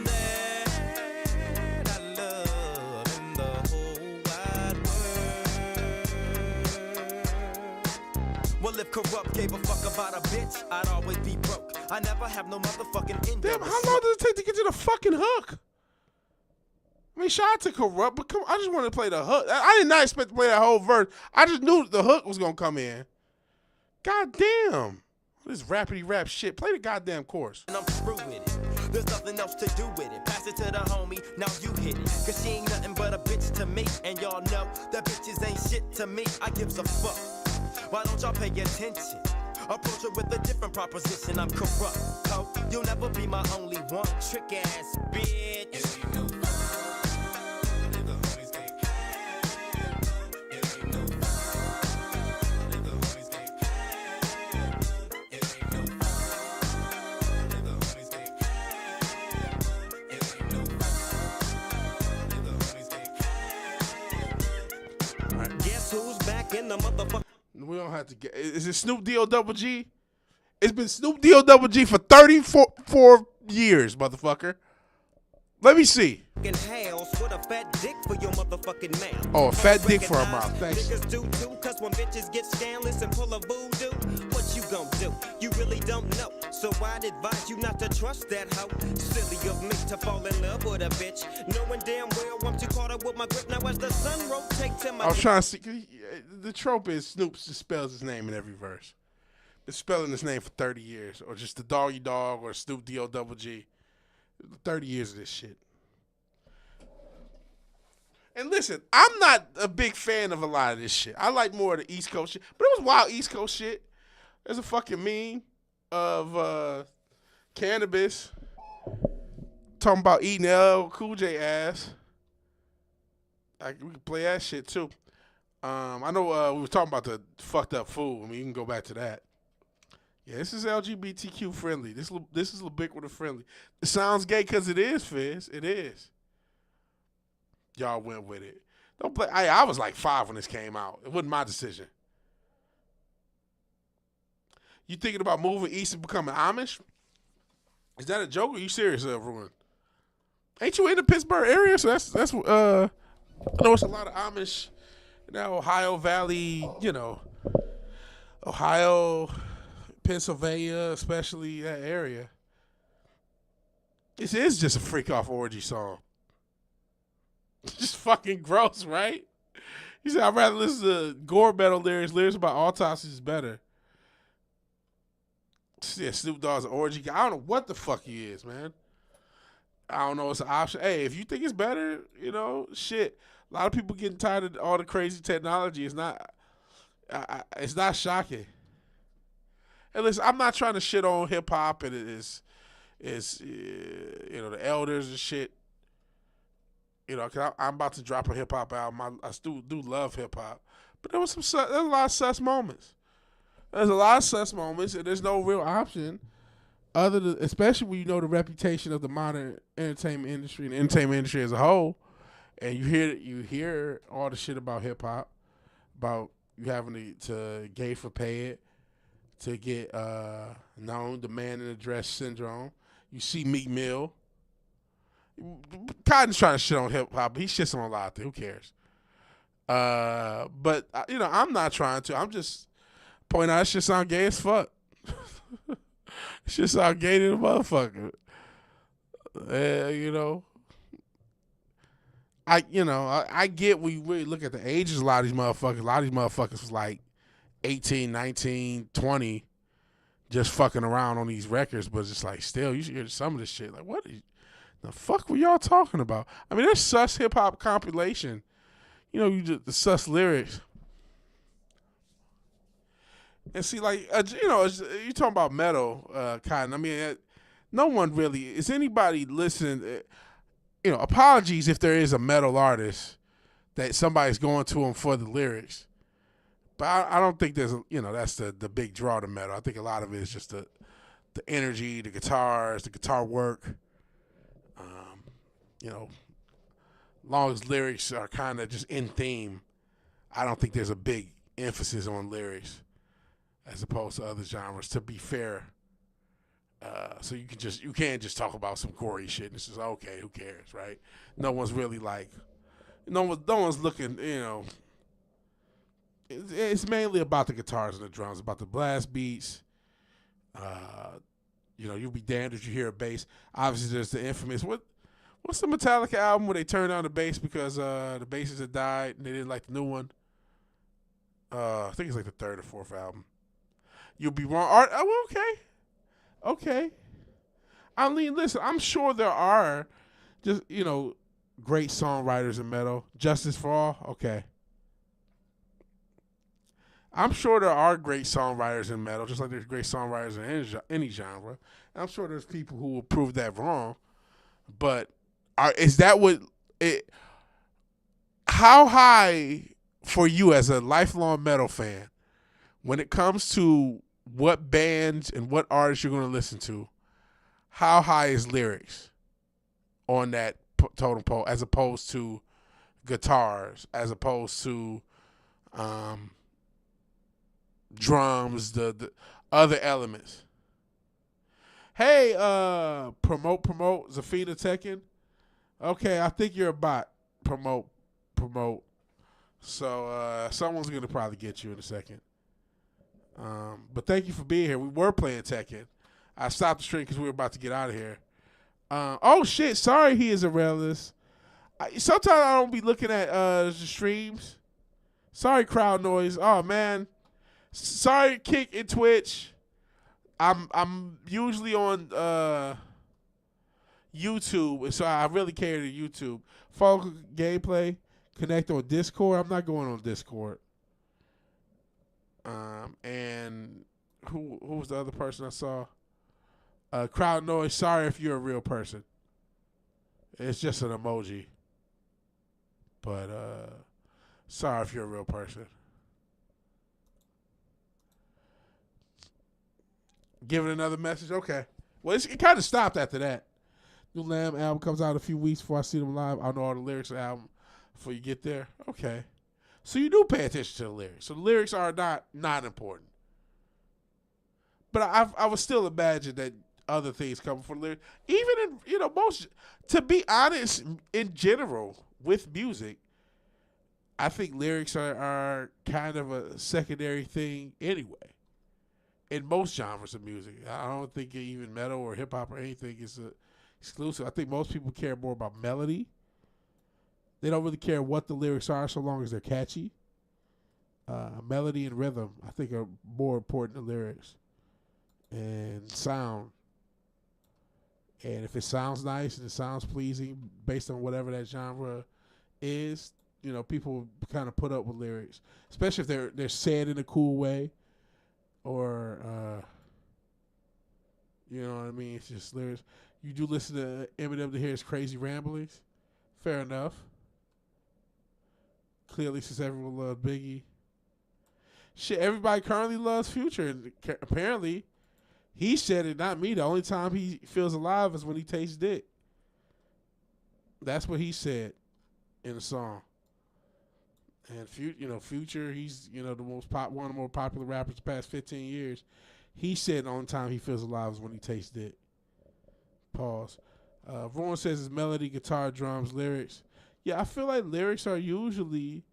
that I love in the whole wide world. Well, if corrupt gave a fuck about a bitch, I'd always be broke. I never have no motherfucking end. Damn, how long does it take to get to the fucking hook? I mean, shout out to Corrupt, but I just wanted to play the hook. I did not expect to play that whole verse. I just knew the hook was going to come in. God damn. This rapidy rap shit. Play the goddamn chorus. And I'm through with it. There's nothing else to do with it. Pass it to the homie, now you hit it. Cause she ain't nothing but a bitch to me. And y'all know that bitches ain't shit to me. I gives a fuck. Why don't y'all pay attention? Approach it with a different proposition. I'm corrupt, ho. You'll never be my only one. Trick ass bitch. Guess who's back in the motherfucker? We don't have to get. Is it Snoop D-O-double-G? It's been Snoop D-O-double-G for 34 years, motherfucker. Let me see. House with a fat dick for your motherfucking mouth. Oh, a fat dick for a mouth. Thanks. Niggas do too, cause when bitches get scandalous and pull a voodoo, what you gon' do? You really don't know. So I'd advise you not to trust that hoe. Silly of me to fall in love with a bitch, knowing damn well I'm too caught up with my grip. Now as the sun rotates in my I was trying to see. The trope is Snoop just spells his name in every verse. Been spelling his name for 30 years, or just the Doggy Dog or Snoop D-O-double-G. 30 years of this shit. And listen, I'm not a big fan of a lot of this shit. I like more of the East Coast shit. But it was wild East Coast shit. There's a fucking meme of cannabis talking about eating LL Cool J ass. We can play that shit too. I know we were talking about the fucked up food. I mean, you can go back to that. Yeah, this is LGBTQ friendly. This is ubiquitous friendly. It sounds gay because it is, Fizz. It is. Y'all went with it. Don't play. I was like 5 when this came out. It wasn't my decision. You thinking about moving east and becoming Amish? Is that a joke or are you serious, everyone? Ain't you in the Pittsburgh area? So that's I know it's a lot of Amish in that Ohio Valley, Ohio, Pennsylvania, especially that area. This is just a freak off orgy song. Just fucking gross, right? He said, I'd rather listen to gore metal lyrics. Lyrics about autopsies is better. Yeah, Snoop Dogg's an orgy guy. I don't know what the fuck he is, man. I don't know. It's an option. Hey, if you think it's better, shit. A lot of people getting tired of all the crazy technology. It's not. It's not shocking. And listen, I'm not trying to shit on hip hop and it's the elders and shit. Cause I'm about to drop a hip hop album. I still do love hip hop, but there's a lot of sus moments. There's a lot of sus moments, and there's no real option other than, especially when you know the reputation of the modern entertainment industry and the entertainment industry as a whole, and you hear all the shit about hip hop, about you having to gay for pay it, to get known, the man in the dress syndrome. You see Meek Mill. Cotton's trying to shit on hip hop, but he shits on a lot of things. Who cares? But I'm not trying to. I'm just pointing out shit sound gay as fuck. Shit sound gay to the motherfucker. I get when you really look at the ages of a lot of these motherfuckers. A lot of these motherfuckers was like 18, 19, 20, just fucking around on these records, but it's just like still, you should hear some of this shit. Like, what the fuck were y'all talking about? I mean, there's sus hip hop compilation. The sus lyrics. And see, like, you talking about metal, Cotton. I mean, no one really, is anybody listening? Apologies if there is a metal artist that somebody's going to him for the lyrics. But I don't think there's, that's the big draw to metal. I think a lot of it is just the energy, the guitars, the guitar work. Long as lyrics are kind of just in theme, I don't think there's a big emphasis on lyrics as opposed to other genres, to be fair. So you can't just talk about some gory shit and it's just, okay, who cares, right? No one's really like, no one's looking, it's mainly about the guitars and the drums, about the blast beats. You'll be damned if you hear a bass. Obviously, there's the infamous, what's the Metallica album where they turned down the bass because the bassist had died and they didn't like the new one? I think it's like the third or fourth album. You'll be wrong. Okay. I mean, listen, I'm sure there are just, great songwriters in metal. Justice for All, okay. I'm sure there are great songwriters in metal, just like there's great songwriters in any genre. And I'm sure there's people who will prove that wrong. But is that what it? How high for you as a lifelong metal fan, when it comes to what bands and what artists you're going to listen to, how high is lyrics on that totem pole as opposed to guitars, as opposed to drums, the other elements? Hey, promote, Zafina Tekken. Okay, I think you're a bot. Promote. So someone's going to probably get you in a second. But thank you for being here. We were playing Tekken. I stopped the stream because we were about to get out of here. Oh, shit. Sorry, he is a realist. Sometimes I don't be looking at the streams. Sorry, crowd noise. Oh, man. Sorry, Kick and Twitch. I'm usually on YouTube, and so I really cater to YouTube. Follow gameplay. Connect on Discord. I'm not going on Discord. And who was the other person I saw? Crowd noise. Sorry if you're a real person. It's just an emoji. But sorry if you're a real person. Give it another message? Okay. Well, it kind of stopped after that. New Lamb album comes out in a few weeks before I see them live. I know all the lyrics of the album before you get there. Okay. So you do pay attention to the lyrics. So the lyrics are not important. But I would still imagine that other things come from lyrics. Even in, to be honest, in general, with music, I think lyrics are kind of a secondary thing anyway. In most genres of music. I don't think even metal or hip-hop or anything is exclusive. I think most people care more about melody They don't really care what the lyrics are so long as they're catchy. Melody and rhythm, I think, are more important than lyrics. And sound. And if it sounds nice and it sounds pleasing based on whatever that genre is, you know, people kind of put up with lyrics, especially if they're said in a cool way, or you know what I mean. It's just lyrics. You do listen to Eminem to hear his crazy ramblings. Fair enough. Clearly, since everyone loves Biggie, shit, everybody currently loves Future, and apparently, he said it, not me. The only time he feels alive is when he tastes dick. That's what he said in the song. And Future, he's one of the more popular rappers the past 15 years. He said the only time he feels alive is when he tastes dick. Pause. Ron says it's melody, guitar, drums, lyrics. Yeah, I feel like lyrics are usually,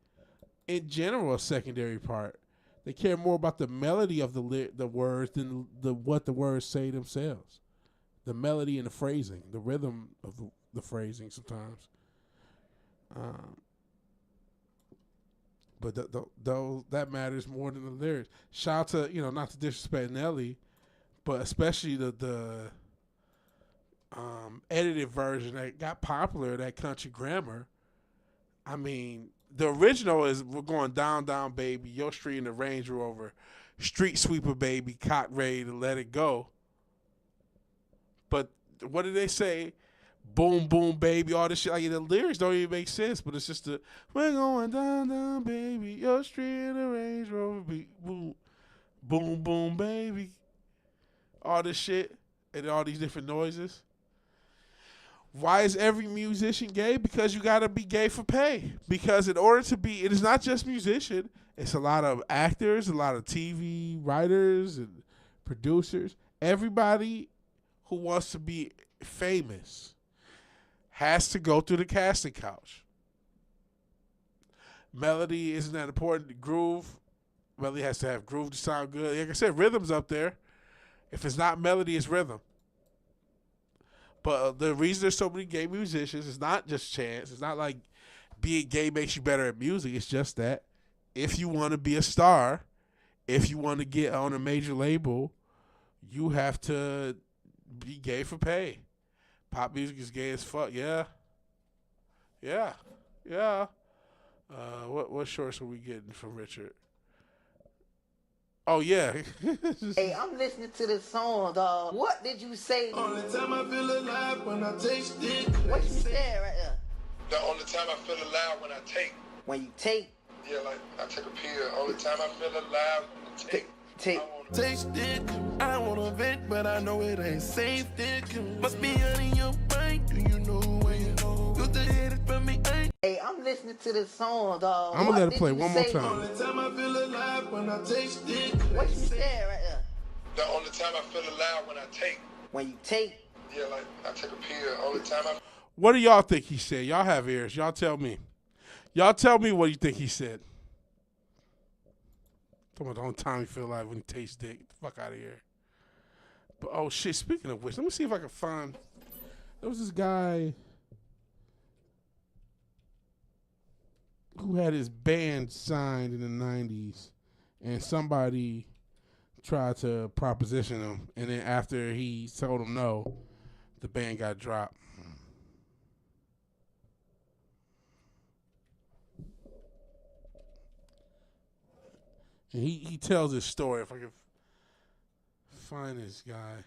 in general, a secondary part. They care more about the melody of the words than what the words say themselves. The melody and the phrasing, the rhythm of the phrasing sometimes. But that matters more than the lyrics. Shout out to, not to disrespect Nelly, but especially the edited version that got popular, that Country Grammar. I mean, the original is "We're going down, down, baby, your street in the Range Rover, street sweeper, baby, cock ready to let it go." But what did they say? Boom, boom, baby, all this shit. Like, the lyrics don't even make sense, but it's just "We're going down, down, baby, your street in the Range Rover, boom, boom, boom, baby." All this shit and all these different noises. Why is every musician gay? Because you got to be gay for pay. Because in order to be, it is not just musician. It's a lot of actors, a lot of TV writers and producers. Everybody who wants to be famous has to go through the casting couch. Melody isn't that important. Groove, melody has to have groove to sound good. Like I said, rhythm's up there. If it's not melody, it's rhythm. But the reason there's so many gay musicians is not just chance. It's not like being gay makes you better at music. It's just that if you want to be a star, if you want to get on a major label, you have to be gay for pay. Pop music is gay as fuck. Yeah. What shorts are we getting from Richard? Oh, yeah. Hey, I'm listening to this song, dog. What did you say? Only time I feel alive when I taste it. What you said right there? The only time I feel alive when I take. When you take? Yeah, like I take a pill. Only time I feel alive when I take. Take. Taste it. I wanna vent, but I know it ain't safe. Must be in your brain. Do you know where you know? You the hit it from me, ain't. Hey, I'm listening to this song, dog. I'm gonna let it play one more time. Only time I feel alive when I taste it. What you said right there? The only time I feel alive when I take. When you take? Yeah, like I take a pill. Only time I. What do y'all think he said? Y'all have ears. Y'all tell me. Y'all tell me what you think he said. Talking about the only time you feel alive when he tastes dick. Get the fuck out of here. But oh shit, speaking of which, let me see if I can find. There was this guy who had his band signed in the 90s, and somebody tried to proposition him, and then after he told him no, the band got dropped. And he tells his story. If I can find this guy.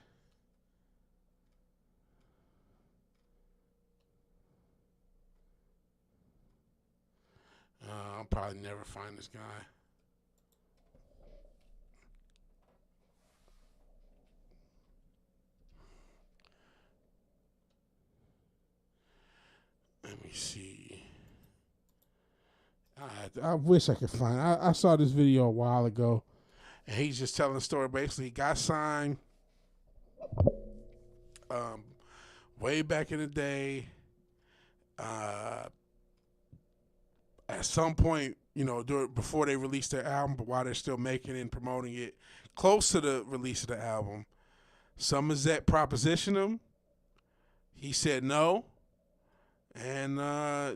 I'll probably never find this guy. Let me see. I wish I could find. I saw this video a while ago, and he's just telling the story. Basically, he got signed way back in the day. At some point, before they released their album, but while they're still making it and promoting it, close to the release of the album, some exec propositioned him. He said no. And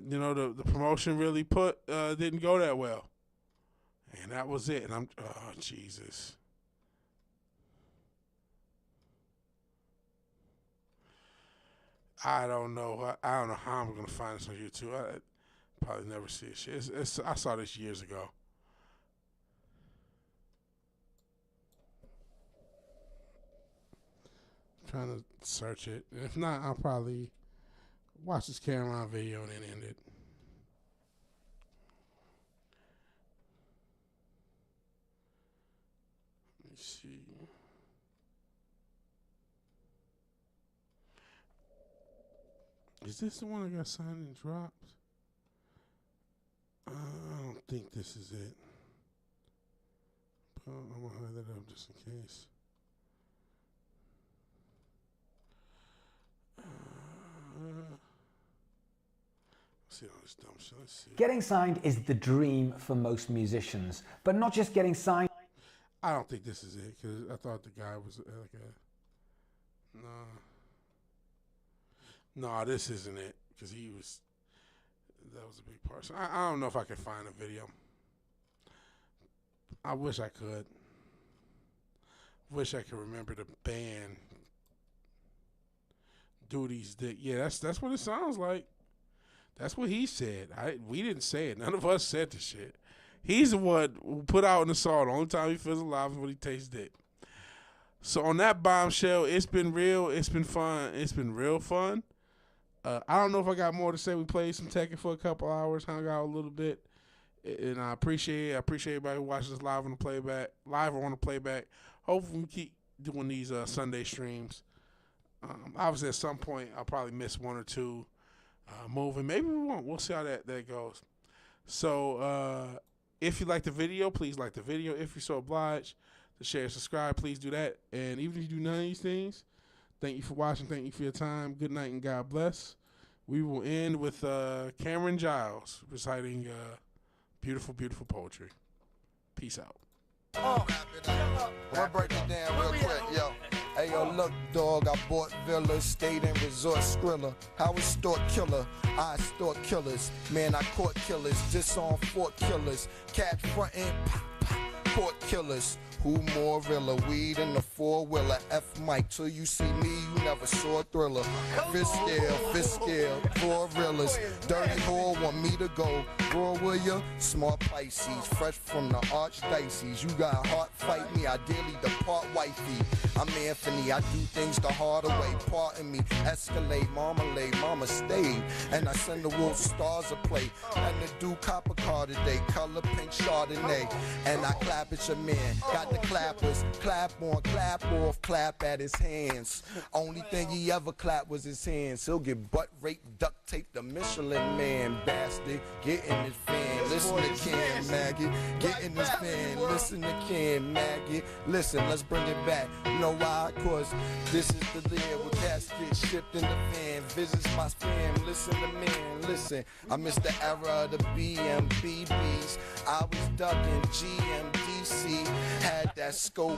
you know, the promotion really didn't go that well. And that was it. And oh Jesus. I don't know. I don't know how I'm gonna find this on YouTube. I probably never see it. Shit. I saw this years ago. I'm trying to search it. If not, I'll probably watch this Caroline video and then end it. Let me see. Is this the one that got signed and dropped? I don't think this is it. But I'm going to hide that up just in case. Let's see all this dumb shit. Let's see. Getting signed is the dream for most musicians, but not just getting signed. I don't think this is it because I thought the guy was like a. No, this isn't it because that was a big part. So I don't know if I can find a video. I wish I could. Wish I could remember the band. Duty's Dick. Yeah, that's what it sounds like. That's what he said. We didn't say it. None of us said the shit. He's the one who put out in the song. The only time he feels alive is when he tastes dick. So on that bombshell, it's been real. It's been fun. It's been real fun. I don't know if I got more to say. We played some Tekken for a couple hours, hung out a little bit, and I appreciate it. I appreciate everybody who watches us live on the playback, live or on the playback. Hopefully we keep doing these Sunday streams. Obviously, at some point, I'll probably miss one or two moving. Maybe we won't. We'll see how that goes. So if you like the video, please like the video. If you're so obliged to share and subscribe, please do that. And even if you do none of these things, thank you for watching. Thank you for your time. Good night and God bless. We will end with Cameron Giles reciting beautiful, beautiful poetry. Peace out. I'm gonna break it down real quick, yo. Hey, yo, look, dog, I bought villas, stayed in resort Skrilla. I was stalk killer, I stalk killers. Man, I caught killers, just on Fort killers. Cat frontin', court killers. Who more realer? Weed in the four-wheeler. F Mike, till you see me, you never saw a thriller. Fist scale, four reelers. Dirty whore want me to go. Raw will ya? Smart Pisces, fresh from the archdiocese. You got heart, fight me, ideally depart wifey. I'm Anthony, I do things the harder way. Pardon me, escalate, marmalade, mama stayed. And I send the wolf stars a play. And the do copper car today, color pink Chardonnay. And I clap at your man, got the clappers, clap on, clap off, clap at his hands. Only thing he ever clapped was his hands. He'll get butt raped, duct tape the Michelin man, bastard. Get in his fan, listen to Ken Maggot. Get in his fan, listen to Ken Maggot. Listen, let's bring it back. You know why? Cause this is the year where cats get shipped in the van. Visits my spam, listen to man, listen. I missed the era of the BMBBs. I was ducking GMDC, had that scope.